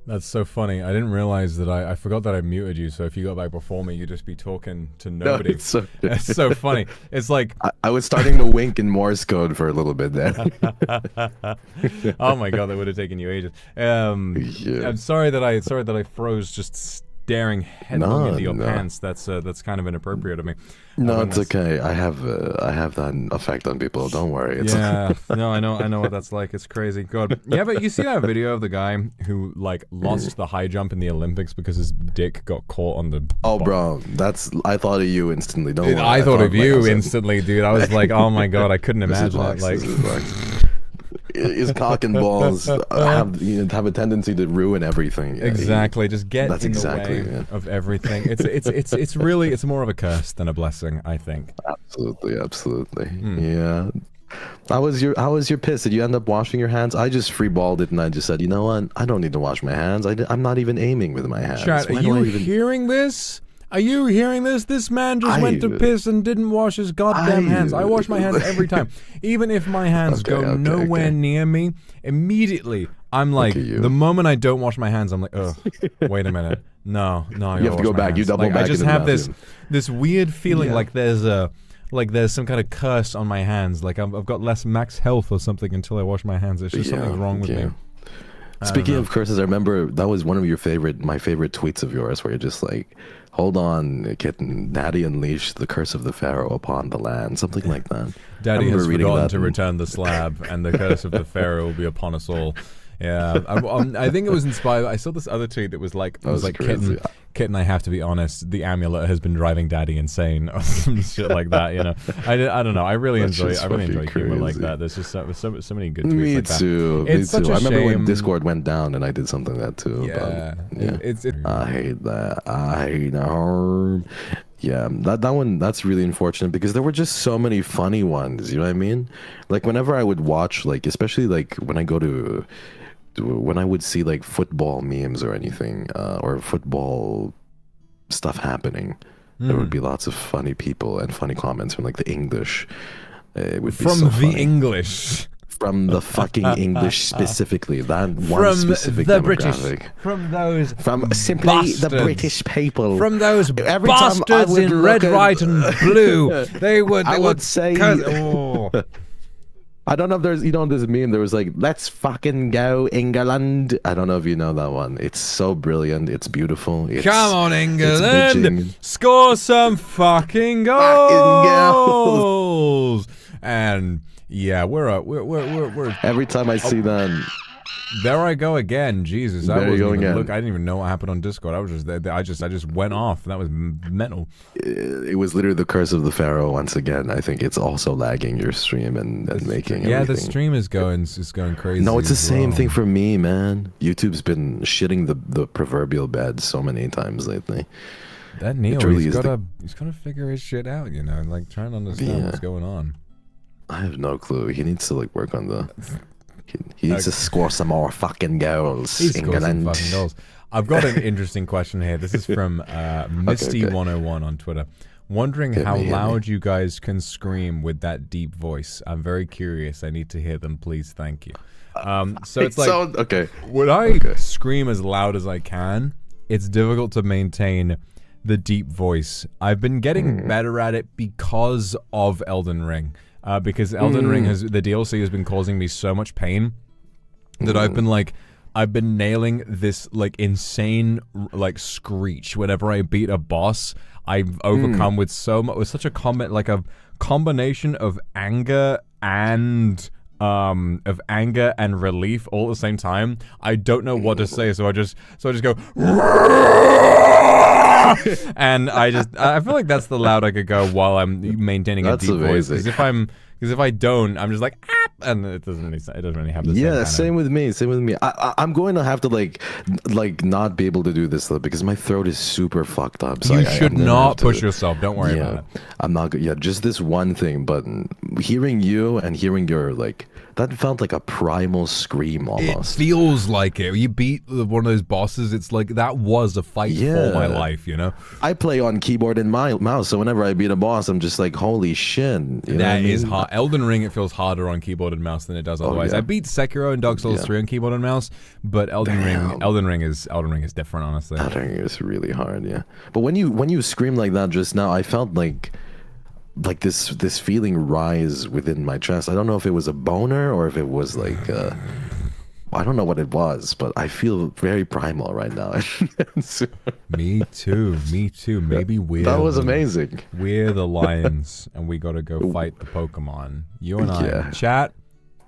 B: That's so funny. I didn't realize that I forgot that I muted you. So if you got back before me, you'd just be talking to nobody.
A: No, it's so,
B: it's so funny. It's like
A: I was starting to wink in Morse code for a little bit there.
B: Oh my god, that would have taken you ages.
A: Yeah.
B: I'm sorry that I froze just staring headlong into your pants. That's kind of inappropriate of me.
A: No, it's okay. I have that effect on people. Don't worry. It's
B: no, I know what that's like. It's crazy. God, yeah, but you see that video of the guy who like lost the high jump in the Olympics because his dick got caught on the.
A: Oh, bro, I thought of you instantly. Don't worry.
B: I thought of you instantly, dude. I was like, oh my god, I couldn't imagine it. Like.
A: His cock and balls have a tendency to ruin everything. Yeah,
B: exactly, just get in the way of everything. It's really more of a curse than a blessing, I think.
A: Absolutely. Yeah. How was your piss? Did you end up washing your hands? I just freeballed it and I just said, you know what? I don't need to wash my hands. I'm not even aiming with my hands.
B: Chat, are you hearing this? Are you hearing this? This man just went to piss and didn't wash his goddamn hands. I wash my hands every time. Even if my hands go nowhere near me, immediately, I'm like, the moment I don't wash my hands, I'm like, oh, wait a minute. No, you
A: have to go back. You double back.
B: I just have this weird feeling like there's some kind of curse on my hands. Like I've got less max health or something until I wash my hands. It's just something's wrong with me.
A: Speaking of curses, I remember that was one of my favorite tweets of yours, where you're just like, hold on, kitten, Daddy unleashed the curse of the Pharaoh upon the land, something like that.
B: Daddy has forgotten to return the slab, and the curse of the Pharaoh will be upon us all. Yeah, I think it was inspired. I saw this other tweet that was like, kitten, I have to be honest, the amulet has been driving Daddy insane, or some shit like that. You know, I don't know. I really enjoy humor like that. There's just so many good tweets like that.
A: Me too. I remember when Discord went down and I did something like that too.
B: Yeah,
A: I hate that. I hate harm. Yeah, that one, that's really unfortunate because there were just so many funny ones. You know what I mean? Like whenever I would watch, like especially like when I would see like football memes or anything, or football stuff happening, there would be lots of funny people and funny comments from like the English. It would be
B: from
A: so
B: the
A: funny.
B: English.
A: From the fucking English specifically, that one specific
B: the
A: demographic. From simply
B: bastards.
A: The British people.
B: From those bastards in red, white, and blue. They would
A: say. I don't know if there's a meme. There was like, let's fucking go England. I don't know if you know that one. It's so brilliant. It's beautiful.
B: Come on, England. Score some fucking goals. And yeah, we're
A: every time I see that.
B: There I go again. Jesus, I didn't even know what happened on Discord. I was just there. I just went off. That was mental.
A: It was literally the curse of the Pharaoh once again. I think it's also lagging your stream and making everything.
B: The stream is going crazy.
A: No, it's the same thing for me, man. YouTube's been shitting the proverbial bed so many times lately.
B: That Neil, he's got to figure his shit out. You know, like trying to understand what's going on.
A: I have no clue. He needs to like work on the. He needs to score some more fucking goals. England.
B: Fucking goals. I've got an interesting question here. This is from Misty101 on Twitter. Wondering how loud you guys can scream with that deep voice. I'm very curious. I need to hear them, please. Thank you. So it's like, when I scream as loud as I can, it's difficult to maintain the deep voice. I've been getting better at it because of Elden Ring. Because Elden Ring the DLC has been causing me so much pain that I've been nailing this like insane like screech whenever I beat a boss. I've overcome with such a combination of anger and relief all at the same time. I don't know what to say, so I just go. And I feel like that's the loud I could go while I'm maintaining a deep voice. Because if I don't, I'm just like, and it doesn't really have the same.
A: Yeah, same with me. I'm going to have to like not be able to do this though because my throat is super fucked up. So
B: you should not push yourself. Don't worry about it.
A: I'm not. Yeah, just this one thing. But hearing you and hearing your like that felt like a primal scream almost.
B: It feels like it. You beat one of those bosses, it's like that was a fight for my life, you know?
A: I play on keyboard and mouse, so whenever I beat a boss, I'm just like, holy shit.
B: That is hard. Elden Ring, it feels harder on keyboard and mouse than it does otherwise. I beat Sekiro and Dark Souls 3 on keyboard and mouse, but Elden Ring is different, honestly.
A: Elden Ring is really hard, yeah. But when you screamed like that just now, I felt like this feeling rise within my chest. I don't know if it was a boner or if it was like I don't know what it was, but I feel very primal right now.
B: Me too. Maybe
A: that was amazing.
B: We're the lions, and we gotta go fight the Pokemon. You and I, chat.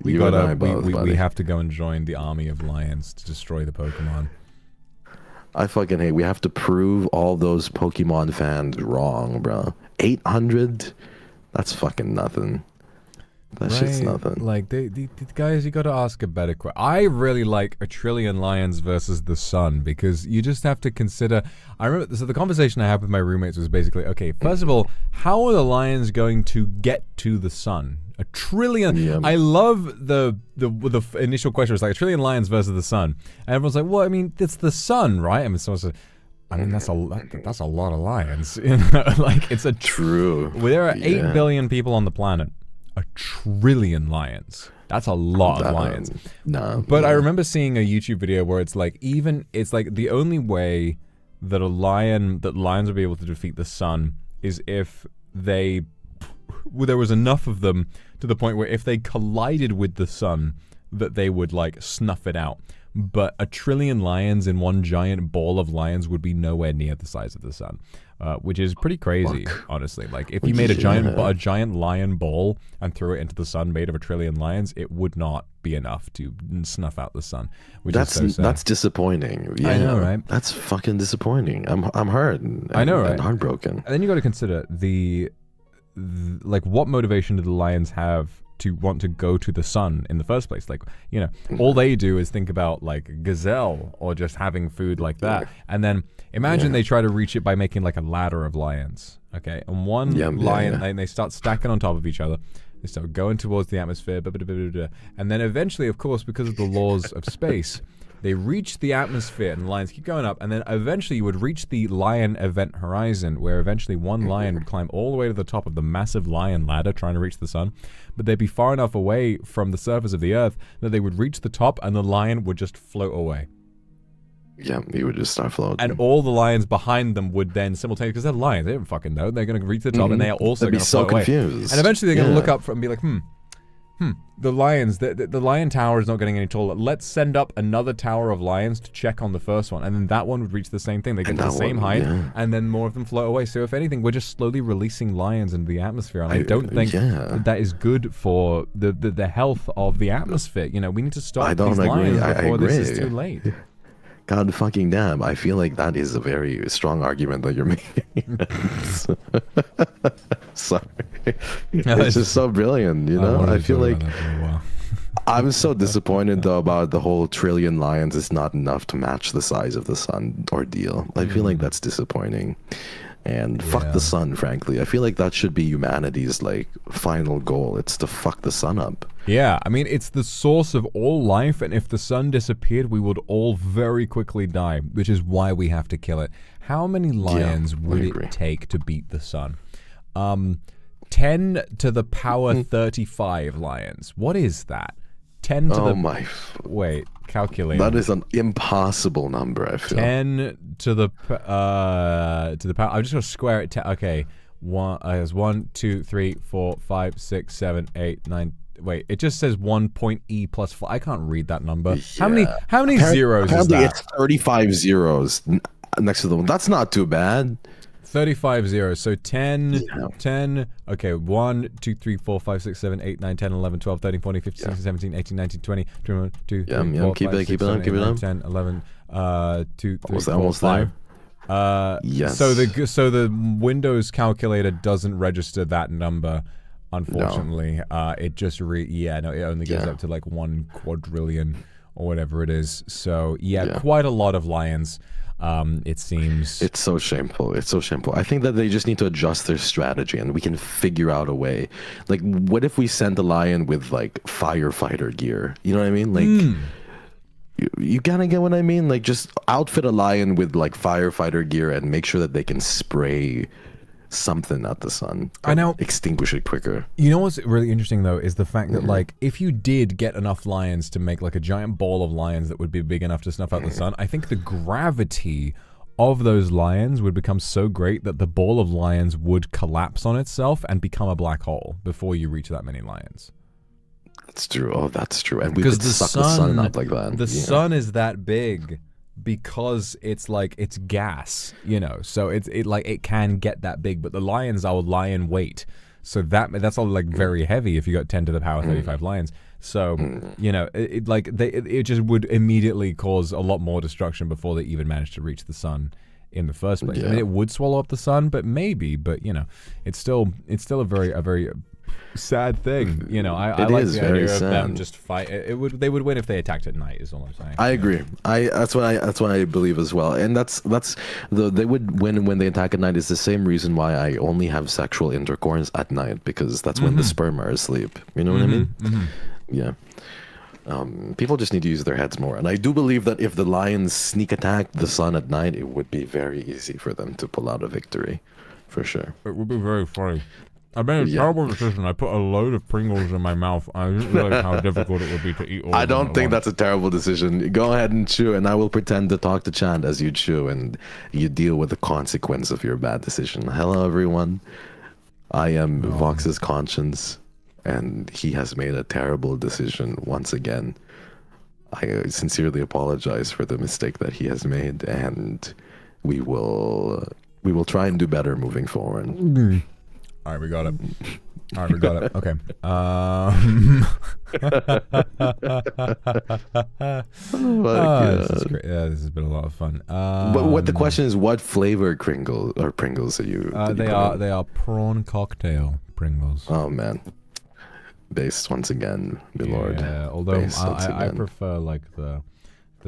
B: We have to go and join the army of lions to destroy the Pokemon.
A: I fucking hate. We have to prove all those Pokemon fans wrong, bro. 800? That's fucking nothing. That shit's nothing.
B: Like, the guys, you gotta ask a better question. I really like a trillion lions versus the sun, because you just have to consider... I remember, so the conversation I had with my roommates was basically, okay, first of all, how are the lions going to get to the sun? A trillion. Yeah. I love the initial question was like a trillion lions versus the sun, and everyone's like, well, I mean, it's the sun, right? I mean, someone said, I mean, that's a lot of lions. You know? Like, it's a
A: true.
B: There are 8 billion people on the planet. A trillion lions. That's a lot of lions. But I remember seeing a YouTube video where it's like the only way that lions will be able to defeat the sun is if there was enough of them to the point where if they collided with the sun, that they would like snuff it out. But a trillion lions in one giant ball of lions would be nowhere near the size of the sun, which is pretty crazy, honestly. Like if you made a giant lion ball and threw it into the sun made of a trillion lions, it would not be enough to snuff out the sun. Which is so sad.
A: That's disappointing. Yeah,
B: I know, right?
A: That's fucking disappointing. I'm hurt.
B: I know, right?
A: And heartbroken.
B: And then you got to consider like what motivation do the lions have to want to go to the sun in the first place? Like, you know, all they do is think about like gazelle or just having food like that. And then imagine they try to reach it by making like a ladder of lions. Okay. And one lion, they start stacking on top of each other. They start going towards the atmosphere. And then eventually, of course, because of the laws of space, they reach the atmosphere and the lions keep going up, and then eventually you would reach the lion event horizon, where eventually one lion would climb all the way to the top of the massive lion ladder trying to reach the sun, but they'd be far enough away from the surface of the earth that they would reach the top and the lion would just float away.
A: Yeah, he would just start floating.
B: And all the lions behind them would then simultaneously, because they're lions, they don't fucking know, they're going to reach the top and they are also going to float away. And eventually they're going to look up and be like, the lions, the lion tower is not getting any taller. Let's send up another tower of lions to check on the first one. And then that one would reach the same thing. They get to the same height, and then more of them float away. So if anything, we're just slowly releasing lions into the atmosphere. And I don't think that is good for the health of the atmosphere. You know, we need to stop these lions before this is too late.
A: God fucking damn, I feel like that is a very strong argument that you're making. Sorry. It's just so brilliant, you know? I feel like I'm so disappointed though about the whole trillion lions is not enough to match the size of the sun ordeal. I feel like that's disappointing. And fuck the sun, frankly. I feel like that should be humanity's like final goal. It's to fuck the sun up.
B: Yeah, I mean, it's the source of all life, and if the sun disappeared, we would all very quickly die, which is why we have to kill it. How many lions would it take to beat the sun? 10 to the power 35 lions. What is that? 10 to the... Wait, calculate.
A: That is an impossible number, I feel.
B: 10 to the power... I'm just going to square it. Okay. 1, 2, 3, 4, 5, 6, 7, 8, 9... Wait, it just says 1 point E plus 4. I can't read that number. Yeah. How many zeros is that?
A: It's 35 zeros next to the one. That's not too bad.
B: 35 zeros. So 10, 10, okay, 1, 2, 3, 4, 5, 6, 7, 8, 9, 10, 11, 12, 13, 14, 15, 16, 17, 18, 19, 20, 21, 2, 3, 4, 5, 6, 7, 8, 9, 10, 11, 2, 3, 4, 5.
A: Yes.
B: So the Windows calculator doesn't register that number, unfortunately. It just it only goes up to like 1 quadrillion or whatever it is. So quite a lot of lions. It seems...
A: It's so shameful. It's so shameful. I think that they just need to adjust their strategy and we can figure out a way. Like, what if we sent a lion with, like, firefighter gear? You know what I mean? Like, you kind of get what I mean? Like, just outfit a lion with, like, firefighter gear and make sure that they can spray something at the sun.
B: I know.
A: Extinguish it quicker.
B: You know what's really interesting, though, is the fact that, like, if you did get enough lions to make, like, a giant ball of lions that would be big enough to snuff out the sun, I think the gravity of those lions would become so great that the ball of lions would collapse on itself and become a black hole before you reach that many lions.
A: That's true. Oh, that's true. And we could suck the sun up like that.
B: The sun is that big because it's like it's gas, you know, so it can get that big, but the lions are lion weight, so that's all like very heavy if you got 10 to the power 35 lions. So you know, it just would immediately cause a lot more destruction before they even managed to reach the sun in the first place. I mean, it would swallow up the sun, but you know, it's still a very sad thing, you know. I like the idea of them just fight. They would win if they attacked at night. Is all I'm saying.
A: I agree. That's what I believe as well. And they would win when they attack at night. Is the same reason why I only have sexual intercourse at night, because that's when the sperm are asleep. You know what I mean? Yeah. People just need to use their heads more. And I do believe that if the lions sneak attack the sun at night, it would be very easy for them to pull out a victory, for sure.
B: It would be very funny. I made a terrible decision. I put a load of Pringles in my mouth. I didn't realize how difficult it would be to eat all of them.
A: I don't think that's a terrible decision. Go ahead and chew, and I will pretend to talk to Chad as you chew, and you deal with the consequence of your bad decision. Hello, everyone. I am Vox's conscience, and he has made a terrible decision once again. I sincerely apologize for the mistake that he has made, and we will try and do better moving forward.
B: All right, we got it. Okay. This is great. Yeah, this has been a lot of fun.
A: But what the question is, what flavor Pringles are you?
B: They are prawn cocktail Pringles.
A: Oh man, based once again, my lord.
B: Yeah, although I prefer like the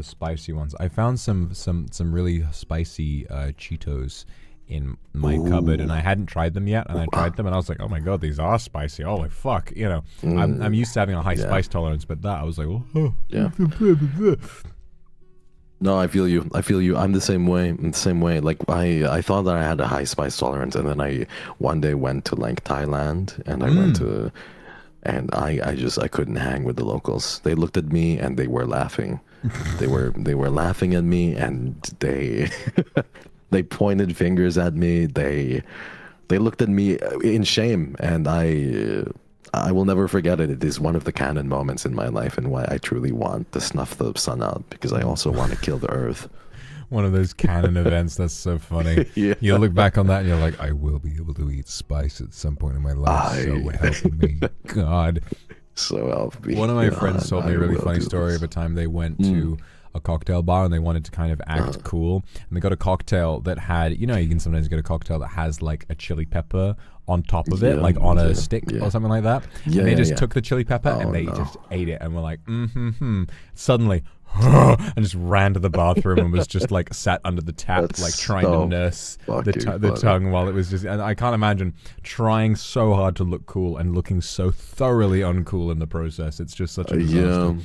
B: spicy ones. I found some really spicy Cheetos in my cupboard, and I hadn't tried them yet, and I tried them, and I was like, oh my god, these are spicy. Holy fuck, you know. I'm used to having a high spice tolerance, but that I was like, oh.
A: Yeah. No, I feel you. I'm the same way. Like I thought that I had a high spice tolerance, and then I one day went to like Thailand, and I went to, and I couldn't hang with the locals. They looked at me and they were laughing. they were laughing at me, and they they pointed fingers at me. They looked at me in shame, and I will never forget it. It is one of the canon moments in my life, and why I truly want to snuff the sun out, because I also want to kill the earth.
B: One of those canon events. That's so funny. Yeah. You look back on that and you're like, I will be able to eat spice at some point in my life. So help me, God.
A: So help me.
B: One of my friends told me a really funny story of a time they went to a cocktail bar and they wanted to kind of act cool, and they got a cocktail that had, you know, you can sometimes get a cocktail that has like a chili pepper on top of it, like on a stick or something like that. And they just took the chili pepper and they just ate it, and were like, suddenly, and just ran to the bathroom and was just like sat under the tap, like trying to nurse the tongue while it was just. And I can't imagine trying so hard to look cool and looking so thoroughly uncool in the process. It's just such a disaster.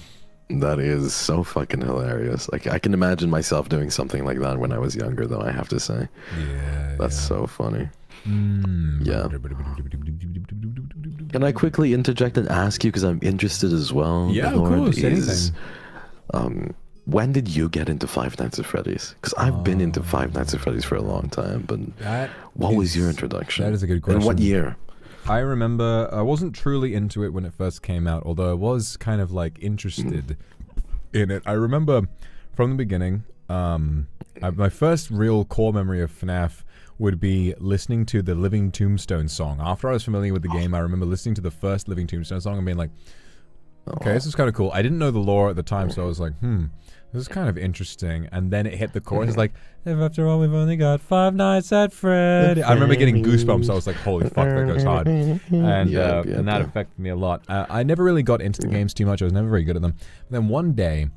A: That is so fucking hilarious. Like, I can imagine myself doing something like that when I was younger, though, I have to say. Yeah. That's so funny. Yeah. Can I quickly interject and ask you, because I'm interested as well?
B: Yeah, of course. Anything.
A: When did you get into Five Nights at Freddy's? Because I've been into Five Nights at Freddy's for a long time, but what was your introduction?
B: That is a good question.
A: And what year?
B: I remember I wasn't truly into it when it first came out, although I was kind of like interested in it. I remember from the beginning, my first real core memory of FNAF would be listening to the Living Tombstone song. After I was familiar with the game, I remember listening to the first Living Tombstone song and being like, okay, this is kind of cool. I didn't know the lore at the time, so I was like, this is kind of interesting. And then it hit the chorus. It's like, if after all we've only got 5 nights at Freddy. I remember getting goosebumps. I was like, holy fuck, that goes hard. And that affected me a lot. I never really got into the games too much. I was never very good at them. But then one day,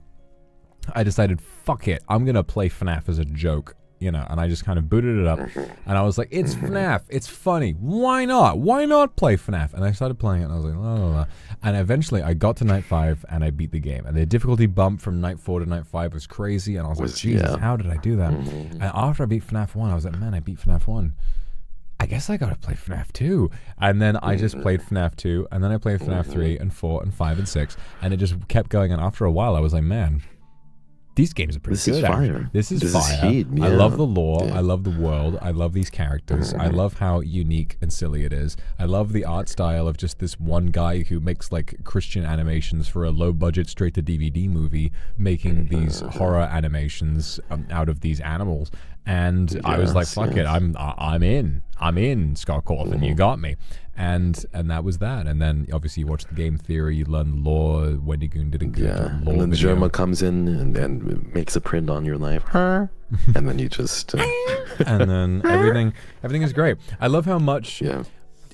B: I decided, fuck it, I'm gonna play FNAF as a joke, you know, and I just kind of booted it up, and I was like, it's FNAF, it's funny, why not? Why not play FNAF? And I started playing it, and I was like, la, la, la. And eventually I got to night 5, and I beat the game, and the difficulty bump from night 4 to night 5 was crazy, and I was like, Jesus, how did I do that? And after I beat FNAF 1, I was like, man, I beat FNAF 1. I guess I gotta play FNAF 2. And then I just played FNAF 2, and then I played FNAF 3, and 4, and 5, and 6, and it just kept going, and after a while I was like, man, these games are pretty good.
A: This is fire.
B: This is fire.
A: Heat, yeah.
B: I love the lore. Yeah. I love the world. I love these characters. I love how unique and silly it is. I love the art style of just this one guy who makes like Christian animations for a low-budget straight-to-DVD movie, making these horror animations out of these animals. And I was like, fuck it, I'm in, Scott Cawthon, you got me. And that was that. And then obviously you watch the game theory, you learn the lore, Wendy Goon did a good lore
A: and then
B: video.
A: Germa comes in and makes a print on your life. And then you just...
B: and then everything is great. I love how much...
A: Yeah.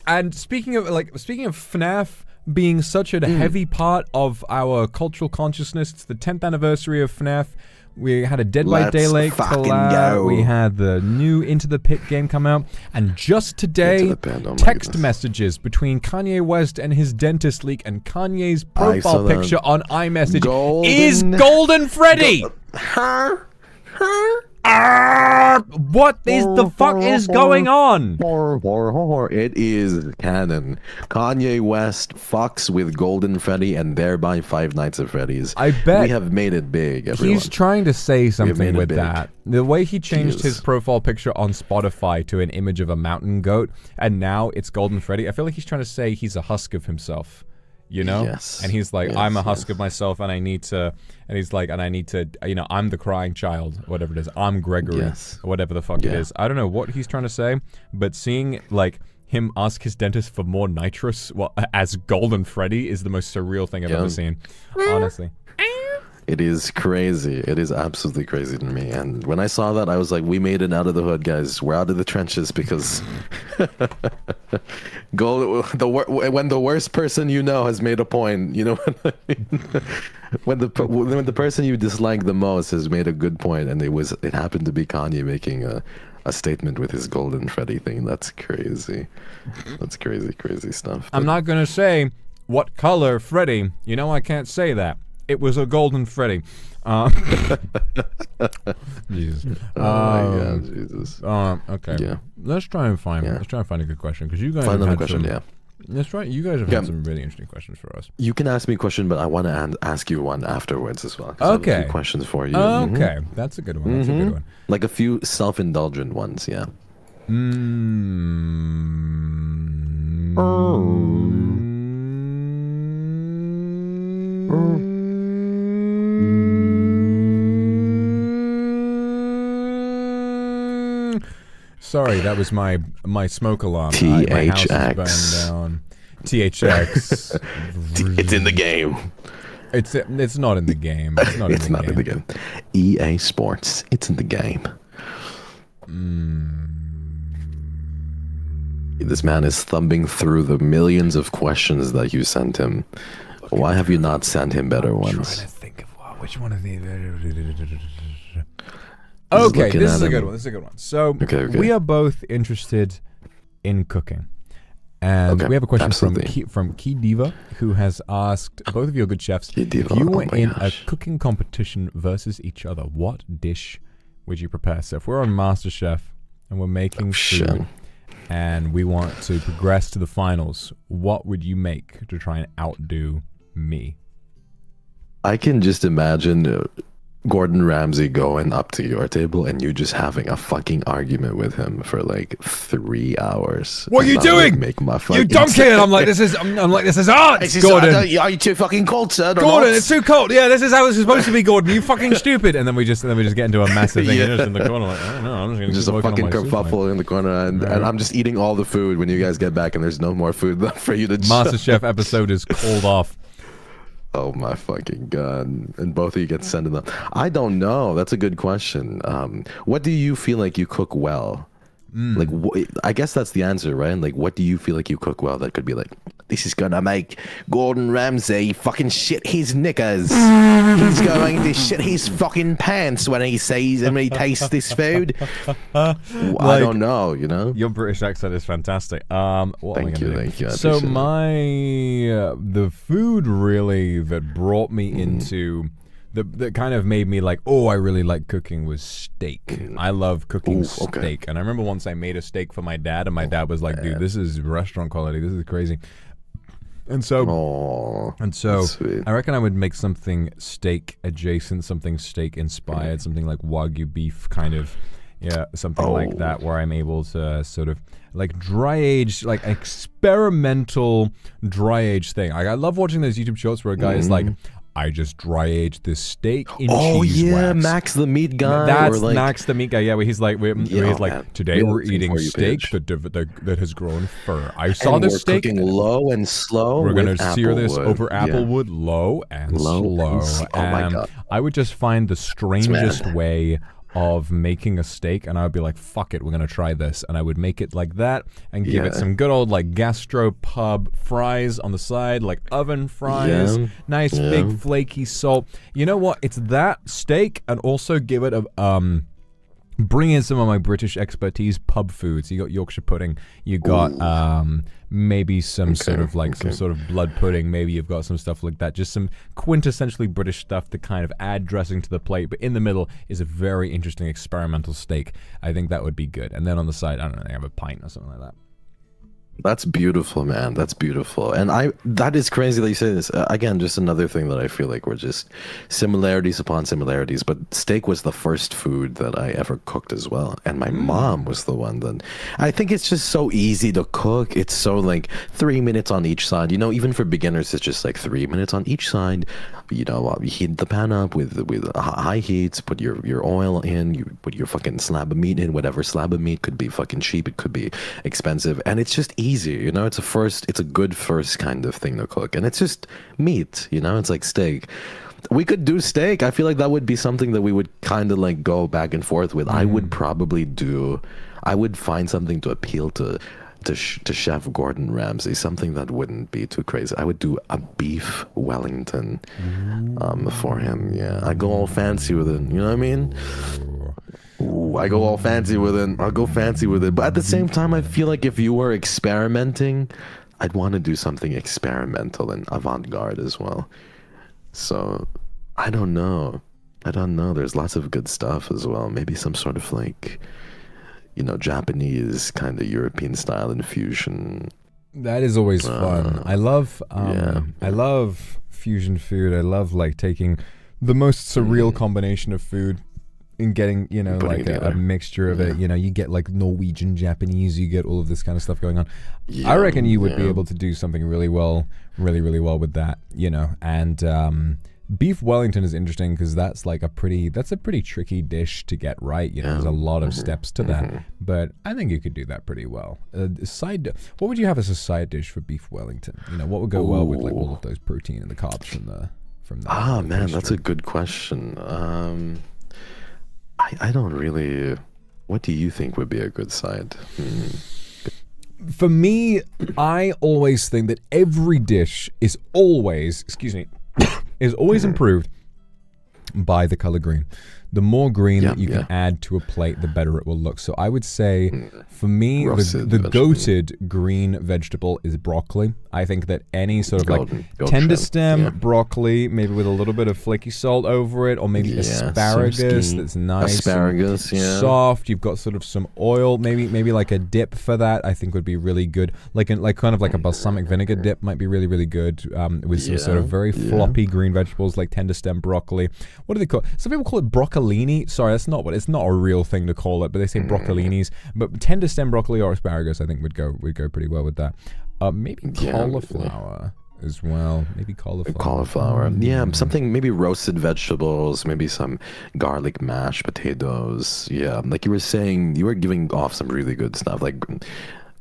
B: And speaking of FNAF being such a heavy part of our cultural consciousness, it's the 10th anniversary of FNAF. We had a Dead by Daylight collab. We had the new Into the Pit game come out. And just today, text messages between Kanye West and his dentist leak and Kanye's profile picture on iMessage is Golden Freddy! What the fuck is going on?
A: It is canon. Kanye West fucks with Golden Freddy and thereby Five Nights at Freddy's.
B: I bet
A: we have made it big, everyone.
B: He's trying to say something with that. The way he changed his profile picture on Spotify to an image of a mountain goat, and now it's Golden Freddy. I feel like he's trying to say he's a husk of himself. You know?
A: Yes.
B: And he's like, I'm a husk of myself, and I need to, you know, I'm the crying child, whatever it is. I'm Gregory, or whatever the fuck it is. I don't know what he's trying to say, but seeing, like, him ask his dentist for more nitrous as Golden Freddy is the most surreal thing I've ever seen, honestly.
A: It is crazy. It is absolutely crazy to me. And when I saw that, I was like, we made it out of the hood, guys. We're out of the trenches because when the worst person you know has made a point, you know what I mean? when the person you dislike the most has made a good point, and it happened to be Kanye making a statement with his Golden Freddy thing. That's crazy. That's crazy stuff.
B: I'm not going to say what color Freddy. You know I can't say that. It was a Golden Freddy. Jesus.
A: Oh my God, Jesus.
B: Okay. Yeah. Let's try and find a good question, because you guys
A: find
B: have
A: another
B: had
A: question.
B: some, that's right. You guys have had some really interesting questions for us.
A: You can ask me a question, but I want to ask you one afterwards as well.
B: Okay.
A: I have a few questions for you.
B: Okay, that's a good one. That's a good one.
A: Like a few self-indulgent ones. Yeah.
B: Sorry, that was my smoke alarm.
A: THX.
B: My house is burned down. THX.
A: It's in the game.
B: It's not in the game. It's not in the game.
A: EA Sports. It's in the game. This man is thumbing through the millions of questions that you sent him. Why have you not sent him better ones?
B: I'm trying to think of which one of these. Okay, this is a good one. So we are both interested in cooking. And we have a question from Key Diva, who has asked, both of you are good chefs, if you were in a cooking competition versus each other, what dish would you prepare? So if we're on MasterChef and we're making food and we want to progress to the finals, what would you make to try and outdo me?
A: I can just imagine Gordon Ramsay going up to your table and you just having a fucking argument with him for like 3 hours.
B: What are you doing? You donkey! And I'm like, this is art, Gordon.
A: Are you too fucking cold, sir?
B: Gordon, it's too cold. Yeah, this is how it's supposed to be, Gordon. You fucking stupid. And then we just get into a massive thing. You're just in the corner, like, I don't know. I'm just
A: a fucking kerfuffle in the corner, and I'm just eating all the food when you guys get back, and there's no more food left for you to.
B: MasterChef episode is called off.
A: Oh my fucking God. And both of you get sent to them. I don't know. That's a good question. What do you feel like you cook well? Like, I guess that's the answer, right? Like, what do you feel like you cook well that could be like, this is gonna make Gordon Ramsay fucking shit his knickers. He's going to shit his fucking pants when he sees and when he tastes this food. I don't know, you know?
B: Your British accent is fantastic.
A: Thank you.
B: So the food really that brought me into that kind of made me like, oh, I really like cooking was steak. I love cooking steak. And I remember once I made a steak for my dad, and my dad was like, dude, this is restaurant quality. This is crazy. And so, I reckon I would make something steak adjacent, something steak inspired, something like Wagyu beef kind of, something like that, where I'm able to sort of like dry age, like experimental dry age thing. I love watching those YouTube shorts where a guy is like, I just dry aged this steak in cheese wax.
A: Max the meat guy.
B: That's like, Max the meat guy. Yeah, where he's like, today we're eating steak that has grown fur. I saw this steak.
A: Cooking low and slow.
B: We're gonna sear this over applewood, low and slow. Oh my God! I would just find the strangest way of making a steak, and I would be like, fuck it, we're gonna try this, and I would make it like that and give it some good old like gastropub fries on the side, like oven fries, nice big flaky salt. You know what, it's that steak, and also give it a bring in some of my British expertise, pub foods. You got Yorkshire pudding, you got maybe some sort of like some sort of blood pudding, maybe you've got some stuff like that, just some quintessentially British stuff to kind of add dressing to the plate, but in the middle is a very interesting experimental steak. I think that would be good. And then on the side, I don't know, they have a pint or something like that.
A: That's beautiful, man. That's beautiful. And that is crazy that you say this. Again, just another thing that I feel like we're just similarities upon similarities. But steak was the first food that I ever cooked as well. And my mom was the one that, I think it's just so easy to cook. It's so like 3 minutes on each side. You know, even for beginners, it's just like 3 minutes on each side. You know, you heat the pan up with high heats, put your oil in, you put your fucking slab of meat in, whatever slab of meat, could be fucking cheap, it could be expensive, and it's just easy, you know. It's a good first kind of thing to cook, and it's just meat, you know. It's like steak. We could do steak. I feel like that would be something that we would kind of like go back and forth with. I would find something to appeal to Chef Gordon Ramsay, something that wouldn't be too crazy. I would do a beef Wellington for him. Yeah, I go all fancy with it. You know what I mean? Ooh, I go all fancy with it. I'll go fancy with it. But at the same time, I feel like if you were experimenting, I'd want to do something experimental and avant-garde as well. So I don't know. There's lots of good stuff as well. Maybe some sort of like, you know, Japanese kind of European style infusion.
B: That is always fun. I love fusion food. I love like taking the most surreal combination of food and getting, you know, like a mixture of it. You know, you get like Norwegian, Japanese, you get all of this kind of stuff going on. I reckon you would be able to do something really well with that, you know. And beef Wellington is interesting because that's a pretty tricky dish to get right. You know, there's a lot of steps to that, but I think you could do that pretty well. What would you have as a side dish for beef Wellington? You know, what would go well with like all of those protein and the carbs from the
A: man, that's a good question. I don't really. What do you think would be a good side?
B: For me, I always think that every dish is always, improved by the color green. The more green that you can add to a plate, the better it will look. So I would say, for me, the goated green vegetable is broccoli. I think that any sort of like tender stem broccoli, maybe with a little bit of flaky salt over it, or maybe asparagus that's nice, soft. You've got sort of some oil, maybe like a dip for that. I think would be really good. Like kind of like a balsamic vinegar dip might be really, really good with some sort of very floppy green vegetables like tender stem broccoli. What do they call it? Some people call it broccolini. Sorry, it's not a real thing to call it, but they say broccolinis. But tender stem broccoli or asparagus, I think would go pretty well with that. Maybe cauliflower as well. Maybe cauliflower.
A: Yeah, something, maybe roasted vegetables, maybe some garlic mashed potatoes. Yeah, like you were saying, you were giving off some really good stuff. Like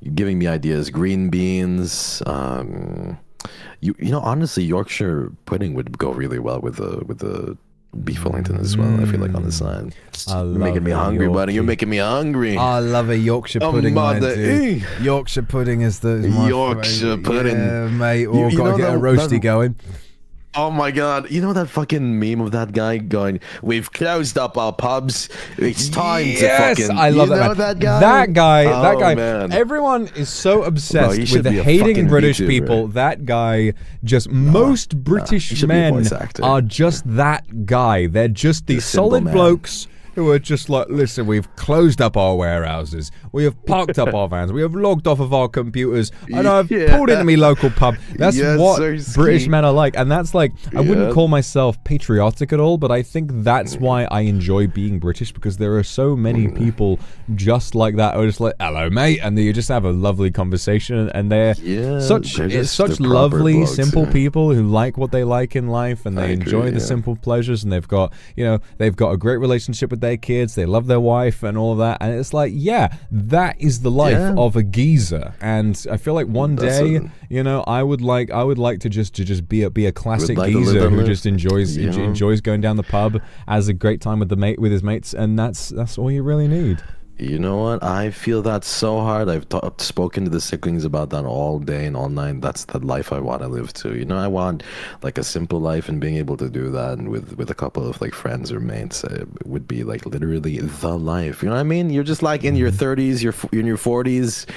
A: you're giving me ideas. Green beans. You know, honestly, Yorkshire pudding would go really well with the beef Wellington as well. I feel like on the side. You're making me hungry, buddy. You're making me hungry.
B: I love a Yorkshire pudding. Yorkshire pudding is my
A: Yorkshire pudding,
B: mate. Or gotta get a roasty going.
A: Oh my god, you know that fucking meme of that guy going, "We've closed up our pubs, it's time to fucking..."
B: I love that guy. That guy.
A: Man.
B: Everyone is so obsessed with hating British people. That guy, most British men are just that guy. They're just these solid blokes who are just like, listen, we've closed up our warehouses, we have parked up our vans, we have logged off of our computers, and I've pulled into my local pub. That's what British men are like, and that's like, I wouldn't call myself patriotic at all, but I think that's why I enjoy being British, because there are so many people just like that, who are just like, hello mate, and you just have a lovely conversation, and they're such lovely, blokes, simple people who like what they like in life, and they enjoy the simple pleasures, and they've got a great relationship with their kids, they love their wife and all of that, and it's like, that is the life of a geezer. And I feel like one day, I would like to just be a classic geezer who just enjoys going down the pub, has a great time with his mates, and that's all you really need.
A: You know what? I feel that so hard. I've spoken to the siblings about that all day and all night. That's the life I want to live too. I want like a simple life, and being able to do that, and with a couple of like friends or mates, would be like literally the life. You know what I mean? You're just like in your 30s, you're in your 40s,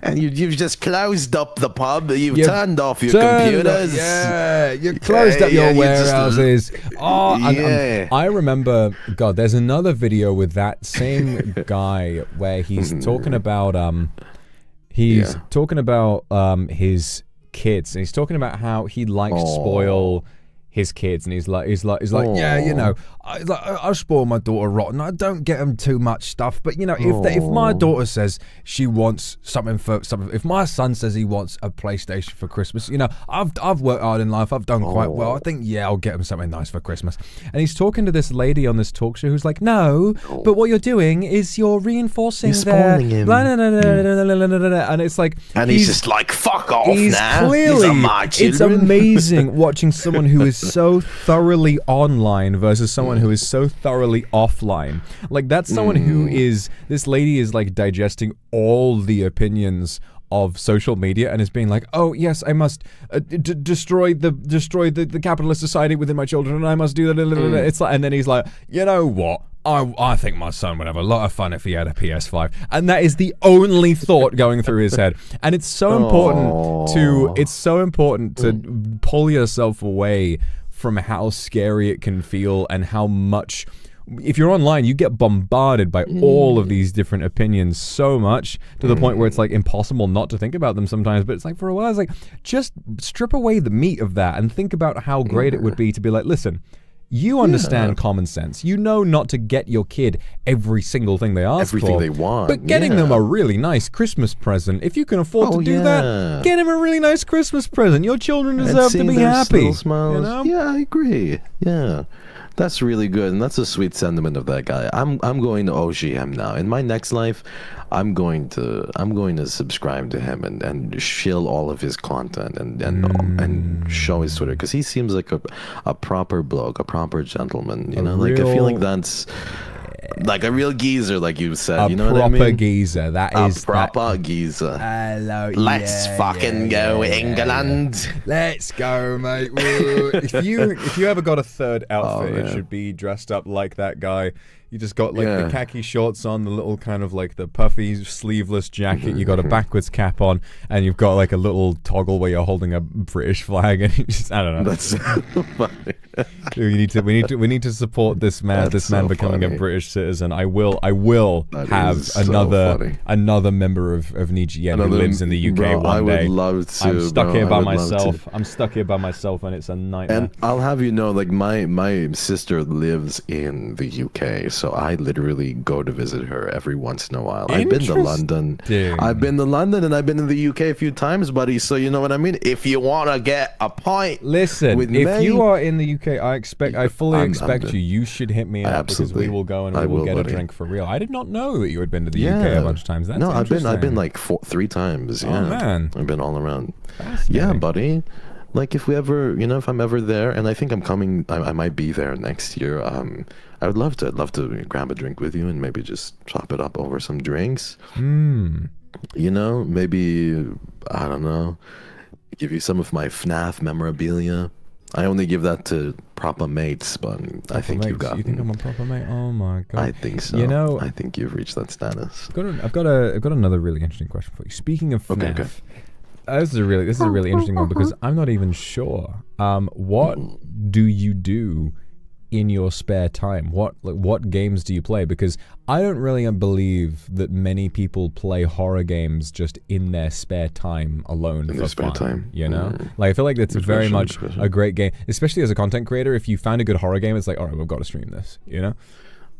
A: and you've just closed up the pub. You've turned off your computers.
B: You closed up your warehouses. I remember. God, there's another video with that same guy where he's talking about his kids, and he's talking about how he likes to spoil his kids, and he's like, I spoil my daughter rotten. I don't get them too much stuff, but if my daughter says she wants if my son says he wants a PlayStation for Christmas, I've worked hard in life, I've done quite well. I think I'll get him something nice for Christmas. And he's talking to this lady on this talk show who's like, no, but what you're doing is you're reinforcing
A: spoiling him.
B: And it's like,
A: and he's just like, fuck off now.
B: Clearly, it's amazing watching someone who is so thoroughly online versus someone who is so thoroughly offline. Like, that's someone who is, this lady is like digesting all the opinions of social media and is being like, oh yes, I must destroy the capitalist society within my children, and I must do that. It's like, and then he's like, you know what? I think my son would have a lot of fun if he had a PS5, and that is the only thought going through his head. And it's so important to pull yourself away from how scary it can feel, and how much, if you're online, you get bombarded by all of these different opinions so much to the point where it's like impossible not to think about them sometimes. But it's like, for a while, it's like, just strip away the meat of that and think about how great it would be to be like, listen, you understand common sense. You know not to get your kid every single thing they ask for.
A: Everything they want.
B: But getting them a really nice Christmas present, if you can afford to do that, get them a really nice Christmas present. Your children deserve to be happy.
A: Smiles. Yeah, I agree. Yeah. That's really good, and that's a sweet sentiment of that guy. I'm going to OGM now. In my next life, I'm going to subscribe to him and shill all of his content and show his Twitter, because he seems like a proper bloke, a proper gentleman. I feel like that's like a real geezer, like you said. You know what I mean?
B: A proper geezer. That is
A: a proper geezer.
B: Hello.
A: Let's fucking go, England.
B: Let's go, mate. If you ever got a third outfit, it should be dressed up like that guy. You just got like the khaki shorts on, the little kind of like the puffy sleeveless jacket. You got a backwards cap on, and you've got like a little toggle where you're holding a British flag, and you just, I don't know. That's so funny. Dude, we need to support this man. That's this man becoming a British citizen. I will have another member of NIJISANJI who lives in the UK one day.
A: I would love to.
B: I'm stuck here by myself. I'm stuck here by myself, and it's a nightmare.
A: And I'll have you know, like my sister lives in the UK. So I literally go to visit her every once in a while. I've been to London. And I've been in the UK a few times, buddy. So you know what I mean? If you want to get a pint,
B: listen, if you are in the UK, I fully expect you should hit me up, because we will go and we will get a drink for real. I did not know that you had been to the UK a bunch of times. That's I've been like 3 times. Yeah. Oh man,
A: I've been all around. Yeah, buddy. like if we ever, you know, if I'm ever there, and I think I'm coming, I might be there next year. I would love to. I'd love to grab a drink with you and maybe just chop it up over some drinks. You know, maybe, I don't know, give you some of my FNAF memorabilia. I only give that to proper mates, but I think you've got.
B: You think I'm a proper mate? Oh my god!
A: I think so.
B: You know,
A: I think you've reached that status.
B: I've got another really interesting question for you. Speaking of FNAF,
A: Okay.
B: This is a really interesting one because I'm not even sure. What do you do in your spare time? What games do you play? Because I don't really believe that many people play horror games just in their spare time alone. In their spare time, you know. Like I feel like it's very much a great game, especially as a content creator. If you find a good horror game, it's like, all right, we've got to stream this. You know.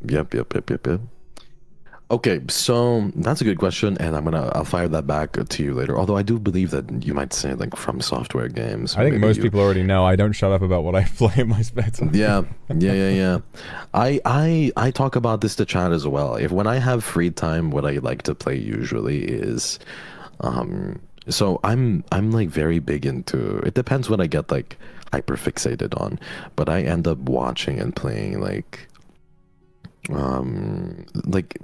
A: Yep. Okay, so that's a good question, and I'll fire that back to you later. Although I do believe that you might say like From Software games.
B: I think most people already know. I don't shut up about what I play in my spare time. Yeah.
A: I talk about this to chat as well. When I have free time, what I like to play usually is, so I'm like very big into. It depends what I get like hyper fixated on, but I end up watching and playing like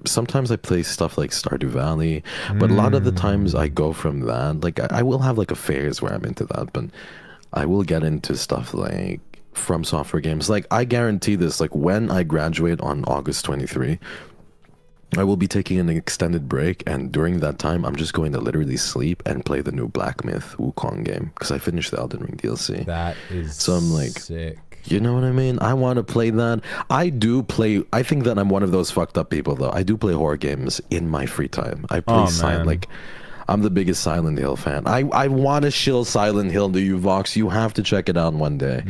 A: sometimes I play stuff like Stardew Valley, but a lot of the times I go from that. Like I will have like a phase where I'm into that, but I will get into stuff like From Software games. Like I guarantee this, like when I graduate on August 23, I will be taking an extended break, and during that time I'm just going to literally sleep and play the new Black Myth Wukong game because I finished the Elden Ring DLC.
B: That is
A: so I'm like
B: sick.
A: You know what I mean? I want to play that. I think that I'm one of those fucked up people, though. I do play horror games in my free time. I play I'm the biggest Silent Hill fan. I want to shill Silent Hill to you, Vox. You have to check it out one day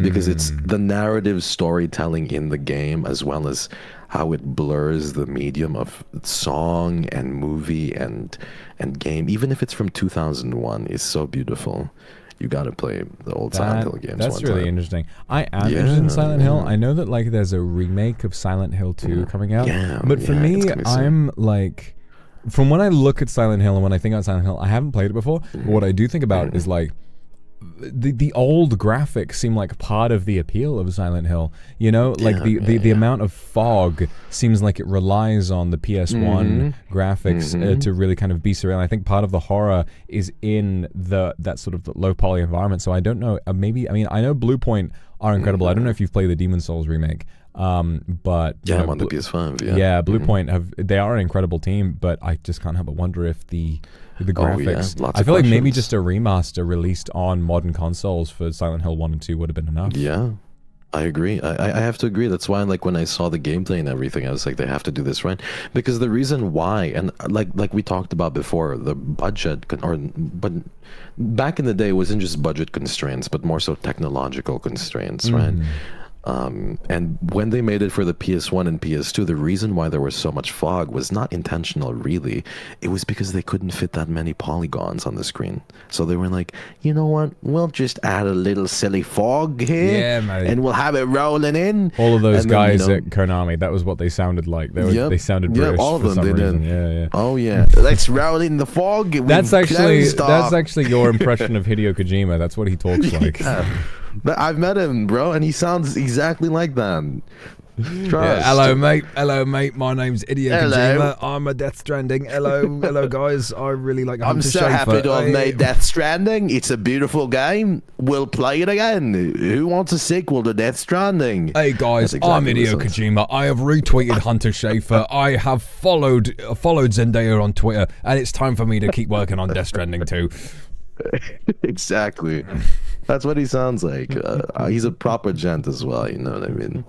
A: because it's the narrative storytelling in the game as well as how it blurs the medium of song and movie and game. Even if it's from 2001, it's so beautiful. You gotta play the old Silent Hill games.
B: That's really interesting. I am interested in Silent Hill. I know that like there's a remake of Silent Hill 2 coming out. But for me, I'm like, from when I look at Silent Hill and when I think about Silent Hill, I haven't played it before. But what I do think about is like the old graphics seem like part of the appeal of Silent Hill. You know, like the amount of fog seems like it relies on the PS1 graphics to really kind of be surreal. I think part of the horror is in that sort of low poly environment. So I don't know. I know Blue Point are incredible. I don't know if you've played the Demon Souls remake. But
A: I'm on the PS5.
B: Blue Point they are an incredible team, but I just can't help but wonder if the graphics. I feel like maybe just a remaster released on modern consoles for Silent Hill 1 and 2 would have been enough.
A: Yeah, I agree. I have to agree. That's why, like, when I saw the gameplay and everything, I was like, they have to do this right. Because the reason why, and like we talked about before, the budget, but back in the day, it wasn't just budget constraints, but more so technological constraints, right? And when they made it for the PS1 and PS2, the reason why there was so much fog was not intentional, really. It was because they couldn't fit that many polygons on the screen. So they were like, you know what? We'll just add a little silly fog here, and we'll have it rolling in.
B: All of those guys at Konami, that was what they sounded like. They sounded British.
A: All of them. They did.
B: Yeah.
A: Oh yeah. Let's roll in the fog.
B: That's actually your impression of Hideo Kojima. That's what he talks like.
A: I've met him, bro, and he sounds exactly like that.
B: Hello, mate. My name's Hideo Kojima. I'm a Death Stranding. Hello, guys. I really like Hunter Schafer.
A: I'm so happy to have made Death Stranding. It's a beautiful game. We'll play it again. Who wants a sequel to Death Stranding?
B: Hey, guys. I'm Hideo Kojima. I have retweeted Hunter Schafer. I have followed Zendaya on Twitter, and it's time for me to keep working on Death Stranding 2.
A: Exactly. That's what he sounds like. He's a proper gent as well, you know what I mean?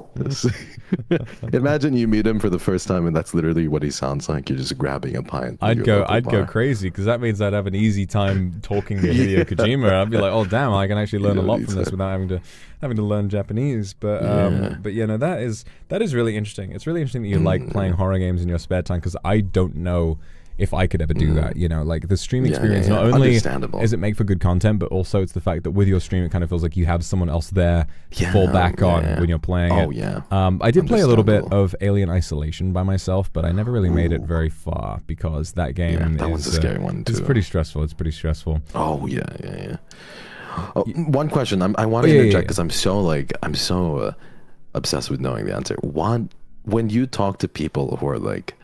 A: Imagine you meet him for the first time and that's literally what he sounds like. You're just grabbing a pint.
B: I'd go crazy because that means I'd have an easy time talking to Hideo Kojima. I'd be like, oh damn, I can actually learn a lot from this without having to learn Japanese. But that is really interesting. It's really interesting that you like playing horror games in your spare time because I don't know if I could ever do that, you know, like the stream experience, not only is it make for good content, but also it's the fact that with your stream, it kind of feels like you have someone else there to fall back on when you're playing it. I did play a little bit of Alien Isolation by myself, but I never really made it very far because that game
A: that one's a scary one too.
B: It's pretty stressful. Oh,
A: yeah. Oh, one question. I want to interject because I'm so obsessed with knowing the answer. When you talk to people who are like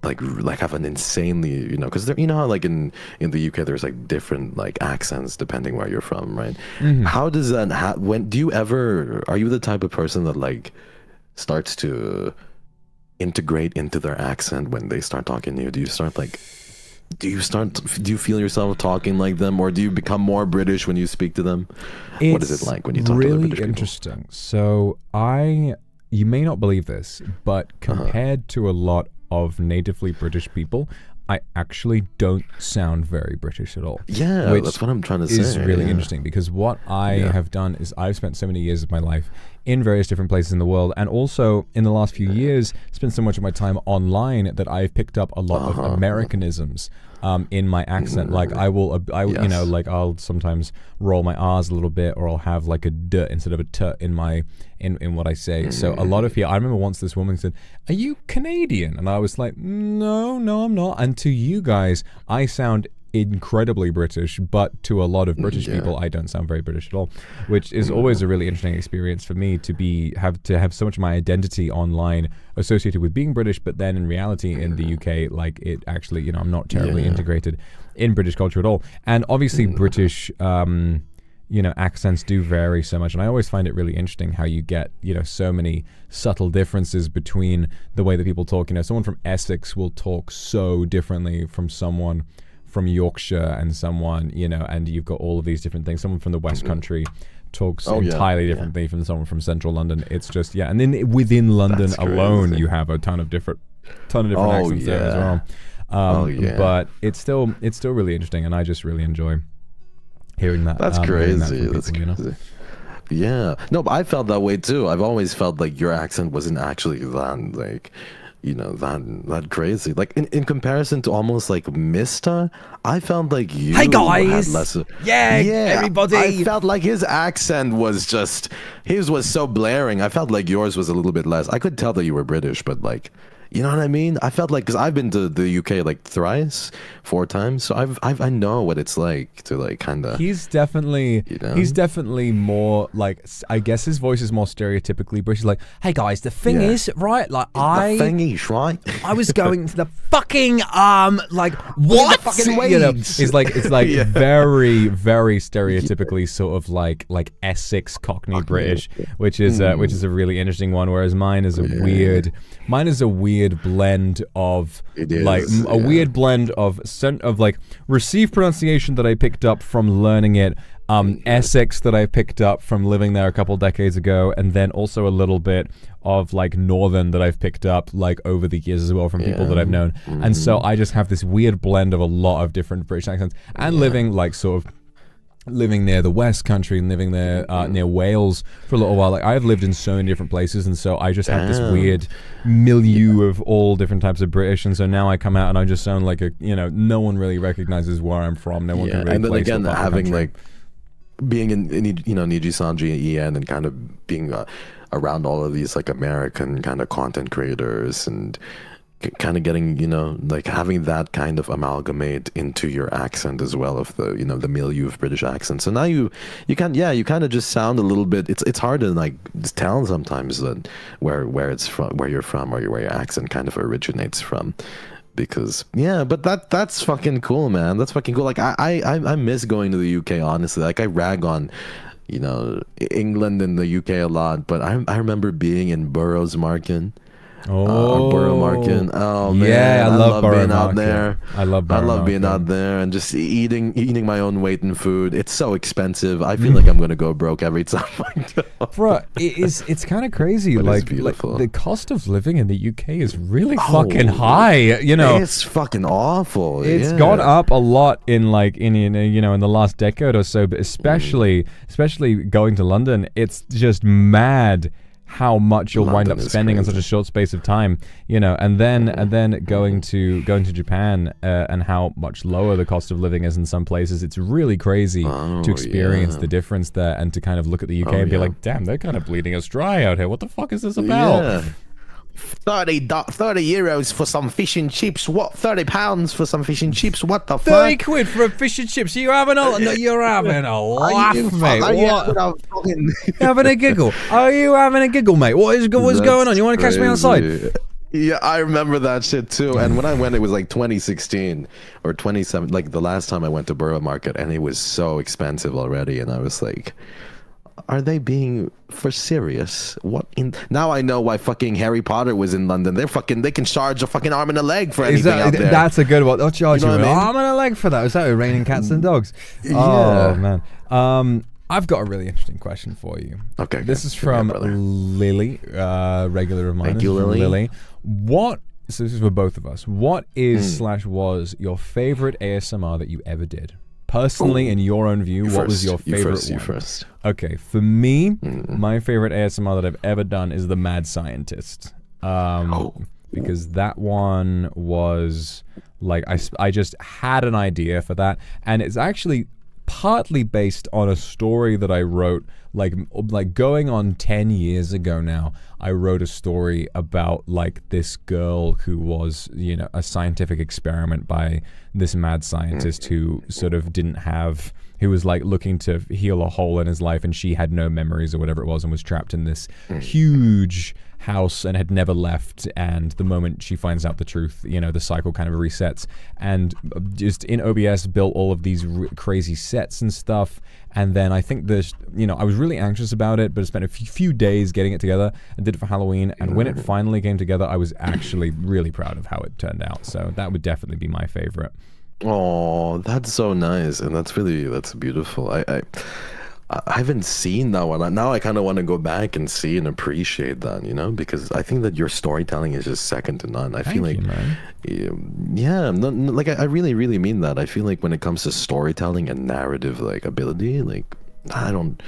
A: have an insanely, because you know how like in the UK there's like different like accents depending where you're from, right? How does that are you the type of person that like starts to integrate into their accent when they start talking to you? Do you feel yourself talking like them, or do you become more British when you speak to them? What is it like when you talk to other British people?
B: Really interesting. So you may not believe this, but compared to a lot of natively British people, I actually don't sound very British at all.
A: Yeah, that's what I'm trying to say.
B: Is really interesting, because what I have done is I've spent so many years of my life in various different places in the world, and also in the last few years spent so much of my time online that I've picked up a lot of Americanisms in my accent. Like I'll sometimes roll my R's a little bit, or I'll have like a D instead of a T in what I say. So a lot of people, I remember once this woman said, "Are you Canadian?" And I was like, no, I'm not. And to you guys, I sound incredibly British, but to a lot of British people, I don't sound very British at all, which is always a really interesting experience for me to have so much of my identity online associated with being British, but then in reality in the UK, like it actually, I'm not terribly integrated in British culture at all. And obviously British accents do vary so much, and I always find it really interesting how you get, so many subtle differences between the way that people talk. Someone from Essex will talk so differently from someone from Yorkshire, and someone, and you've got all of these different things. Someone from the West Country talks entirely differently from someone from Central London. It's just, and then within London alone, you have a ton of different accents there as well. But it's still really interesting, and I just really enjoy hearing that.
A: That's crazy. That's crazy. Yeah. No, but I felt that way too. I've always felt like your accent wasn't actually that like, that crazy. Like in comparison to almost like Mista, I felt like you
C: Hey guys!
A: had less.
C: Everybody!
A: I felt like his accent was so blaring. I felt like yours was a little bit less. I could tell that you were British, but like, you know what I mean? I felt like, because I've been to the UK like 4 times, so I know what it's like to like kind of.
B: He's definitely more like, I guess his voice is more stereotypically British. Like, hey guys, the thing is, right? Like
A: the thing is, right?
C: I was going to the fucking like what?
A: Fucking
B: it's like very very stereotypically sort of like Essex Cockney British, which is a really interesting one. Whereas mine is a weird blend of weird blend of like received pronunciation that I picked up from learning it, Essex that I picked up from living there a couple decades ago, and then also a little bit of like Northern that I've picked up like over the years as well from people that I've known. And so I just have this weird blend of a lot of different British accents, and living near the West Country and living there near Wales for a little while. Like, I've lived in so many different places, and so I just have this weird milieu of all different types of British. And so now I come out and I just sound like no one really recognizes where I'm from. No one can really.
A: And then
B: place
A: again,
B: what part of the
A: having
B: country.
A: like being in NIJISANJI and EN, and kind of being around all of these like American kind of content creators, and kind of getting, like having that kind of amalgamate into your accent as well, of the, the milieu of British accent. So now you kind of just sound a little bit, it's hard to like tell sometimes that where it's from, where you're from, or where your accent kind of originates from. Because but that's fucking cool, man. That's fucking cool. Like I miss going to the UK, honestly. Like I rag on England and the UK a lot, but I remember being in Burroughs Market. Borough Market. Oh man,
B: yeah, I love
A: being
B: Market.
A: out there.
B: I love
A: being out there and just eating my own weight in food. It's so expensive. I feel like I'm gonna go broke every time I go.
B: Bro, it's kind of crazy. Like the cost of living in the UK is really fucking high.
A: It's fucking awful.
B: It's gone up a lot in the last decade or so, but especially going to London, it's just mad how much you'll wind up spending in such a short space of time, and then going to Japan, and how much lower the cost of living is in some places. It's really crazy to experience the difference there, and to kind of look at the UK and be like, damn, they're kind of bleeding us dry out here. What the fuck is this about?
D: 30 euros for some fish and chips. What? 30 pounds for some fish and chips? What the
C: 30
D: fuck?
C: quid for a fish and chips. You're having a no, you're having a laugh, mate. Having a giggle. Are you having a giggle, mate? What's going on? You want to catch me outside?
A: Yeah, I remember that shit too. And when I went, it was like 2016 or 27, like the last time I went to Borough Market, and it was so expensive already. And I was like, are they being for serious? What in now I know why fucking Harry Potter was in London. They can charge a fucking arm and a leg for anything out there.
C: That's a good one. They'll charge you
A: know
C: an
A: what I mean?
C: arm and a leg for that. Is that raining cats and dogs?
A: Yeah.
C: Oh man. I've got a really interesting question for you.
A: Okay.
C: This is from Lily, regular of mine.
A: Thank you, Lily.
C: So this is for both of us. What is / was your favorite ASMR that you ever did? Personally, in your own view, what was your favorite one?
A: You first.
C: Okay, for me, my favorite ASMR that I've ever done is The Mad Scientist. Because that one was like, I just had an idea for that, and it's actually partly based on a story that I wrote like going on 10 years ago now. I wrote a story about like this girl who was, you know, a scientific experiment by this mad scientist who sort of who was like looking to heal a hole in his life, and she had no memories or whatever it was and was trapped in this huge house and had never left, and the moment she finds out the truth, you know, the cycle kind of resets. And just in OBS built all of these crazy sets and stuff, and then I think I was really anxious about it, but I spent a few days getting it together and did it for Halloween, and when it finally came together, I was actually really proud of how it turned out. So that would definitely be my favorite.
A: Oh, that's so nice, and that's beautiful. I haven't seen that one. Now I kind of want to go back and see and appreciate that, you know, because I think that your storytelling is just second to none. I feel like, like I really, really mean that. I feel like when it comes to storytelling and narrative, like ability, like I don't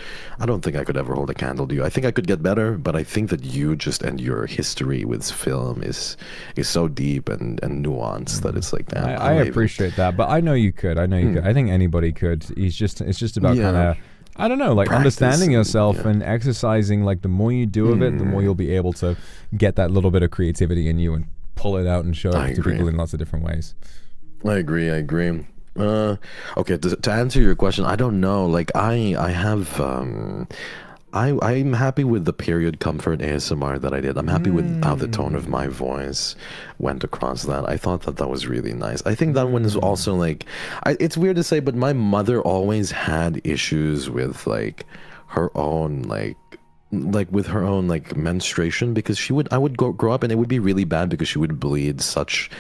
A: think I could ever hold a candle to you. I think I could get better, but I think that you and your history with film is so deep and nuanced that it's like that.
C: I appreciate that, but I know you could. I think anybody could. It's just about kind of, I don't know, like practice, understanding yourself and exercising. Like the more you do of it, the more you'll be able to get that little bit of creativity in you and pull it out and show it to people in lots of different ways.
A: I agree. Okay, to answer your question, I don't know. Like I'm happy with the period comfort ASMR that I did. I'm happy with how the tone of my voice went across that. I thought that was really nice. I think that one is also like, it's weird to say, but my mother always had issues with like her own like with her own like menstruation, because I would grow up and it would be really bad because she would bleed such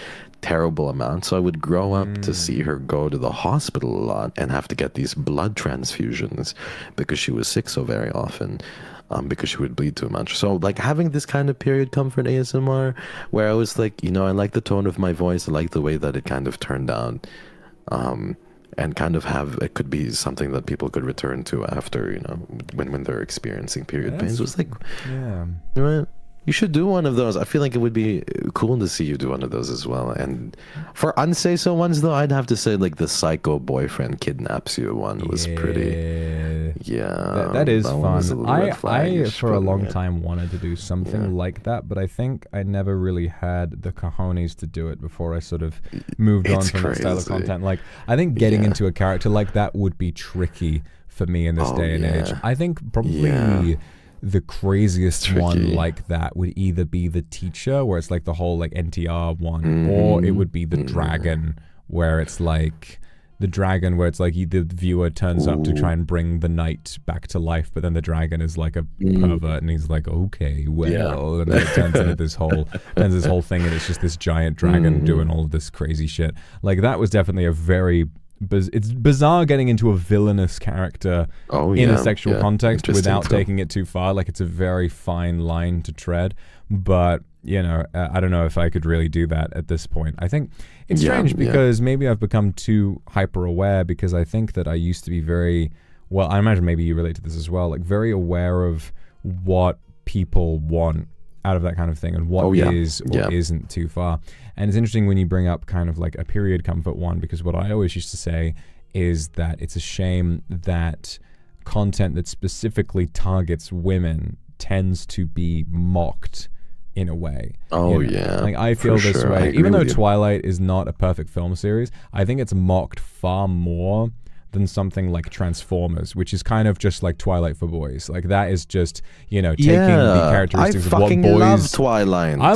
A: terrible amount. So I would grow up to see her go to the hospital a lot and have to get these blood transfusions because she was sick so very often, because she would bleed too much. So like having this kind of period comfort ASMR where I was like, you know, I like the tone of my voice, I like the way that it kind of turned out, and kind of it could be something that people could return to after, you know, when they're experiencing period pains. It was like, right? You should do one of those. I feel like it would be cool to see you do one of those as well. And for unsay so ones, though, I'd have to say like the psycho boyfriend kidnaps you one was pretty. Yeah,
C: that is fun. I for a long time wanted to do something like that, but I think I never really had the cojones to do it before I sort of moved on from that style of content. Like I think getting into a character like that would be tricky for me in this day and age. I think probably the craziest one like that would either be the teacher, where it's like the whole like NTR one, or it would be the dragon, where it's like the viewer turns up to try and bring the knight back to life, but then the dragon is like a pervert and he's like, okay, well, and then it turns into this whole thing, and it's just this giant dragon doing all of this crazy shit. Like that was definitely a very it's bizarre getting into a villainous character in a sexual context without taking it too far. Like it's a very fine line to tread, but you know, I don't know if I could really do that at this point. I think it's strange because maybe I've become too hyper aware, because I think that I used to be very, well, I imagine maybe you relate to this as well, like very aware of what people want out of that kind of thing and what is or isn't too far. And it's interesting when you bring up kind of like a period comfort one, because what I always used to say is that it's a shame that content that specifically targets women tends to be mocked
B: in a way.
A: Oh, yeah.
B: Like, I feel this
A: sure.
B: way. Even though Twilight is not a perfect film series, I think it's mocked far more than something like Transformers, which is kind of just like Twilight for boys. Like, that is just, taking the characteristics of what boys...
A: I fucking love Twilight.
B: I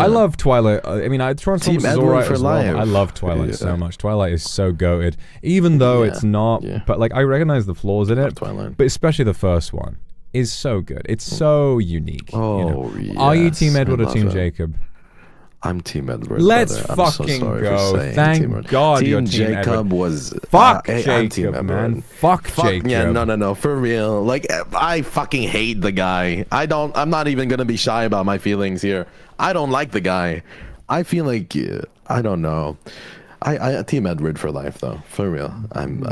B: love Twilight. I mean, Transformers is alright as well. I love Twilight so much. Twilight is so goated. Even though it's not... But, like, I recognize the flaws in it.
A: Twilight.
B: But especially the first one is so good. It's so unique.
A: Oh, yes.
B: Are you Team Edward or Team Jacob?
A: I'm Team Edward.
B: Let's fucking go. Thank God you're Team
A: Jacob
B: Edward.
A: Was...
B: Fuck
A: Jacob,
B: Jacob, man. Fuck Jacob.
A: Yeah, no. For real. Like, I fucking hate the guy. I'm not even going to be shy about my feelings here. I don't like the guy. I feel like... I don't know. I Team Edward for life, though. For real.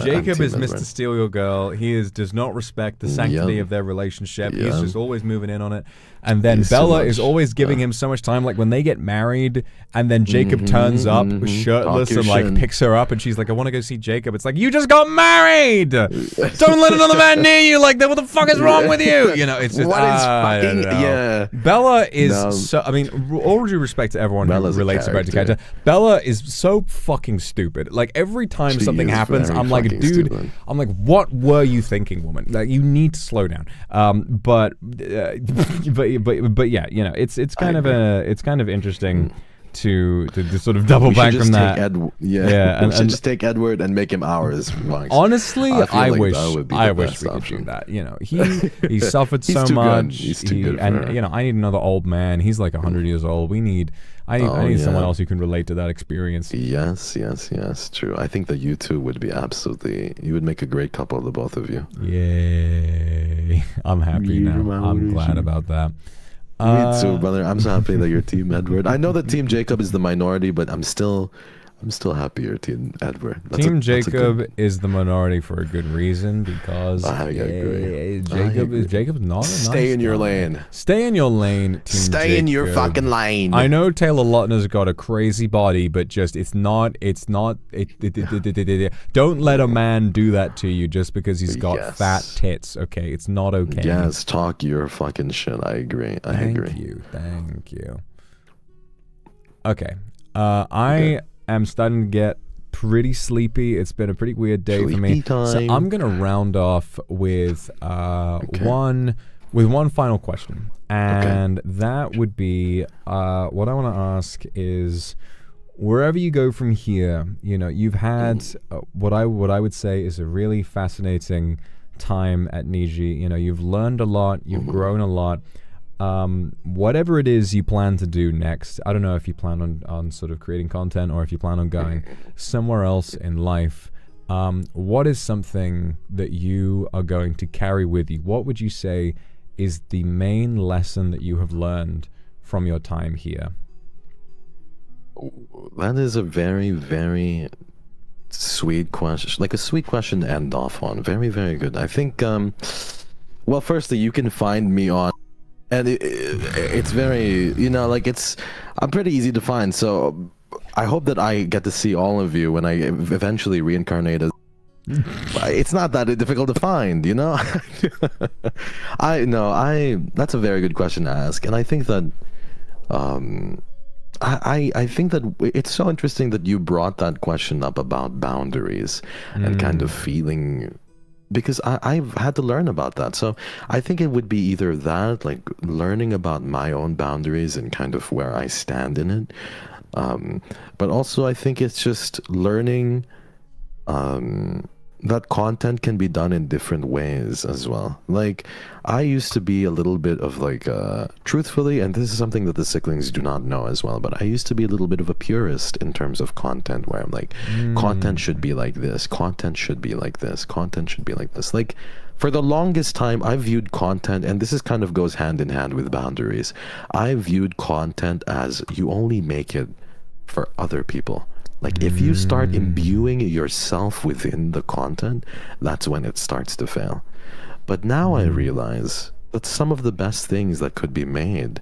B: Jacob is
A: Edward.
B: Mr. Steal Your Girl. He does not respect the sanctity of their relationship. He's just always moving in on it. And then Bella is always giving him so much time. Like, when they get married, and then Jacob turns up shirtless and, like, picks her up, and she's like, I want to go see Jacob. It's like, you just got married! Don't let another man near you like that. What the fuck is wrong with you? It's just...
A: What is fucking... Yeah.
B: Bella is so... I mean, all due respect to everyone who relates about the character. Bella is so fucking stupid. Like, every time something happens, I'm like, dude... Stupid. I'm like, what were you thinking, woman? Like, you need to slow down. But yeah, it's kind of interesting to sort of double back from that.
A: And just take Edward and make him ours.
B: Honestly, I wish we could do that. He suffered so much.
A: He's too good.
B: And I need another old man. He's like 100 years old. I need someone else who can relate to that experience.
A: Yes, true. I think that you two would be you would make a great couple, the both of you.
B: Yay. I'm happy now. I'm glad about that.
A: Me too, brother. I'm so happy that you're Team Edward. I know that Team Jacob is the minority, but I'm still happy you're Team Edward.
B: Team Jacob is the minority for a good reason, because Jacob's not a
A: Stay in your lane.
B: Stay in your lane, Team
A: Stay in your fucking lane.
B: I know Taylor Lautner's got a crazy body, but just don't let a man do that to you just because he's got fat tits, okay? It's not okay.
A: Yes, talk your fucking shit. I agree.
B: Thank you. Okay. I'm starting to get pretty sleepy. It's been a pretty weird day for me. So I'm gonna round off with one final question, and that would be what I want to ask is, wherever you go from here, you've had what I would say is a really fascinating time at NIJI. You've learned a lot, you've grown a lot. Whatever it is you plan to do next, I don't know if you plan on sort of creating content or if you plan on going somewhere else in life. What is something that you are going to carry with you? What would you say is the main lesson that you have learned from your time here?
A: That is a very, very sweet question. Like a sweet question to end off on. Very, very good. I think, well, firstly, you can find me on, and it's very, I'm pretty easy to find. So I hope that I get to see all of you when I eventually reincarnate as. It's not that difficult to find, that's a very good question to ask, and I think that, I think that it's so interesting that you brought that question up about boundaries and kind of feeling. Because I've had to learn about that. So I think it would be either that, like learning about my own boundaries and kind of where I stand in it. But also I think it's just learning that content can be done in different ways as well. Like, I used to be a little bit of like, truthfully, and this is something that the Sicklings do not know as well, but I used to be a little bit of a purist in terms of content, where I'm like, content should be like this, content should be like this, content should be like this. Like, for the longest time, I viewed content, and this is kind of goes hand in hand with boundaries. I viewed content as you only make it for other people. Like, if you start imbuing yourself within the content, that's when it starts to fail. But now I realize that some of the best things that could be made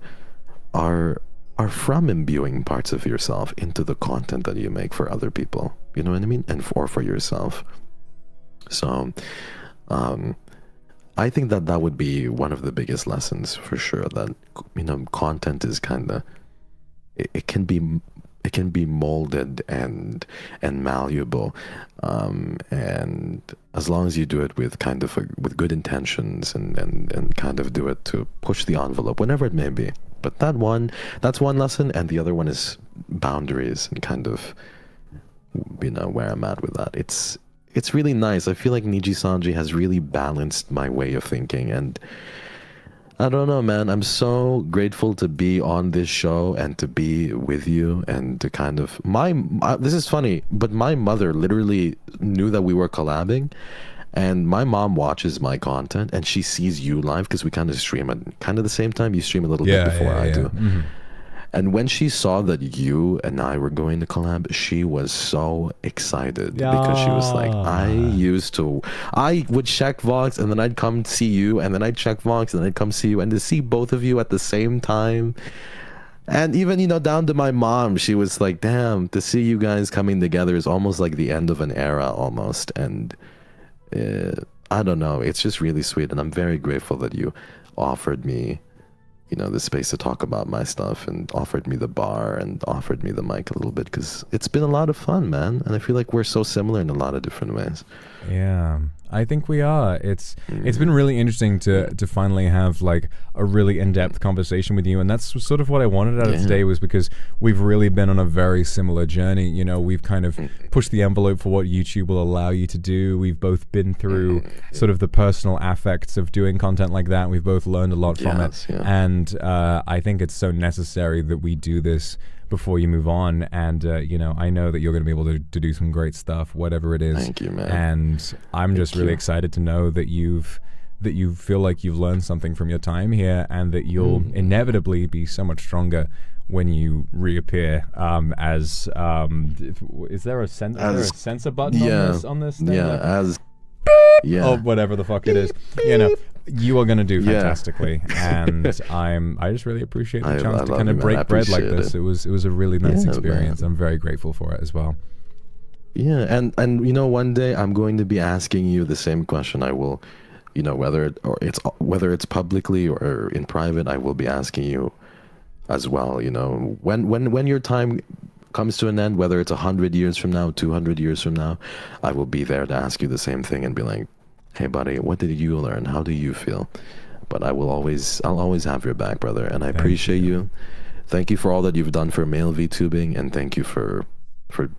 A: are from imbuing parts of yourself into the content that you make for other people. You know what I mean? And for yourself. So, I think that would be one of the biggest lessons for sure, that, you know, content is kind of, it can be molded and malleable, and as long as you do it with kind of with good intentions and kind of do it to push the envelope whenever it may be. But that's one lesson, and the other one is boundaries and kind of, you know, where I'm at with that. It's really nice. I feel like NIJISANJI has really balanced my way of thinking, and I don't know, man. I'm so grateful to be on this show and to be with you and to kind of this is funny, but my mother literally knew that we were collabing, and my mom watches my content and she sees you live because we kind of stream at kind of the same time. You stream a little bit before I do. Mm-hmm. And when she saw that you and I were going to collab, she was so excited because she was like, I would check Vox and then I'd come see you, and then I'd check Vox and then I'd come see you, and to see both of you at the same time. And even, you know, down to my mom, she was like, damn, to see you guys coming together is almost like the end of an era almost. And I don't know, it's just really sweet. And I'm very grateful that you offered me, you know, the space to talk about my stuff, and offered me the bar and offered me the mic a little bit, because it's been a lot of fun, man. And I feel like we're so similar in a lot of different ways.
B: Yeah, I think we are. It's been really interesting to finally have like a really in-depth conversation with you, and that's sort of what I wanted out of today, was because we've really been on a very similar journey. You know, we've kind of pushed the envelope for what YouTube will allow you to do. We've both been through sort of the personal affects of doing content like that. We've both learned a lot from it, and I think it's so necessary that we do this before you move on. And you know, I know that you're going to be able to do some great stuff, whatever it is.
A: Thank you, man.
B: And I'm just really excited to know that you feel like you've learned something from your time here, and that you'll inevitably be so much stronger when you reappear as is there a censor button on this thing?
A: Or
B: whatever the fuck it is. You know, you are going to do fantastically, and I just really appreciate the chance to kind of break bread like this. It was a really nice experience. Man. I'm very grateful for it as well.
A: Yeah, and you know, one day I'm going to be asking you the same question. I will, you know, whether it's publicly or in private, I will be asking you as well. You know, when your time comes to an end, whether it's 100 years from now, 200 years from now, I will be there to ask you the same thing and be like, hey buddy, what did you learn? How do you feel? But I'll always have your back, brother, and I appreciate you. Thank you for all that you've done for male VTubing, and thank you for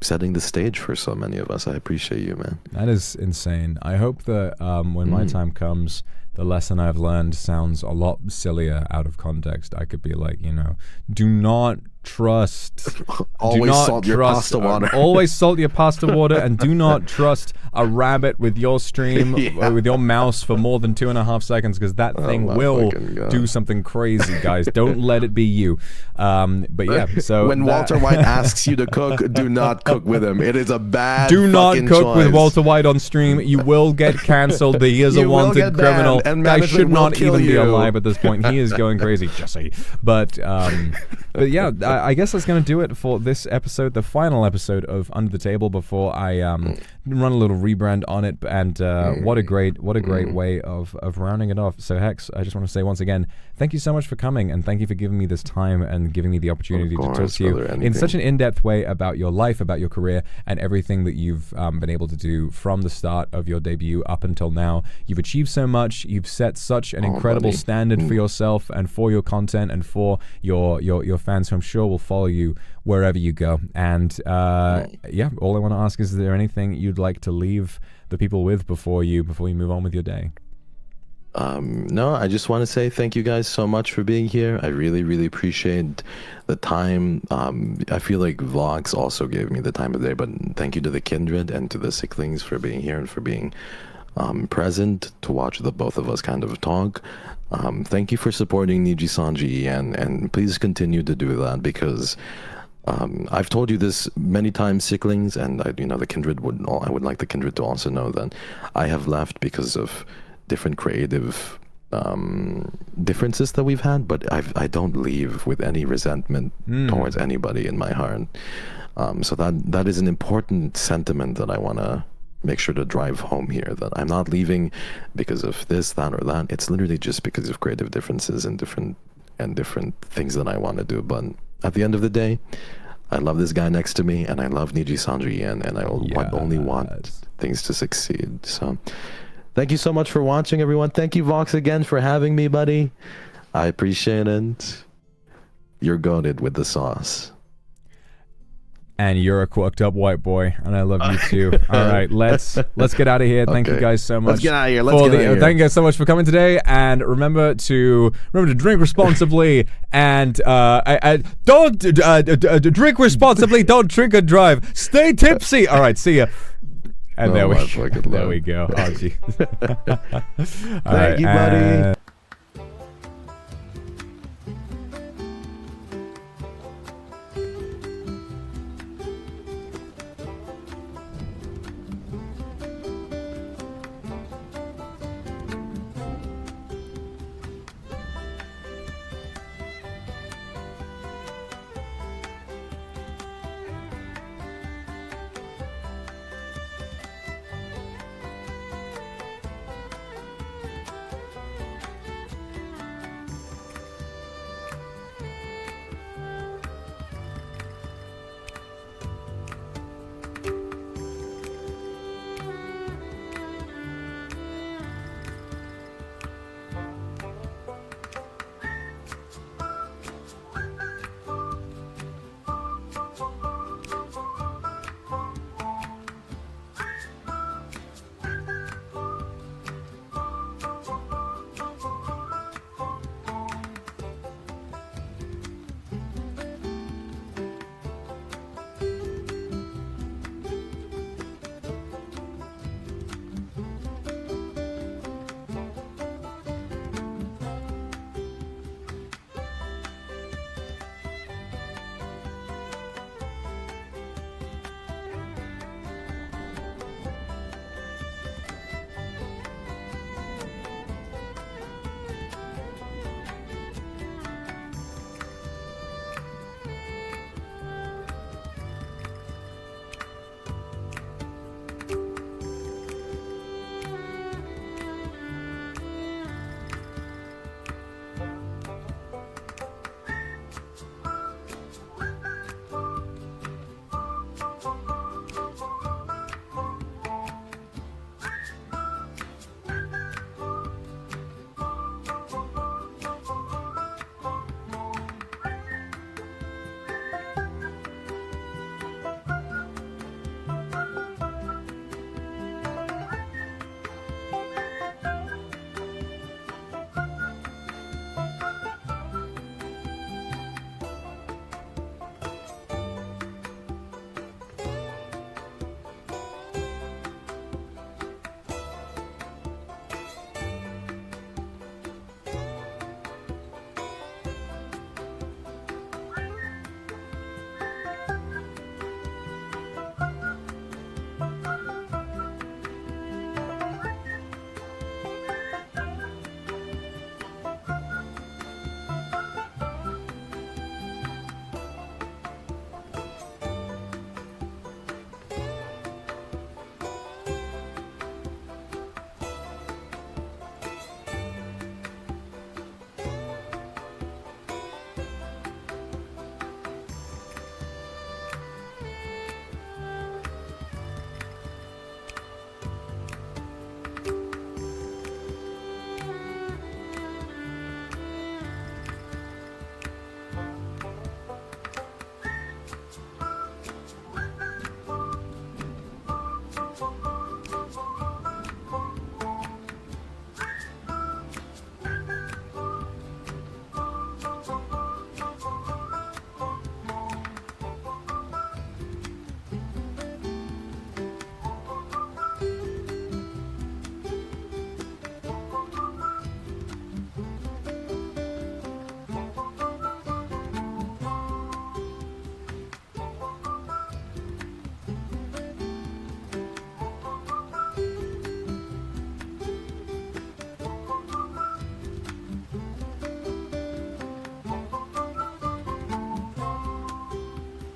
A: setting the stage for so many of us. I appreciate you, man.
B: That is insane. I hope that when my time comes, the lesson I've learned sounds a lot sillier out of context. I could be like, you know, do not trust.
A: Always salt your pasta water.
B: Always salt your pasta water, and do not trust a rabbit with your stream or with your mouse for more than 2.5 seconds, because that thing will do something crazy, guys. Don't let it be you. But yeah, so
A: when Walter White asks you to cook, do not cook with him. It is a bad.
B: Do not cook
A: choice.
B: with Walter White on stream. You will get cancelled. He is a wanted criminal. Guy should not even be alive at this point. He is going crazy, Jesse. But yeah, I guess that's going to do it for this episode, the final episode of Under the Table, before I run a little rebrand on it. And what a great way of rounding it off. So Hex, I just want to say once again, thank you so much for coming, and thank you for giving me this time and giving me the opportunity to talk to you in such an in-depth way about your life, about your career, and everything that you've been able to do from the start of your debut up until now. You've achieved so much. You've set such an incredible standard for yourself and for your content and for your fans, who I'm sure will follow you wherever you go. And yeah, all I want to ask is there anything you'd like to leave the people with before you move on with your day?
A: No, I just want to say thank you guys so much for being here. I really appreciate the time. I feel like vlogs also gave me the time of day, but thank you to the Kindred and to the Sicklings for being here and for being present to watch the both of us kind of talk. Thank you for supporting NIJISANJI, and please continue to do that, because I've told you this many times, Sicklings, and you know, the Kindred I would like the Kindred to also know that I have left because of different creative differences that we've had, but I don't leave with any resentment towards anybody in my heart. So that is an important sentiment that I want to make sure to drive home here that I'm not leaving because of this, that, or that. It's literally just because of creative differences and different things that I want to do. But at the end of the day, I love this guy next to me, and I love NIJISANJI, and I only want things to succeed. So thank you so much for watching, everyone. Thank you, Vox, again for having me, buddy. I appreciate it. You're goated with the sauce.
B: And you're a quirked up white boy, and I love you too. All right, let's get out of here. Thank you guys so much.
D: Let's get out of here. Let's get out of here.
B: Thank you guys so much for coming today, and remember to drink responsibly, and don't drink responsibly. Don't drink and drive. Stay tipsy. All right, see ya. And there we go. Oh, gee.
D: Thank you, buddy.